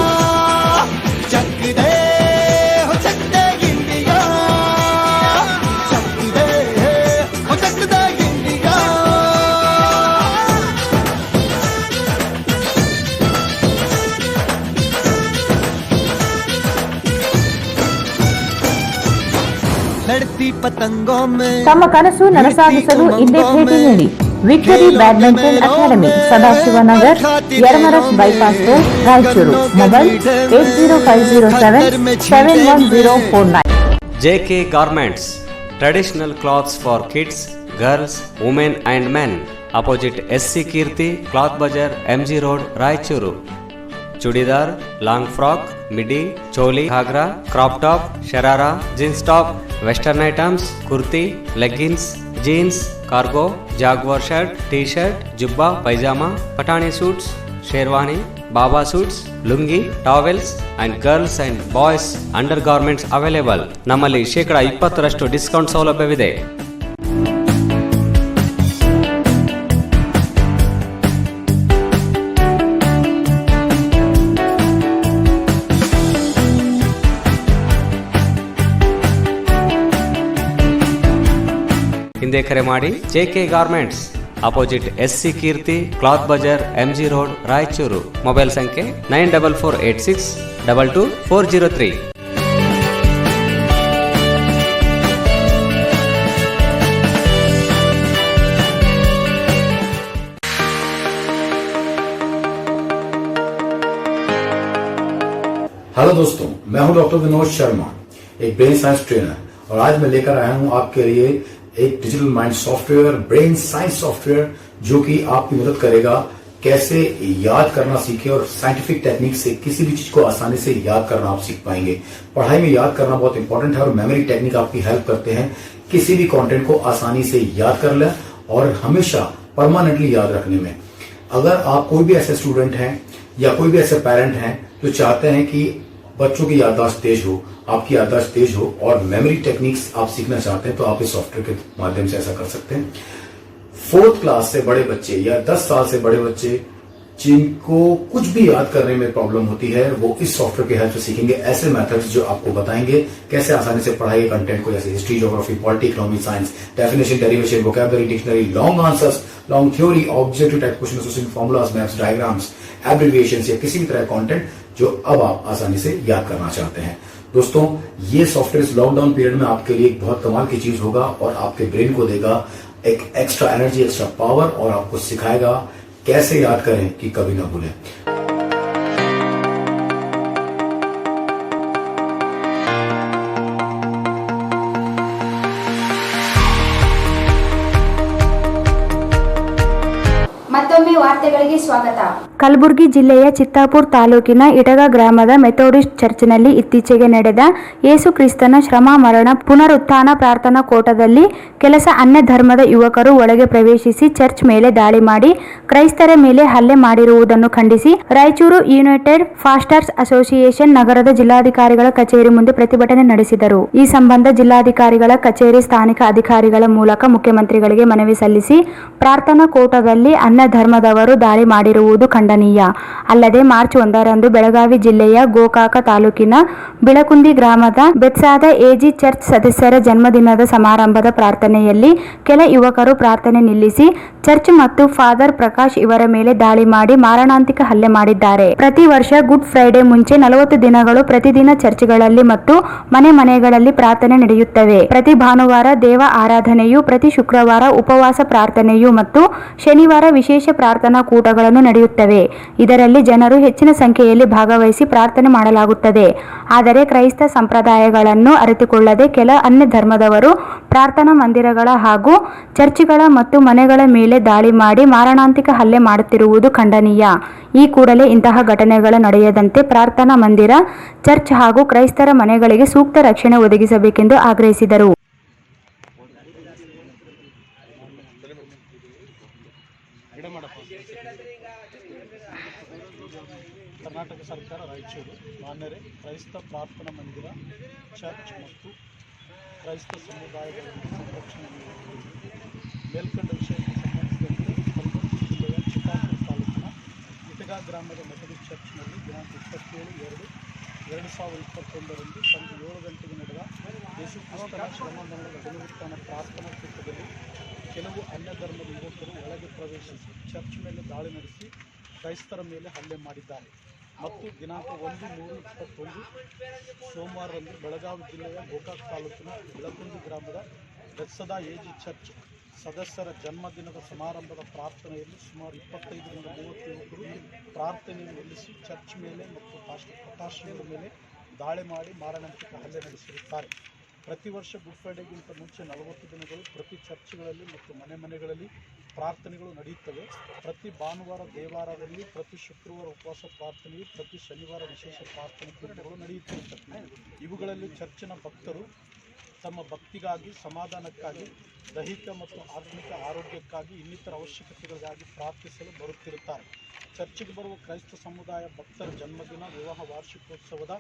ತಮ್ಮ ಕನಸು ನನಸಾಗಿಸಲು ಇಲ್ಲೇ ಭೇಟಿ ನೀಡಿ. Victory badminton academy, Sadashivanagar, Yermarus bypass road, Raichur. Mobile 8050771049. JK Garments, traditional clothes for kids, girls, women and men. Opposite SC Kirti, Cloth Bazar, MG Road, Raichuru. Churidar, long frock, midi, choli, ghagra, crop top, sharara, jeans top, western items, kurti, leggings, jeans, cargo, jaguar shirt, T shirt, jubba, pyjama, Pathani suits, sherwani, baba suits, lungi, towels and girls and boys under garments available. ನಮ್ಮಲ್ಲಿ 20% ಡಿಸ್ಕೌಂಟ್ ಸೌಲಭ್ಯವಿದೆ. ಹಿಂದೆ ಕರೆ ಮಾಡಿ. JK garments, opposite SC Keerthi, cloth Bazaar, MG road, Raichur. Mobile ಸಂಖ್ಯೆ 9448622403. हेलो दोस्तों, मैं हूं डॉक्टर विनोद शर्मा, एक ब्रेन साइंस ट्रेनर, और आज मैं लेकर आया हूं आपके लिए एक digital mind software, brain science software, जो कि आपकी मदद करेगा कैसे याद करना सीखे और साइंटिफिक टेक्निक से किसी भी चीज को आसानी से याद करना आप सीख पाएंगे. पढ़ाई में याद करना बहुत इंपॉर्टेंट है और मेमोरी टेक्निक आपकी हेल्प करते हैं किसी भी कंटेंट को आसानी से याद कर लें और हमेशा परमानेंटली याद रखने में. अगर आप कोई भी ऐसे स्टूडेंट हैं या कोई भी ऐसे पेरेंट हैं जो चाहते हैं कि बच्चों की याददाश्त तेज हो, आपकी याददाश्त तेज हो और मेमोरी टेक्निक्स आप सीखना चाहते हैं, तो आप इस सॉफ्टवेयर के माध्यम से ऐसा कर सकते हैं. 4th क्लास से बड़े बच्चे या 10 साल से बड़े बच्चे जिनको कुछ भी याद करने में प्रॉब्लम होती है, वो इस सॉफ्टवेयर की हेल्प से सीखेंगे ऐसे मेथड्स जो आपको बताएंगे कैसे आसानी से पढ़ाई के कंटेंट को, जैसे history, geography, polity, economy, science, definition, derivation, vocabulary, dictionary, long answers, long theory, objective type question, association formulas, maths, diagrams, abbreviations या किसी भी तरह कंटेंट जो अब आप आसानी से याद करना चाहते हैं. दोस्तों, ये सॉफ्टवेयर इस लॉकडाउन पीरियड में आपके लिए एक बहुत कमाल की चीज होगा और आपके ब्रेन को देगा एक एक्स्ट्रा एनर्जी, एक्स्ट्रा पावर और आपको सिखाएगा कैसे याद करें कि कभी ना भूलें. ಮತ್ತೊಮ್ಮೆ ವಾರ್ತೆಗಳಿಗೆ ಸ್ವಾಗತ. ಕಲಬುರಗಿ ಜಿಲ್ಲೆಯ ಚಿತ್ತಾಪುರ ತಾಲೂಕಿನ ಇಟಗ ಗ್ರಾಮದ ಮೆಥೋಡಿಸ್ಟ್ ಚರ್ಚ್ನಲ್ಲಿ ಇತ್ತೀಚೆಗೆ ನಡೆದ ಯೇಸು ಕ್ರಿಸ್ತನ ಶ್ರಮ ಮರಣ ಪುನರುತ್ಥಾನ ಪ್ರಾರ್ಥನಾ ಕೂಟದಲ್ಲಿ ಕೆಲಸ ಅನ್ಯ ಧರ್ಮದ ಯುವಕರು ಒಳಗೆ ಪ್ರವೇಶಿಸಿ ಚರ್ಚ್ ಮೇಲೆ ದಾಳಿ ಮಾಡಿ ಕ್ರೈಸ್ತರ ಮೇಲೆ ಹಲ್ಲೆ ಮಾಡಿರುವುದನ್ನು ಖಂಡಿಸಿ ರಾಯಚೂರು ಯುನೈಟೆಡ್ ಫಾಸ್ಟರ್ಸ್ ಅಸೋಸಿಯೇಷನ್ ನಗರದ ಜಿಲ್ಲಾಧಿಕಾರಿಗಳ ಕಚೇರಿ ಮುಂದೆ ಪ್ರತಿಭಟನೆ ನಡೆಸಿದರು. ಈ ಸಂಬಂಧ ಜಿಲ್ಲಾಧಿಕಾರಿಗಳ ಕಚೇರಿ ಸ್ಥಾನಿಕ ಅಧಿಕಾರಿಗಳ ಮೂಲಕ ಮುಖ್ಯಮಂತ್ರಿಗಳಿಗೆ ಮನವಿ ಸಲ್ಲಿಸಿ ಪ್ರಾರ್ಥನಾ ಕೂಟದಲ್ಲಿ ಅನ್ಯ ಧರ್ಮದವರು ದಾಳಿ ಮಾಡಿರುವುದು ಖಂಡನೀಯ. ಅಲ್ಲದೆ ಮಾರ್ಚ್ 1ರಂದು ಬೆಳಗಾವಿ ಜಿಲ್ಲೆಯ ಗೋಕಾಕ ತಾಲೂಕಿನ ಬಿಳಕುಂದಿ ಗ್ರಾಮದ ಬೆತ್ಸಾದ ಎಜಿ ಚರ್ಚ್ ಸದಸ್ಯರ ಜನ್ಮದಿನದ ಸಮಾರಂಭದ ಪ್ರಾರ್ಥನೆಯಲ್ಲಿ ಕೆಲ ಯುವಕರು ಪ್ರಾರ್ಥನೆ ನಿಲ್ಲಿಸಿ ಚರ್ಚ್ ಮತ್ತು ಫಾದರ್ ಪ್ರಕಾಶ್ ಇವರ ಮೇಲೆ ದಾಳಿ ಮಾಡಿ ಮಾರಣಾಂತಿಕ ಹಲ್ಲೆ ಮಾಡಿದ್ದಾರೆ. ಪ್ರತಿ ವರ್ಷ ಗುಡ್ ಫ್ರೈಡೆ ಮುಂಚೆ 40 ದಿನಗಳು ಪ್ರತಿದಿನ ಚರ್ಚ್ಗಳಲ್ಲಿ ಮತ್ತು ಮನೆಗಳಲ್ಲಿ ಪ್ರಾರ್ಥನೆ ನಡೆಯುತ್ತವೆ. ಪ್ರತಿ ಭಾನುವಾರ ದೇವ ಆರಾಧನೆಯು, ಪ್ರತಿ ಶುಕ್ರವಾರ ಉಪವಾಸ ಪ್ರಾರ್ಥನೆಯು ಮತ್ತು ಶನಿವಾರ ವಿಶೇಷ ಪ್ರಾರ್ಥನೆ ಪ್ರಾರ್ಥನಾ ಕೂಟಗಳನ್ನು ನಡೆಯುತ್ತವೆ. ಇದರಲ್ಲಿ ಜನರು ಹೆಚ್ಚಿನ ಸಂಖ್ಯೆಯಲ್ಲಿ ಭಾಗವಹಿಸಿ ಪ್ರಾರ್ಥನೆ ಮಾಡಲಾಗುತ್ತದೆ. ಆದರೆ ಕ್ರೈಸ್ತ ಸಂಪ್ರದಾಯಗಳನ್ನು ಅರಿತುಕೊಳ್ಳದೆ ಕೆಲ ಅನ್ಯ ಧರ್ಮದವರು ಪ್ರಾರ್ಥನಾ ಮಂದಿರಗಳ ಹಾಗೂ ಚರ್ಚ್ಗಳ ಮತ್ತು ಮನೆಗಳ ಮೇಲೆ ದಾಳಿ ಮಾಡಿ ಮಾರಣಾಂತಿಕ ಹಲ್ಲೆ ಮಾಡುತ್ತಿರುವುದು ಖಂಡನೀಯ. ಈ ಕೂಡಲೇ ಇಂತಹ ಘಟನೆಗಳು ನಡೆಯದಂತೆ ಪ್ರಾರ್ಥನಾ ಮಂದಿರ, ಚರ್ಚ್ ಹಾಗೂ ಕ್ರೈಸ್ತರ ಮನೆಗಳಿಗೆ ಸೂಕ್ತ ರಕ್ಷಣೆ ಒದಗಿಸಬೇಕೆಂದು ಆಗ್ರಹಿಸಿದರು. ಕರ್ನಾಟಕ ಸರ್ಕಾರ ರಾಯಚೂರು ಮಾನ್ಯರೇ, ಕ್ರೈಸ್ತ ಪ್ರಾರ್ಥನಾ ಮಂದಿರ, ಚರ್ಚ್ ಮತ್ತು ಕ್ರೈಸ್ತ ಸಮುದಾಯಗಳ ಸಂರಕ್ಷಣೆ ಮೇಲ್ಕಂಡ ವಿಷಯಕ್ಕೆ ಸಂಬಂಧಿಸಿದಂತೆ ಕಲಬುರಗಿ ಜಿಲ್ಲೆಯ ಚಿತ್ತಾಪುರ ತಾಲೂಕಿನ ಇಟಗಾ ಗ್ರಾಮದ ಮೆಥಡಿಸ್ಟ್ ಚರ್ಚ್ನಲ್ಲಿ ದಿನಾಂಕ 27/2/2021 ಸಂಜೆ 7 ಗಂಟೆಗೆ ನಡೆದ ಯೇಸು ಕ್ರಿಸ್ತನ ಶ್ರಮಮರಣದ ಪುನರುತ್ಥಾನ ಪ್ರಾರ್ಥನಾ ಕೂಟದಲ್ಲಿ ಕೆಲವು ಅನ್ಯ ಧರ್ಮದ ಯುವಕರು ಒಳಗೆ ಪ್ರವೇಶಿಸಿ ಚರ್ಚ್ ಮೇಲೆ ದಾಳಿ ನಡೆಸಿ ಕ್ರೈಸ್ತರ ಮೇಲೆ ಹಲ್ಲೆ ಮಾಡಿದ್ದಾರೆ ಮತ್ತು ದಿನಾಂಕ 1/3/21 ಸೋಮವಾರದಂದು ಬೆಳಗಾವಿ ಜಿಲ್ಲೆಯ ಗೋಕಾಕ್ ತಾಲೂಕಿನ ಬೆಳಗುಂದಿ ಗ್ರಾಮದ ಬೆತ್ಸದಾ ಎಜಿ ಚರ್ಚ್ ಸದಸ್ಯರ ಜನ್ಮದಿನದ ಸಮಾರಂಭದ ಪ್ರಾರ್ಥನೆಯಲ್ಲಿ ಸುಮಾರು 25ರಿಂದ 30 ಯುವಕರು ಪ್ರಾರ್ಥನೆಯನ್ನು ನಿಲ್ಲಿಸಿ ಚರ್ಚ್ ಮೇಲೆ ಮತ್ತು ಪ್ರಕಾಶನದ ಮೇಲೆ ದಾಳಿ ಮಾಡಿ ಮಾರಣಾಂತಿಕ ಹಲ್ಲೆ ನಡೆಸಿರುತ್ತಾರೆ. ಪ್ರತಿ ವರ್ಷ ಗುಡ್ ಫ್ರೈಡೆಗಿಂತ ಮುಂಚೆ 40 ದಿನಗಳು ಪ್ರತಿ ಚರ್ಚ್ಗಳಲ್ಲಿ ಮತ್ತು ಮನೆಗಳಲ್ಲಿ ಪ್ರಾರ್ಥನೆಗಳು ನಡೆಯುತ್ತವೆ. ಪ್ರತಿ ಭಾನುವಾರ ದೇವಾಲಯದಲ್ಲಿ, ಪ್ರತಿ ಶುಕ್ರವಾರ ಉಪವಾಸ ಪ್ರಾರ್ಥನೆಯು, ಪ್ರತಿ ಶನಿವಾರ ವಿಶೇಷ ಪ್ರಾರ್ಥನೆ ಕೂಟಗಳು ನಡೆಯುತ್ತಿರುತ್ತವೆ. ಇವುಗಳಲ್ಲಿ ಚರ್ಚಿನ ಭಕ್ತರು ತಮ್ಮ ಭಕ್ತಿಗಾಗಿ, ಸಮಾಧಾನಕ್ಕಾಗಿ, ದೈಹಿಕ ಮತ್ತು ಆತ್ಮಿಕ ಆರೋಗ್ಯಕ್ಕಾಗಿ, ಇನ್ನಿತರ ಅವಶ್ಯಕತೆಗಳಿಗಾಗಿ ಪ್ರಾರ್ಥಿಸಲು ಬರುತ್ತಿರುತ್ತಾರೆ. ಚರ್ಚಿಗೆ ಬರುವ ಕ್ರೈಸ್ತ ಸಮುದಾಯ ಭಕ್ತರ ಜನ್ಮದಿನ, ವಿವಾಹ ವಾರ್ಷಿಕೋತ್ಸವದ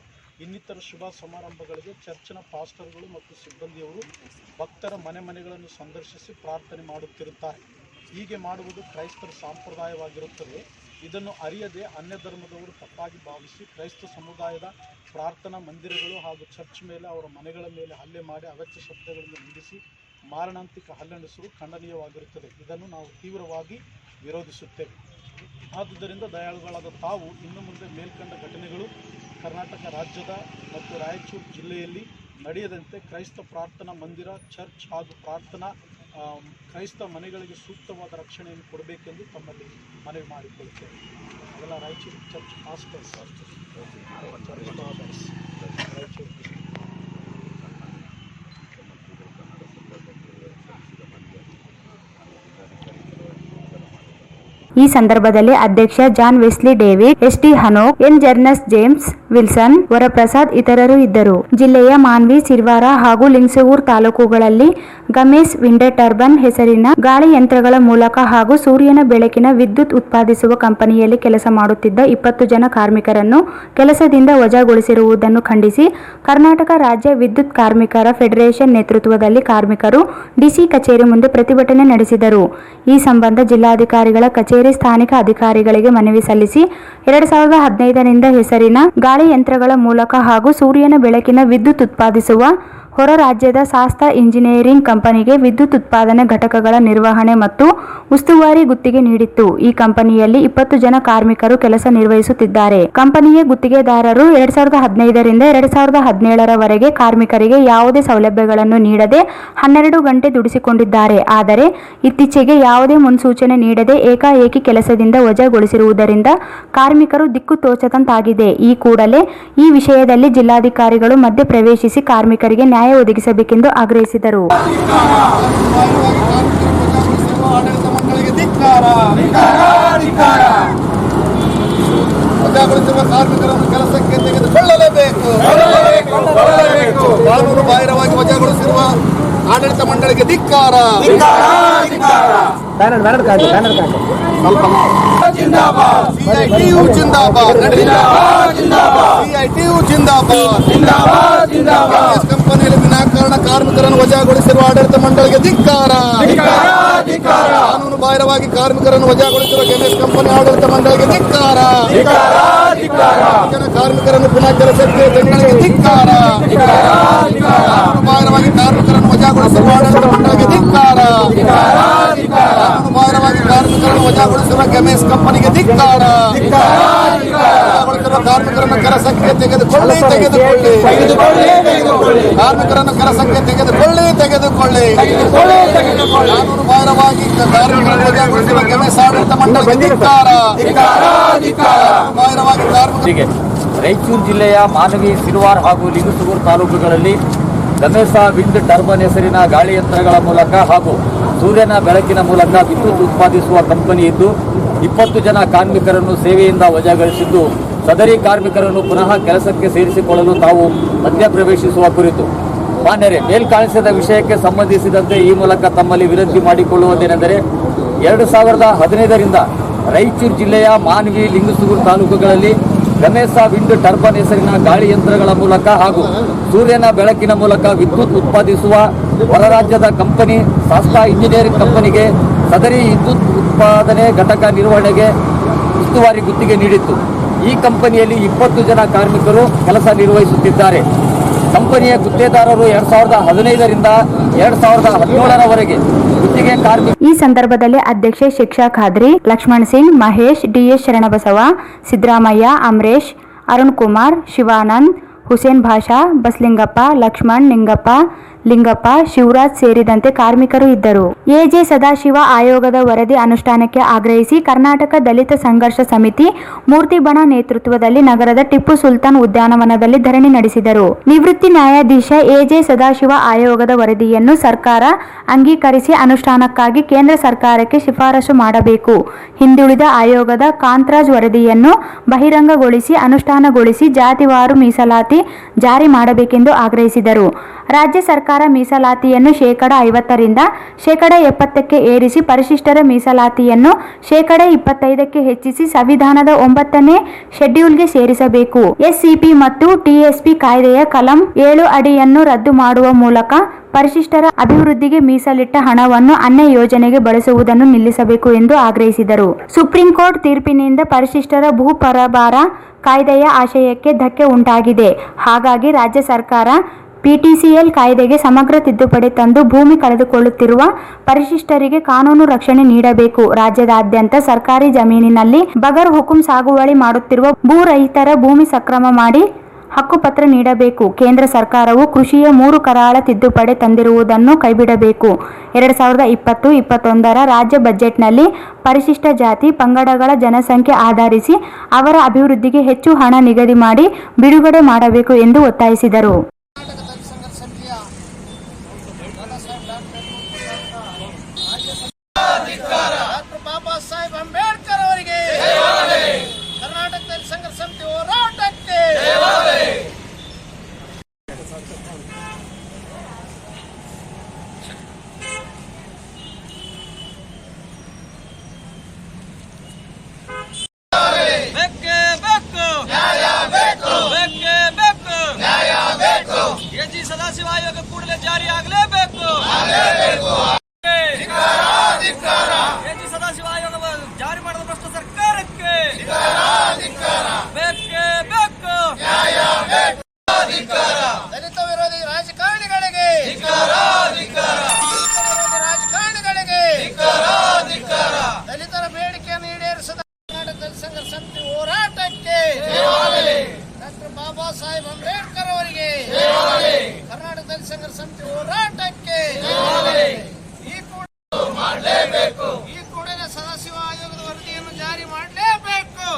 ಇನ್ನಿತರ ಶುಭ ಸಮಾರಂಭಗಳಿಗೆ ಚರ್ಚಿನ ಪಾಸ್ಟರ್ಗಳು ಮತ್ತು ಸಿಬ್ಬಂದಿಯವರು ಭಕ್ತರ ಮನೆಗಳನ್ನು ಸಂದರ್ಶಿಸಿ ಪ್ರಾರ್ಥನೆ ಮಾಡುತ್ತಿರುತ್ತಾರೆ. ಹೀಗೆ ಮಾಡುವುದು ಕ್ರೈಸ್ತರ ಸಂಪ್ರದಾಯವಾಗಿರುತ್ತದೆ. ಇದನ್ನು ಅರಿಯದೆ ಅನ್ಯ ಧರ್ಮದವರು ತಪ್ಪಾಗಿ ಭಾವಿಸಿ ಕ್ರೈಸ್ತ ಸಮುದಾಯದ ಪ್ರಾರ್ಥನಾ ಮಂದಿರಗಳು ಹಾಗೂ ಚರ್ಚ್ ಮೇಲೆ, ಅವರ ಮನೆಗಳ ಮೇಲೆ ಹಲ್ಲೆ ಮಾಡಿ ಅಗತ್ಯ ಶಬ್ದಗಳನ್ನು ನಿಲ್ಲಿಸಿ ಮಾರಣಾಂತಿಕ ಹಲ್ಲೆ ನಡೆಸುವುದು ಖಂಡನೀಯವಾಗಿರುತ್ತದೆ. ಇದನ್ನು ನಾವು ತೀವ್ರವಾಗಿ ವಿರೋಧಿಸುತ್ತೇವೆ. ಆದುದರಿಂದ ದಯಾಳುಗಳಾದ ತಾವು ಇನ್ನು ಮುಂದೆ ಮೇಲ್ಕಂಡ ಘಟನೆಗಳು ಕರ್ನಾಟಕ ರಾಜ್ಯದ ಮತ್ತು ರಾಯಚೂರು ಜಿಲ್ಲೆಯಲ್ಲಿ ನಡೆಯದಂತೆ ಕ್ರೈಸ್ತ ಪ್ರಾರ್ಥನಾ ಮಂದಿರ, ಚರ್ಚ್ ಹಾಗೂ ಕ್ರೈಸ್ತ ಮನೆಗಳಿಗೆ ಸೂಕ್ತವಾದ ರಕ್ಷಣೆಯನ್ನು ಕೊಡಬೇಕೆಂದು ತಮ್ಮಲ್ಲಿ ಮನವಿ ಮಾಡಿಕೊಳ್ಳುತ್ತೇವೆ. ಅದೆಲ್ಲ ರಾಯಚೂರು ಚರ್ಚ್ ಪಾಸ್ಟರ್ಸ್, ರಾಯಚೂರು. ಈ ಸಂದರ್ಭದಲ್ಲಿ ಅಧ್ಯಕ್ಷ John Wesley David, S T. Hanok, N. Jarnas James Wilson, Varaprasad ಇತರರು ಇದ್ದರು. ಜಿಲ್ಲೆಯ ಮಾನ್ವಿ, ಸಿರ್ವಾರ ಹಾಗೂ ಲಿಂಗಸೂರು ತಾಲೂಕುಗಳಲ್ಲಿ ಗಮೇಶ್ ವಿಂಡ್ ಟರ್ಬೈನ್ ಹೆಸರಿನ ಗಾಳಿ ಯಂತ್ರಗಳ ಮೂಲಕ ಹಾಗೂ ಸೂರ್ಯನ ಬೆಳಕಿನ ವಿದ್ಯುತ್ ಉತ್ಪಾದಿಸುವ ಕಂಪನಿಯಲ್ಲಿ ಕೆಲಸ ಮಾಡುತ್ತಿದ್ದ 20 ಜನ ಕಾರ್ಮಿಕರನ್ನು ಕೆಲಸದಿಂದ ವಜಾಗೊಳಿಸಿರುವುದನ್ನು ಖಂಡಿಸಿ ಕರ್ನಾಟಕ ರಾಜ್ಯ ವಿದ್ಯುತ್ ಕಾರ್ಮಿಕರ ಫೆಡರೇಷನ್ ನೇತೃತ್ವದಲ್ಲಿ ಕಾರ್ಮಿಕರು ಡಿಸಿ ಕಚೇರಿ ಮುಂದೆ ಪ್ರತಿಭಟನೆ ನಡೆಸಿದರು. ಈ ಸಂಬಂಧ ಜಿಲ್ಲಾಧಿಕಾರಿಗಳ ಕಚೇರಿ ಸ್ಥಾನಿಕ ಅಧಿಕಾರಿಗಳಿಗೆ ಮನವಿ ಸಲ್ಲಿಸಿ 2015ರಿಂದ ಹೆಸರಿನ ಗಾಳಿ ಯಂತ್ರಗಳ ಮೂಲಕ ಹಾಗೂ ಸೂರ್ಯನ ಬೆಳಕಿನ ವಿದ್ಯುತ್ ಉತ್ಪಾದಿಸುವ ಹೊರ ರಾಜ್ಯದ ಶಾಸ್ತಾ ಇಂಜಿನಿಯರಿಂಗ್ ಕಂಪನಿಗೆ ವಿದ್ಯುತ್ ಉತ್ಪಾದನೆ ಘಟಕಗಳ ನಿರ್ವಹಣೆ ಮತ್ತು ಉಸ್ತುವಾರಿ ಗುತ್ತಿಗೆ ನೀಡಿತ್ತು. ಈ ಕಂಪನಿಯಲ್ಲಿ 20 ಜನ ಕಾರ್ಮಿಕರು ಕೆಲಸ ನಿರ್ವಹಿಸುತ್ತಿದ್ದಾರೆ. ಕಂಪನಿಯ ಗುತ್ತಿಗೆದಾರರು 2015ರಿಂದ 2017ರವರೆಗೆ ಕಾರ್ಮಿಕರಿಗೆ ಯಾವುದೇ ಸೌಲಭ್ಯಗಳನ್ನು ನೀಡದೆ 12 ಗಂಟೆ ದುಡಿಸಿಕೊಂಡಿದ್ದಾರೆ. ಆದರೆ ಇತ್ತೀಚೆಗೆ ಯಾವುದೇ ಮುನ್ಸೂಚನೆ ನೀಡದೆ ಏಕಾಏಕಿ ಕೆಲಸದಿಂದ ವಜಾಗೊಳಿಸಿರುವುದರಿಂದ ಕಾರ್ಮಿಕರು ದಿಕ್ಕು ತೋಚದಂತಾಗಿದೆ. ಈ ಕೂಡಲೇ ಈ ವಿಷಯದಲ್ಲಿ ಜಿಲ್ಲಾಧಿಕಾರಿಗಳು ಮಧ್ಯ ಪ್ರವೇಶಿಸಿ ಕಾರ್ಮಿಕರಿಗೆ ನ್ಯಾಯ ಒದಗಿಸಬೇಕೆಂದು ಆಗ್ರಹಿಸಿದರು. ವಜಾಗೊಳಿಸಿರುವ ಕಾರ್ಮಿಕರನ್ನು ಕೆಲಸಕ್ಕೆ ತೆಗೆದುಕೊಳ್ಳಲೇಬೇಕು. ಕಾನೂನು ಬಾಹಿರವಾಗಿ ವಜಾಗೊಳಿಸಿರುವ ಆಡಳಿತ ಮಂಡಳಿಗೆ ಧಿಕ್ಕಾರ. ಸಿಐಟಿಯು ಜಿಂದಾಬಾದ್. ಸಿಐಟಿಯು ಜಿಂದಾಬಾದ್. ಕಂಪನಿಯಲ್ಲಿ ವಿನಾಕಾರಣ ಕಾರ್ಮಿಕರನ್ನು ವಜಾಗೊಳಿಸಿರುವ ಆಡಳಿತ ಮಂಡಳಿಗೆ ಧಿಕ್ಕಾರ. ಕಾನೂನು ಬಾಹಿರವಾಗಿ ಕಾರ್ಮಿಕರನ್ನು ವಜಾಗೊಳಿಸಿರುವ ಕೆಎಂಎಸ್ ಕಂಪನಿ ಆಡಳಿತ ಮಂಡಳಿಗೆ ಧಿಕ್ಕಾರ. ಕಾರ್ಮಿಕರನ್ನು ಪುನಃ ಕೆಲಸಕ್ಕೆ ಮಂಡಳಿಗೆ ಧಿಕ್ಕಾರ. ಕಾನೂನು ಬಾಹಿರವಾಗಿ ಕಾರ್ಮಿಕರನ್ನು ವಜಾಗೊಳಿಸಿರುವ ಆಡಳಿತ ಮಂಡಳಿಗೆ ಧಿಕ್ಕಾರ. ಕಾನೂನು ಬಾಹಿರವಾಗಿ ಕಾರ್ಮಿಕರನ್ನು ವಜಾಗೊಳಿಸಿರುವ ಕೆಎಂಎಸ್ ಕಂಪನಿಗೆ ಧಿಕ್ಕಾರ. ಕಾರ್ಮಿಕರನ್ನು ಕರಸಂಖ್ಯೆ ತೆಗೆದುಕೊಳ್ಳಿ. ಕಾರ್ಮಿಕರನ್ನು ಕರಸಂಖ್ಯೆ ತೆಗೆದುಕೊಳ್ಳಿ. ಕಾನೂನು ಬಾಹಿರವಾಗಿ ಕಾರ್ಮಿಕರನ್ನು ವಜಾಗೊಳಿಸಿರುವ ಕೆಎಂಎಸ್ ಆಡಳಿತ ಮಂಡಳಿಗೆ ಧಿಕ್ಕಾರ. ಬಾಹಿರವಾಗಿ ಕಾರ್ಮಿಕರಿಗೆ ರಾಯಚೂರು ಜಿಲ್ಲೆಯ ಮಾನವಿ, ಸಿರುವಾರ್ ಹಾಗೂ ಲಿಂಗಸೂರು ತಾಲೂಕುಗಳಲ್ಲಿ ಗಮೇಸಾ ವಿಂಡ್ ಟರ್ಬನ್ ಹೆಸರಿನ ಗಾಳಿ ಯಂತ್ರಗಳ ಮೂಲಕ ಹಾಗೂ ಸೂರ್ಯನ ಬೆಳಕಿನ ಮೂಲಕ ವಿದ್ಯುತ್ ಉತ್ಪಾದಿಸುವ ಕಂಪನಿ ಇದ್ದು 20 ಜನ ಕಾರ್ಮಿಕರನ್ನು ಸೇವೆಯಿಂದ ವಜಾಗೊಳಿಸಿದ್ದು, ಸದರಿ ಕಾರ್ಮಿಕರನ್ನು ಪುನಃ ಕೆಲಸಕ್ಕೆ ಸೇರಿಸಿಕೊಳ್ಳಲು ತಾವು ಮಧ್ಯಪ್ರವೇಶಿಸುವ ಕುರಿತು ಮಾನ್ಯರೇ, ಮೇಲ್ಕಾಣಿಸಿದ ವಿಷಯಕ್ಕೆ ಸಂಬಂಧಿಸಿದಂತೆ ಈ ಮೂಲಕ ತಮ್ಮಲ್ಲಿ ವಿನಂತಿ ಮಾಡಿಕೊಳ್ಳುವುದೇನೆಂದರೆ 2015ರಿಂದ ರಾಯಚೂರು ಜಿಲ್ಲೆಯ ಮಾನ್ವಿ, ಲಿಂಗಸೂರು ತಾಲೂಕುಗಳಲ್ಲಿ ಗಮೇಸಾ ವಿಂಡ್ ಟರ್ಬನ್ ಹೆಸರಿನ ಗಾಳಿ ಯಂತ್ರಗಳ ಮೂಲಕ ಹಾಗೂ ಸೂರ್ಯನ ಬೆಳಕಿನ ಮೂಲಕ ವಿದ್ಯುತ್ ಉತ್ಪಾದಿಸುವ ಹೊರ ರಾಜ್ಯದ ಕಂಪನಿ ಶಾಸ್ತ್ರಾ ಇಂಜಿನಿಯರಿಂಗ್ ಕಂಪನಿಗೆ ಸದರಿ ವಿದ್ಯುತ್ ಉತ್ಪಾದನೆ ಘಟಕ ನಿರ್ವಹಣೆಗೆ ಉಸ್ತುವಾರಿ ಗುತ್ತಿಗೆ ನೀಡಿತ್ತು. ಈ ಕಂಪನಿಯಲ್ಲಿ 20 ಜನ ಕಾರ್ಮಿಕರು ಕೆಲಸ ನಿರ್ವಹಿಸುತ್ತಿದ್ದಾರೆ. ಕಂಪನಿಯ ಗುತ್ತೇದಾರರು 2015ರಿಂದ 2017ರವರೆಗೆ ಗುತ್ತಿಗೆ ಕಾರ್ಮಿಕ. ಈ ಸಂದರ್ಭದಲ್ಲಿ ಅಧ್ಯಕ್ಷೆ ಶಿಕ್ಷಾ ಖಾದ್ರಿ, ಲಕ್ಷ್ಮಣ್ ಸಿಂಗ್, ಮಹೇಶ್, ಡಿಎಸ್ ಶರಣಬಸವ, ಸಿದ್ದರಾಮಯ್ಯ, ಅಮರೇಶ್, ಅರುಣ್ ಕುಮಾರ್, ಶಿವಾನಂದ್, ಹುಸೇನ್ ಭಾಷಾ, ಬಸಲಿಂಗಪ್ಪ, ಲಕ್ಷ್ಮಣ್, ಲಿಂಗಪ್ಪ, ಶಿವರಾಜ್ ಸೇರಿದಂತೆ ಕಾರ್ಮಿಕರು ಇದ್ದರು. ಎಜೆ ಸದಾಶಿವ ಆಯೋಗದ ವರದಿ ಅನುಷ್ಠಾನಕ್ಕೆ ಆಗ್ರಹಿಸಿ ಕರ್ನಾಟಕ ದಲಿತ ಸಂಘರ್ಷ ಸಮಿತಿ ಮೂರ್ತಿಬಣ ನೇತೃತ್ವದಲ್ಲಿ ನಗರದ ಟಿಪ್ಪು ಸುಲ್ತಾನ್ ಉದ್ಯಾನವನದಲ್ಲಿ ಧರಣಿ ನಡೆಸಿದರು. ನಿವೃತ್ತಿ ನ್ಯಾಯಾಧೀಶ ಎಜೆ ಸದಾಶಿವ ಆಯೋಗದ ವರದಿಯನ್ನು ಸರ್ಕಾರ ಅಂಗೀಕರಿಸಿ ಅನುಷ್ಠಾನಕ್ಕಾಗಿ ಕೇಂದ್ರ ಸರ್ಕಾರಕ್ಕೆ ಶಿಫಾರಸು ಮಾಡಬೇಕು. ಹಿಂದುಳಿದ ಆಯೋಗದ ಕಾಂತರಾಜ್ ವರದಿಯನ್ನು ಬಹಿರಂಗಗೊಳಿಸಿ ಅನುಷ್ಠಾನಗೊಳಿಸಿ ಜಾತಿವಾರು ಮೀಸಲಾತಿ ಜಾರಿ ಮಾಡಬೇಕೆಂದು ಆಗ್ರಹಿಸಿದರು. ರಾಜ್ಯ ಸರ್ಕಾರ ಮೀಸಲಾತಿಯನ್ನು 50%ರಿಂದ 70%ಕ್ಕೆ ಏರಿಸಿ ಪರಿಶಿಷ್ಟರ ಮೀಸಲಾತಿಯನ್ನು 25%ಕ್ಕೆ ಹೆಚ್ಚಿಸಿ ಸಂವಿಧಾನದ 9ನೇ ಶೆಡ್ಯೂಲ್ಗೆ ಸೇರಿಸಬೇಕು. ಎಸ್ಸಿಪಿ ಮತ್ತು ಟಿಎಸ್ಪಿ ಕಾಯ್ದೆಯ ಕಲಂ 7 ಅಡಿಯನ್ನು ರದ್ದು ಮಾಡುವ ಮೂಲಕ ಪರಿಶಿಷ್ಟರ ಅಭಿವೃದ್ಧಿಗೆ ಮೀಸಲಿಟ್ಟ ಹಣವನ್ನು ಅನ್ಯ ಯೋಜನೆಗೆ ಬಳಸುವುದನ್ನು ನಿಲ್ಲಿಸಬೇಕು ಎಂದು ಆಗ್ರಹಿಸಿದರು. ಸುಪ್ರೀಂ ಕೋರ್ಟ್ ತೀರ್ಪಿನಿಂದ ಪರಿಶಿಷ್ಟರ ಭೂ ಪರಭಾರ ಕಾಯ್ದೆಯ ಆಶಯಕ್ಕೆ ಧಕ್ಕೆ ಉಂಟಾಗಿದೆ. ಹಾಗಾಗಿ ರಾಜ್ಯ ಸರ್ಕಾರ ಪಿಟಿಸಿಎಲ್ ಕಾಯ್ದೆಗೆ ಸಮಗ್ರ ತಿದ್ದುಪಡಿ ತಂದು ಭೂಮಿ ಕಳೆದುಕೊಳ್ಳುತ್ತಿರುವ ಪರಿಶಿಷ್ಟರಿಗೆ ಕಾನೂನು ರಕ್ಷಣೆ ನೀಡಬೇಕು. ರಾಜ್ಯದಾದ್ಯಂತ ಸರ್ಕಾರಿ ಜಮೀನಿನಲ್ಲಿ ಬಗರ್ ಹುಕುಂ ಸಾಗುವಳಿ ಮಾಡುತ್ತಿರುವ ಭೂ ರಹಿತರ ಭೂಮಿ ಸಕ್ರಮ ಮಾಡಿ ಹಕ್ಕುಪತ್ರ ನೀಡಬೇಕು. ಕೇಂದ್ರ ಸರ್ಕಾರವು ಕೃಷಿಯ 3 ಕರಾಳ ತಿದ್ದುಪಡಿ ತಂದಿರುವುದನ್ನು ಕೈಬಿಡಬೇಕು. 2020-21ರ ರಾಜ್ಯ ಬಜೆಟ್ನಲ್ಲಿ ಪರಿಶಿಷ್ಟ ಜಾತಿ ಪಂಗಡಗಳ ಜನಸಂಖ್ಯೆ ಆಧರಿಸಿ ಅವರ ಅಭಿವೃದ್ಧಿಗೆ ಹೆಚ್ಚು ಹಣ ನಿಗದಿ ಮಾಡಿ ಬಿಡುಗಡೆ ಮಾಡಬೇಕು ಎಂದು ಒತ್ತಾಯಿಸಿದರು. ಡಾಕ್ಟರ್ ಬಾಬಾ ಸಾಹೇಬ್ ಅಂಬೇಡ್ಕರ್ ಅವರಿಗೆ ಕರ್ನಾಟಕದಲ್ಲಿ ಸಂಘರ್ಷ ಸಮಿತಿ ಹೋರಾಟಕ್ಕೆ ಎಜಿ ಸದಾಶಿವ ಆಯೋಗ ಕೂಡಲೇ ಜಾರಿ ಆಗಲೇಬೇಕು. ಸದಾಶಿವ ಆಯೋಗ ಜಾರಿ ಮಾಡಿದ ಭ್ರಷ್ಟ ಸರ್ಕಾರಕ್ಕೆ ಬೇಕೇ ಬೇಕು. ದಲಿತ ವಿರೋಧಿ ರಾಜಕಾರಣಿಗಳಿಗೆ ದಲಿತರ ಬೇಡಿಕೆಯನ್ನು ಈಡೇರಿಸದ ಕರ್ನಾಟಕದಲ್ಲಿ ಸಂಘರ್ಷ ಸಮಿತಿ ಹೋರಾಟಕ್ಕೆ ಡಾಕ್ಟರ್ ಬಾಬಾ ಸಾಹೇಬ್ ಅಂಬೇಡ್ಕರ್ ಅವರಿಗೆ ಕರ್ನಾಟಕದಲ್ಲಿ ಸಂಘರ್ಷ ಸಮಿತಿ ಹೋರಾಟಕ್ಕೆ ಈ ಕೂಡಲೇ ಸದಾಶಿವ ಆಯೋಗದ ವರದಿಯನ್ನು ಜಾರಿ ಮಾಡಲೇಬೇಕು.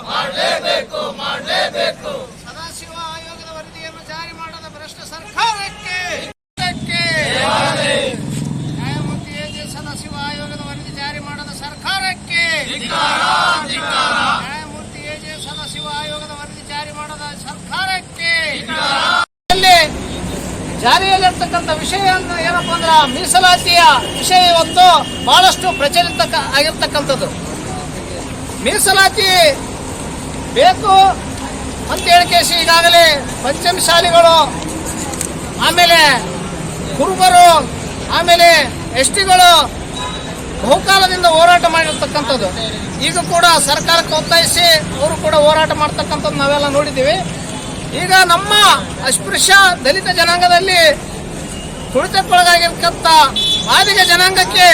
ಸದಾಶಿವ ಆಯೋಗದ ವರದಿಯನ್ನು ಜಾರಿ ಮಾಡದ ಭ್ರಷ್ಟ ಸರ್ಕಾರಕ್ಕೆ ನ್ಯಾಯಮೂರ್ತಿ ಎಜೆ ಸದಾಶಿವ ಆಯೋಗದ ವರದಿ ಜಾರಿ ಮಾಡದ ಸರ್ಕಾರಕ್ಕೆ ನ್ಯಾಯಮೂರ್ತಿ ಎಜೆ ಸದಾಶಿವ ಆಯೋಗದ ವರದಿ ಜಾರಿ ಮಾಡದ ಸರ್ಕಾರಕ್ಕೆ ಜಾರಿಯಲ್ಲಿರ್ತಕ್ಕಂಥ ವಿಷಯ ಏನಪ್ಪಾ ಅಂದ್ರೆ ಮೀಸಲಾತಿಯ ವಿಷಯ ಇವತ್ತು ಬಹಳಷ್ಟು ಪ್ರಚಲಿತ ಆಗಿರ್ತಕ್ಕಂಥದ್ದು. ಮೀಸಲಾತಿ ಬೇಕು ಅಂತ ಹೇಳಿಕೇಸಿ ಈಗಾಗಲೇ ಪಂಚಮಶಾಲಿಗಳು, ಆಮೇಲೆ ಕುರುಬರು, ಆಮೇಲೆ ಎಸ್ಟಿಗಳು ಬಹುಕಾಲದಿಂದ ಹೋರಾಟ ಮಾಡಿರ್ತಕ್ಕಂಥದ್ದು. ಈಗ ಕೂಡ ಸರ್ಕಾರಕ್ಕೆ ಒತ್ತಾಯಿಸಿ ಅವರು ಕೂಡ ಹೋರಾಟ ಮಾಡ್ತಕ್ಕಂಥದ್ದು ನಾವೆಲ್ಲ ನೋಡಿದ್ದೀವಿ. ಈಗ ನಮ್ಮ ಅಸ್ಪೃಶ್ಯ ದಲಿತ ಜನಾಂಗದಲ್ಲಿ ತುಳಿತಕ್ಕೊಳಗಾಗಿರ್ತಕ್ಕಂಥ ಮಾದಿಗ ಜನಾಂಗಕ್ಕೆ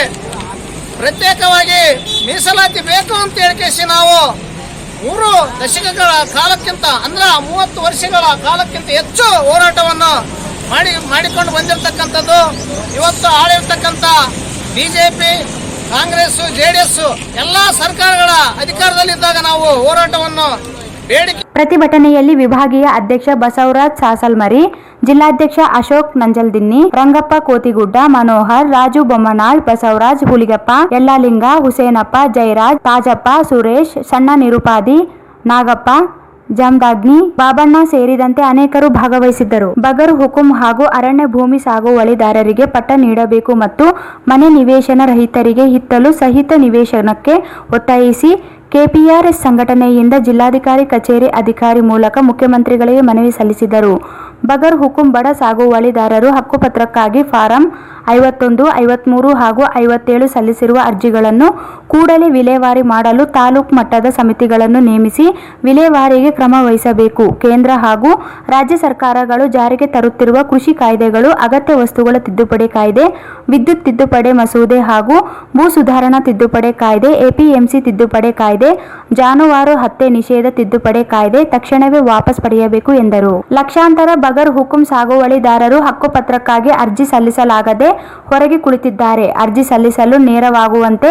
ಪ್ರತ್ಯೇಕವಾಗಿ ಮೀಸಲಾತಿ ಬೇಕು ಅಂತ ಹೇಳಿಕೇಸಿ ನಾವು 3 ದಶಕಗಳ ಕಾಲಕ್ಕಿಂತ ಅಂದ್ರೆ 30 ವರ್ಷಗಳ ಕಾಲಕ್ಕಿಂತ ಹೆಚ್ಚು ಹೋರಾಟವನ್ನು ಮಾಡಿಕೊಂಡು ಬಂದಿರತಕ್ಕಂಥದ್ದು. ಇವತ್ತು ಆಳಿರ್ತಕ್ಕಂಥ ಬಿಜೆಪಿ, ಕಾಂಗ್ರೆಸ್, JDS ಎಲ್ಲ ಸರ್ಕಾರಗಳ ಅಧಿಕಾರದಲ್ಲಿದ್ದಾಗ ನಾವು ಹೋರಾಟವನ್ನು ಬೇಡಿಕೆ. ಪ್ರತಿಭಟನೆಯಲ್ಲಿ ವಿಭಾಗೀಯ ಅಧ್ಯಕ್ಷ ಬಸವರಾಜ್ ಸಾಸಲ್ಮರಿ, ಜಿಲ್ಲಾಧ್ಯಕ್ಷ ಅಶೋಕ್ ನಂಜಲ್ದಿನ್ನಿ, ರಂಗಪ್ಪ ಕೋತಿಗುಡ್ಡ, ಮನೋಹರ್, ರಾಜು ಬೊಮ್ಮನಾಳ್, ಬಸವರಾಜ್ ಹುಲಿಗಪ್ಪ, ಯಲ್ಲಾಲಿಂಗ, ಹುಸೇನಪ್ಪ, ಜಯರಾಜ್, ತಾಜಪ್ಪ, ಸುರೇಶ್, ಸಣ್ಣ ನಿರುಪಾದಿ, ನಾಗಪ್ಪ, ಜಾಮದಾಗ್ನಿ, ಬಾಬಣ್ಣ ಸೇರಿದಂತೆ ಅನೇಕರು ಭಾಗವಹಿಸಿದ್ದರು. ಬಗರ್ ಹುಕುಂ ಹಾಗೂ ಅರಣ್ಯ ಭೂಮಿ ಸಾಗುವಳಿದಾರರಿಗೆ ಪಟ್ಟ ನೀಡಬೇಕು ಮತ್ತು ಮನೆ ನಿವೇಶನ ರಹಿತರಿಗೆ ಹಿತ್ತಲು ಸಹಿತ ನಿವೇಶನಕ್ಕೆ ಒತ್ತಾಯಿಸಿ ಕೆಪಿಆರ್ಎಸ್ ಸಂಘಟನೆಯಿಂದ ಜಿಲ್ಲಾಧಿಕಾರಿ ಕಚೇರಿ ಅಧಿಕಾರಿ ಮೂಲಕ ಮುಖ್ಯಮಂತ್ರಿಗಳಿಗೆ ಮನವಿ ಸಲ್ಲಿಸಿದರು. ಬಗರ್ ಹುಕುಂ ಬಡ ಸಾಗುವಳಿದಾರರು ಹಕ್ಕುಪತ್ರಕ್ಕಾಗಿ ಫಾರಂ 51, 53 ಹಾಗೂ 57 ಸಲ್ಲಿಸಿರುವ ಅರ್ಜಿಗಳನ್ನು ಕೂಡಲೇ ವಿಲೇವಾರಿ ಮಾಡಲು ತಾಲೂಕು ಮಟ್ಟದ ಸಮಿತಿಗಳನ್ನು ನೇಮಿಸಿ ವಿಲೇವಾರಿಗೆ ಕ್ರಮ ವಹಿಸಬೇಕು. ಕೇಂದ್ರ ಹಾಗೂ ರಾಜ್ಯ ಸರ್ಕಾರಗಳು ಜಾರಿಗೆ ತರುತ್ತಿರುವ ಕೃಷಿ ಕಾಯ್ದೆಗಳು, ಅಗತ್ಯ ವಸ್ತುಗಳ ತಿದ್ದುಪಡಿ ಕಾಯ್ದೆ, ವಿದ್ಯುತ್ ತಿದ್ದುಪಡಿ ಮಸೂದೆ ಹಾಗೂ ಭೂ ಸುಧಾರಣಾ ತಿದ್ದುಪಡಿ ಕಾಯ್ದೆ, APMC ತಿದ್ದುಪಡಿ ಕಾಯ್ದೆ, ಜಾನುವಾರು ಹತ್ಯೆ ನಿಷೇಧ ತಿದ್ದುಪಡಿ ಕಾಯ್ದೆ ತಕ್ಷಣವೇ ವಾಪಸ್ ಪಡೆಯಬೇಕು ಎಂದರು. ಲಕ್ಷಾಂತರ ಬಗರ್ ಹುಕುಂ ಸಾಗುವಳಿದಾರರು ಹಕ್ಕುಪತ್ರಕ್ಕಾಗಿ ಅರ್ಜಿ ಸಲ್ಲಿಸಲಾಗದೆ ಹೊರಗೆ ಕುಳಿತಿದ್ದಾರೆ. ಅರ್ಜಿ ಸಲ್ಲಿಸಲು ನೇರವಾಗುವಂತೆ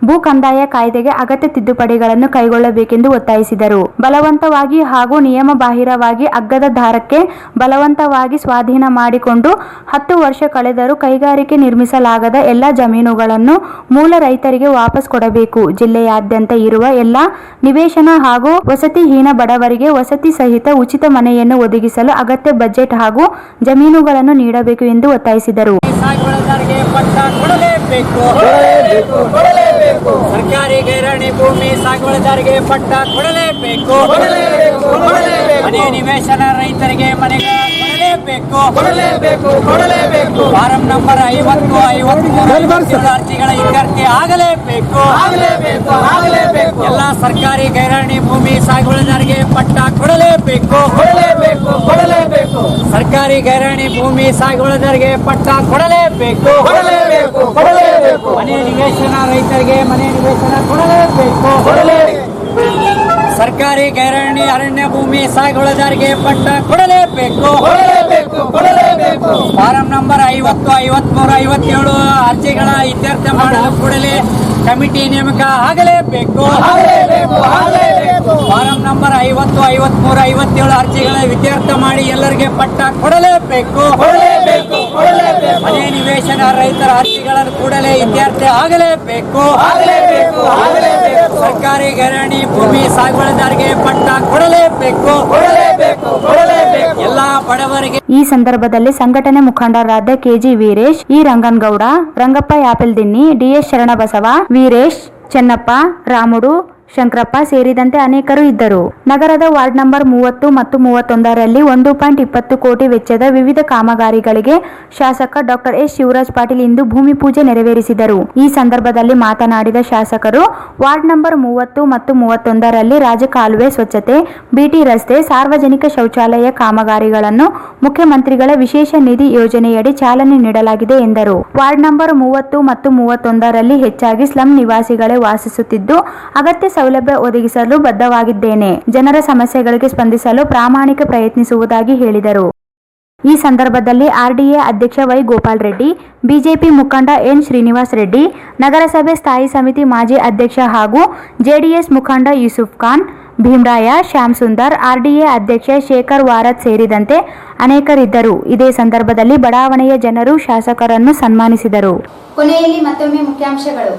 ಭೂ ಕಂದಾಯ ಕಾಯ್ದೆಗೆ ಅಗತ್ಯ ತಿದ್ದುಪಡಿಗಳನ್ನು ಕೈಗೊಳ್ಳಬೇಕೆಂದು ಒತ್ತಾಯಿಸಿದರು. ಬಲವಂತವಾಗಿ ಹಾಗೂ ನಿಯಮ ಬಾಹಿರವಾಗಿ ಅಗ್ಗದ ದಾರಕ್ಕೆ ಬಲವಂತವಾಗಿ ಸ್ವಾಧೀನ ಮಾಡಿಕೊಂಡು 10 ವರ್ಷ ಕಳೆದರೂ ಕೈಗಾರಿಕೆ ನಿರ್ಮಿಸಲಾಗದ ಎಲ್ಲ ಜಮೀನುಗಳನ್ನು ಮೂಲ ರೈತರಿಗೆ ವಾಪಸ್ ಕೊಡಬೇಕು. ಜಿಲ್ಲೆಯಾದ್ಯಂತ ಇರುವ ಎಲ್ಲ ನಿವೇಶನ ಹಾಗೂ ವಸತಿಹೀನ ಬಡವರಿಗೆ ವಸತಿ ಸಹಿತ ಉಚಿತ ಮನೆಯನ್ನು ಒದಗಿಸಲು ಅಗತ್ಯ ಬಜೆಟ್ ಹಾಗೂ ಜಮೀನುಗಳನ್ನು ನೀಡಬೇಕು ಎಂದು ಒತ್ತಾಯಿಸಿದರು. ಸರ್ಕಾರಿ ಗೈರಾಣಿ ಭೂಮಿ ಸಾಗುವಳಿದಾರರಿಗೆ ಪಟ್ಟ ಕೊಡಲೇಬೇಕು. ಮನೆ ನಿವೇಶನ ರೈತರಿಗೆ ಮನೆಗೆ ಕೊಡಲೇಬೇಕು. ಫಾರಂ ನಂಬರ್ 50, 53 ಅರ್ಜಿಗಳ ಇತ್ಯರ್ಥ ಆಗಲೇಬೇಕು. ಎಲ್ಲ ಸರ್ಕಾರಿ ಗೈರಾಣಿ ಭೂಮಿ ಸಾಗುವಳಿದಾರರಿಗೆ ಪಟ್ಟ ಕೊಡಲೇಬೇಕು. ಸರ್ಕಾರಿ ಗೈರಾಣಿ ಭೂಮಿ ಸಾಗುವಳಿದಾರರಿಗೆ ಪಟ್ಟ ಕೊಡಲೇಬೇಕು. ಮನೆ ನಿವೇಶನ ರೈತರಿಗೆ ಮನೆ ನಿವೇಶನ ಕೊಡಲೇಬೇಕು. ಸರ್ಕಾರಿ ಗೈರಾಣಿ ಅರಣ್ಯ ಭೂಮಿ ಸಾಗುವಳಿದಾರರಿಗೆ ಪಟ್ಟ ಕೊಡಲೇಬೇಕು. ಫಾರಂ ನಂಬರ್ 50, 53, 57 ಅರ್ಜಿಗಳ ಇತ್ಯರ್ಥ ಮಾಡಲು ಕೂಡಲೇ ಕಮಿಟಿ ನೇಮಕ ಆಗಲೇಬೇಕು. ಫಾರಂ ನಂಬರ್ 50, 53, 57 ಅರ್ಜಿಗಳ ಇತ್ಯರ್ಥ ಮಾಡಿ ಎಲ್ಲರಿಗೆ ಪಟ್ಟ ಕೊಡಲೇಬೇಕು. ಮನೆ ನಿವೇಶನ ರೈತರ ಅರ್ಜಿಗಳನ್ನು ಕೂಡಲೇ ಇತ್ಯರ್ಥ ಆಗಲೇಬೇಕು. ಸರ್ಕಾರಿ ಗೈರಾಣಿ ಭೂಮಿ ಸಾಗುವಳಿದಾರರಿಗೆ ಪಟ್ಟ ಕೊಡಲೇಬೇಕು. ಎಲ್ಲ ಬಡವರಿಗೆ. ಈ ಸಂದರ್ಭದಲ್ಲಿ ಸಂಘಟನೆ ಮುಖಂಡರಾದ KG Veeresh, E Ranganagouda, Rangappa Yapaldinni, DS Sharanabasava, Veeresh, Chennappa, Ramudu, Shankarappa ಸೇರಿದಂತೆ ಅನೇಕರು ಇದ್ದರು. ನಗರದ ವಾರ್ಡ್ ನಂಬರ್ 30 ಮತ್ತು 31ರಲ್ಲಿ 1.20 ಕೋಟಿ ವೆಚ್ಚದ ವಿವಿಧ ಕಾಮಗಾರಿಗಳಿಗೆ ಶಾಸಕ ಡಾಕ್ಟರ್ ಎಸ್ ಶಿವರಾಜ್ ಪಾಟೀಲ್ ಇಂದು ಭೂಮಿ ಪೂಜೆ ನೆರವೇರಿಸಿದರು. ಈ ಸಂದರ್ಭದಲ್ಲಿ ಮಾತನಾಡಿದ ಶಾಸಕರು, ವಾರ್ಡ್ ನಂಬರ್ 30 ಮತ್ತು 31ರಲ್ಲಿ ರಾಜಕಾಲುವೆ ಸ್ವಚ್ಛತೆ, ಬಿಟಿ ರಸ್ತೆ, ಸಾರ್ವಜನಿಕ ಶೌಚಾಲಯ ಕಾಮಗಾರಿಗಳನ್ನು ಮುಖ್ಯಮಂತ್ರಿಗಳ ವಿಶೇಷ ನಿಧಿ ಯೋಜನೆಯಡಿ ಚಾಲನೆ ನೀಡಲಾಗಿದೆ ಎಂದರು. ವಾರ್ಡ್ ನಂಬರ್ 30 ಮತ್ತು 31ರಲ್ಲಿ ಹೆಚ್ಚಾಗಿ ಸ್ಲಂ ನಿವಾಸಿಗಳೇ ವಾಸಿಸುತ್ತಿದ್ದು ಅಗತ್ಯ ಸೌಲಭ್ಯ ಒದಗಿಸಲು ಬದ್ಧವಾಗಿದ್ದೇನೆ. ಜನರ ಸಮಸ್ಯೆಗಳಿಗೆ ಸ್ಪಂದಿಸಲು ಪ್ರಾಮಾಣಿಕ ಪ್ರಯತ್ನಿಸುವುದಾಗಿ ಹೇಳಿದರು. ಈ ಸಂದರ್ಭದಲ್ಲಿ ಆರ್ಡಿಎ ಅಧ್ಯಕ್ಷ ವೈ ಗೋಪಾಲ್ ರೆಡ್ಡಿ, ಬಿಜೆಪಿ ಮುಖಂಡ ಎನ್ ಶ್ರೀನಿವಾಸ್ ರೆಡ್ಡಿ, ನಗರಸಭೆ ಸ್ಥಾಯಿ ಸಮಿತಿ ಮಾಜಿ ಅಧ್ಯಕ್ಷ ಹಾಗೂ ಜೆಡಿಎಸ್ ಮುಖಂಡ ಯೂಸುಫ್ ಖಾನ್, ಭೀಮರಾಯ, ಶ್ಯಾಮ್ ಸುಂದರ್, ಆರ್ಡಿಎ ಅಧ್ಯಕ್ಷ ಶೇಖರ್ ವಾರತ್ ಸೇರಿದಂತೆ ಅನೇಕರಿದ್ದರು. ಇದೇ ಸಂದರ್ಭದಲ್ಲಿ ಬಡಾವಣೆಯ ಜನರು ಶಾಸಕರನ್ನು ಸನ್ಮಾನಿಸಿದರು. ಕೊನೆಯಲ್ಲಿ ಮತ್ತೊಮ್ಮೆ ಮುಖ್ಯಾಂಶಗಳು.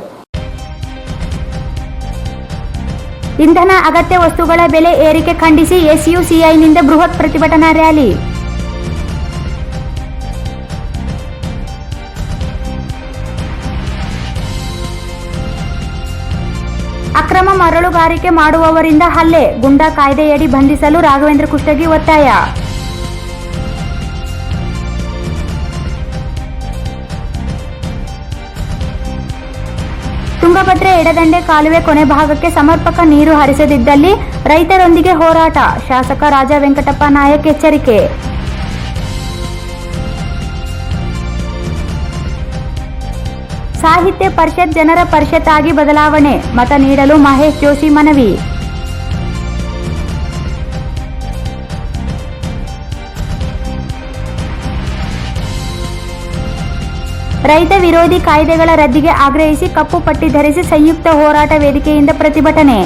ಇಂಧನ ಅಗತ್ಯ ವಸ್ತುಗಳ ಬೆಲೆ ಏರಿಕೆ ಖಂಡಿಸಿ ಎಸ್ಯುಸಿಐನಿಂದ ಬೃಹತ್ ಪ್ರತಿಭಟನಾ ರ್ಯಾಲಿ. ಅಕ್ರಮ ಮರಳುಗಾರಿಕೆ ಮಾಡುವವರಿಂದ ಹಲ್ಲೆ, ಗುಂಡಾ ಕಾಯ್ದೆಯಡಿ ಬಂಧಿಸಲು ರಾಘವೇಂದ್ರ ಕುಷ್ಟಗಿ ಒತ್ತಾಯ. ತುಂಗಭದ್ರಾ ಎಡದಂಡೆ ಕಾಲುವೆ ಕೊನೆ ಭಾಗಕ್ಕೆ ಸಮರ್ಪಕ ನೀರು ಹರಿಸದಿದ್ದಲ್ಲಿ ರೈತರೊಂದಿಗೆ ಹೋರಾಟ, ಶಾಸಕ ರಾಜ ವೆಂಕಟಪ್ಪ ನಾಯಕ್ ಎಚ್ಚರಿಕೆ. ಸಾಹಿತ್ಯ ಪರಿಷತ್ ಜನರ ಪರಿಷತ್ ಆಗಿ ಬದಲಾವಣೆ, ಮತ ನೀಡಲು ಮಹೇಶ್ ಜೋಶಿ ಮನವಿ. ರೈತ ವಿರೋಧಿ ಕಾಯ್ದೆಗಳ ರದ್ದಿಗೆ ಆಗ್ರಹಿಸಿ ಕಪ್ಪು ಪಟ್ಟಿ ಧರಿಸಿ ಸಂಯುಕ್ತ ಹೋರಾಟ ವೇದಿಕೆಯಿಂದ ಪ್ರತಿಭಟನೆ.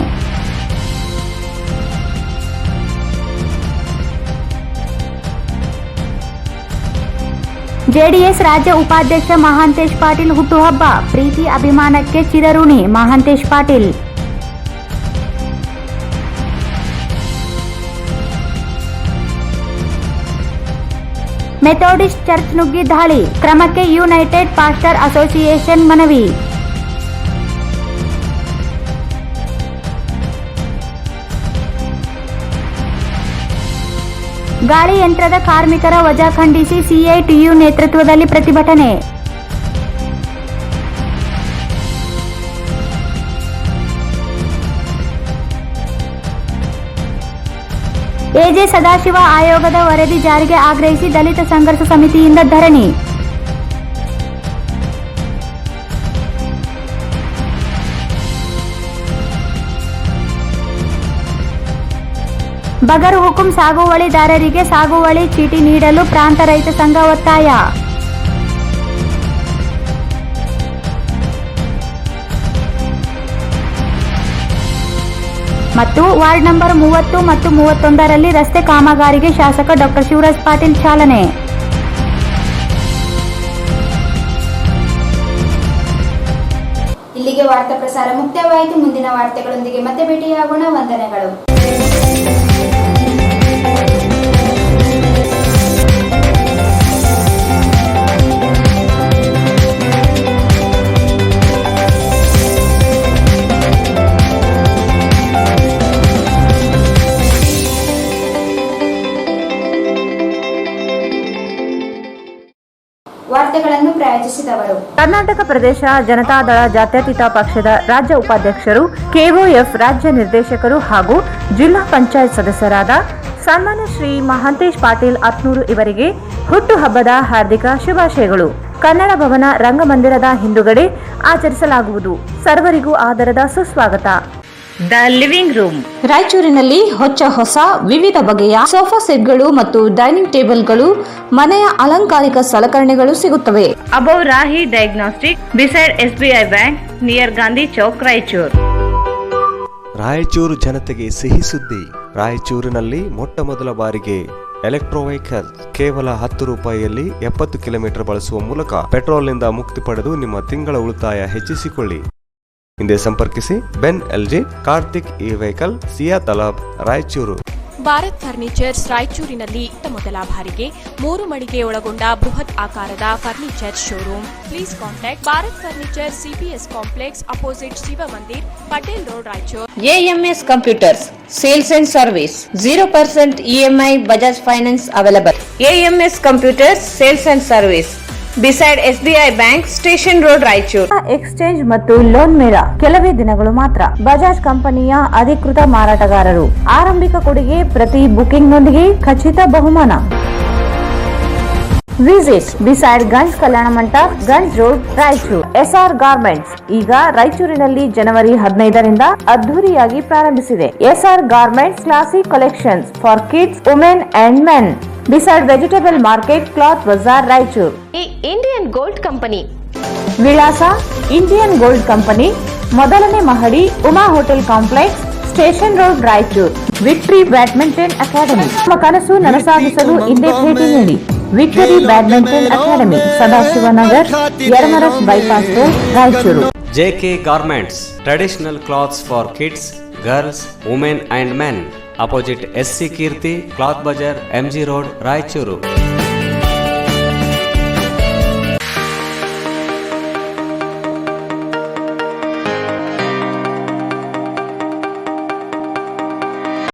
ಜೆಡಿಎಸ್ ರಾಜ್ಯ ಉಪಾಧ್ಯಕ್ಷ ಮಹಾಂತೇಶ್ ಪಾಟೀಲ್ ಹುಟ್ಟುಹಬ್ಬ, ಪ್ರೀತಿ ಅಭಿಮಾನಕ್ಕೆ ಚಿರಋಣಿ ಮಹಾಂತೇಶ್ ಪಾಟೀಲ್. ಮೆಥೋಡಿಸ್ಟ್ ಚರ್ಚ್ ನುಗ್ಗಿ ದಾಳಿ, ಕ್ರಮಕ್ಕೆ ಯುನೈಟೆಡ್ ಪಾಸ್ಟರ್ ಅಸೋಸಿಯೇಷನ್ ಮನವಿ. ಗಾಳಿ ಯಂತ್ರದ ಕಾರ್ಮಿಕರ ವಜಾ ಖಂಡಿಸಿ ಸಿಐಟಿಯು ನೇತೃತ್ವದಲ್ಲಿ ಪ್ರತಿಭಟನೆ. ಎಜೆ ಸದಾಶಿವ ಆಯೋಗದ ವರದಿ ಜಾರಿಗೆ ಆಗ್ರಹಿಸಿ ದಲಿತ ಸಂಘರ್ಷ ಸಮಿತಿಯಿಂದ ಧರಣಿ. ಬಗರ್ ಹುಕುಂ ಸಾಗುವಳಿದಾರರಿಗೆ ಸಾಗುವಳಿ ಚೀಟಿ ನೀಡಲು ಪ್ರಾಂತ ರೈತ ಸಂಘ ಒತ್ತಾಯ. ಮತ್ತು ವಾರ್ಡ್ ನಂಬರ್ 30 ಮತ್ತು 31ರಲ್ಲಿ ರಸ್ತೆ ಕಾಮಗಾರಿಗೆ ಶಾಸಕ ಡಾಕ್ಟರ್ ಶಿವರಾಜ್ ಪಾಟೀಲ್ ಚಾಲನೆ. ಇಲ್ಲಿಗೆ ವಾರ್ತಾ ಪ್ರಸಾರ ಮುಕ್ತಾಯವಾಯಿತು. ಮುಂದಿನ ವಾರ್ತೆಗಳೊಂದಿಗೆ ಮತ್ತೆ ಭೇಟಿಯಾಗೋಣ. ವಂದನೆಗಳು. ವಾರ್ತೆಗಳನ್ನು ಪ್ರಾಯೋಜಿಸಿದವರು ಕರ್ನಾಟಕ ಪ್ರದೇಶ ಜನತಾದಳ ಜಾತ್ಯತೀತ ಪಕ್ಷದ ರಾಜ್ಯ ಉಪಾಧ್ಯಕ್ಷರು, ಕೆಒಎಫ್ ರಾಜ್ಯ ನಿರ್ದೇಶಕರು ಹಾಗೂ ಜಿಲ್ಲಾ ಪಂಚಾಯತ್ ಸದಸ್ಯರಾದ ಸನ್ಮಾನ್ಯ ಶ್ರೀ ಮಹಾಂತೇಶ್ ಪಾಟೀಲ್ ಅತ್ನೂರು ಇವರಿಗೆ ಹುಟ್ಟುಹಬ್ಬದ ಹಾರ್ದಿಕ ಶುಭಾಶಯಗಳು. ಕನ್ನಡ ಭವನ ರಂಗಮಂದಿರದ ಹಿಂದುಗಡೆ ಆಚರಿಸಲಾಗುವುದು. ಸರ್ವರಿಗೂ ಆದರದ ಸುಸ್ವಾಗತ. The living room. ರಾಯಚೂರಿನಲ್ಲಿ ಹೊಸ ವಿವಿಧ ಬಗೆಯ ಸೋಫಾ ಸೆಟ್ಗಳು ಮತ್ತು ಡೈನಿಂಗ್ ಟೇಬಲ್ಗಳು, ಮನೆಯ ಅಲಂಕಾರಿಕ ಸಲಕರಣೆಗಳು ಸಿಗುತ್ತವೆ. Above Rahi diagnostic, beside SBI bank, near Gandhi Chowk, Raichur. Raichur ಜನತೆಗೆ ಸಿಹಿ ಸುದ್ದಿ. ರಾಯಚೂರಿನಲ್ಲಿ ಮೊಟ್ಟ ಮೊದಲ ಬಾರಿಗೆ ಎಲೆಕ್ಟ್ರೋ ವೆಹಿಕಲ್ ಕೇವಲ 10 ರೂಪಾಯಿಯಲ್ಲಿ 70 ಕಿಲೋಮೀಟರ್ ಬಳಸುವ ಮೂಲಕ ಪೆಟ್ರೋಲ್ನಿಂದ ಮುಕ್ತಿ ಪಡೆದು ನಿಮ್ಮ ತಿಂಗಳ ಉಳಿತಾಯ ಹೆಚ್ಚಿಸಿಕೊಳ್ಳಿ. ಹಿಂದೆ ಸಂಪರ್ಕಿಸಿ ಬೆನ್ LG, ಕಾರ್ತಿಕ್ ಇ ವೆಹಿಕಲ್, ಸಿಯಾ ತಲಾಬ್, ರಾಯಚೂರು. ಭಾರತ್ ಫರ್ನಿಚರ್ಸ್ ರಾಯಚೂರಿನಲ್ಲಿ ಮೊದಲ ಬಾರಿಗೆ 3 ಮಳಿಗೆ ಒಳಗೊಂಡ ಬೃಹತ್ ಆಕಾರದ furniture showroom. Please contact Bharat furniture, CPS complex, opposite Shiva Mandir, Patel road, Raichur. AMS computers sales and service. 0% EMI Bajaj finance available. AMS computers sales and service, beside SBI bank, station road, Raichur. Exchange ಮತ್ತು ಲೋನ್ ಮೇಳ ಕೆಲವೇ ದಿನಗಳು ಮಾತ್ರ. ಬಜಾಜ್ ಕಂಪನಿಯ ಅಧಿಕೃತ ಮಾರಾಟಗಾರರು. ಆರಂಭಿಕ ಕೊಡುಗೆ ಪ್ರತಿ ಬುಕಿಂಗ್ನೊಂದಿಗೆ ಖಚಿತ ಬಹುಮಾನ. Visit beside Ganj Kalyana Mantapa, Ganj road, Raichur. SR garments ಈಗ ರಾಯಚೂರಿನಲ್ಲಿ ಜನವರಿ 15ರಿಂದ ಅದ್ದೂರಿಯಾಗಿ ಪ್ರಾರಂಭಿಸಿದೆ. SR garments classic collections for kids, women and men. Beside vegetable market, cloth Bazaar, Raichur. Indian gold company. ವಿಳಾಸ ಇಂಡಿಯನ್ ಗೋಲ್ಡ್ ಕಂಪನಿ, ಮೊದಲನೇ ಮಹಡಿ, Uma hotel complex, station road, Raichur. Victory badminton academy. ನಿಮ್ಮ ಕನಸು ನನಸಾಗಿಸಲು ಹಿಂದೆ ಭೇಟಿ ನೀಡಿ. Victory badminton academy, Sadashivanagar, Yermarus bypass road, Raichur. JK Garments, traditional clothes for kids, girls, women and men. Opposite SC Kirti, Cloth Bazar, MG Road, Raichuru.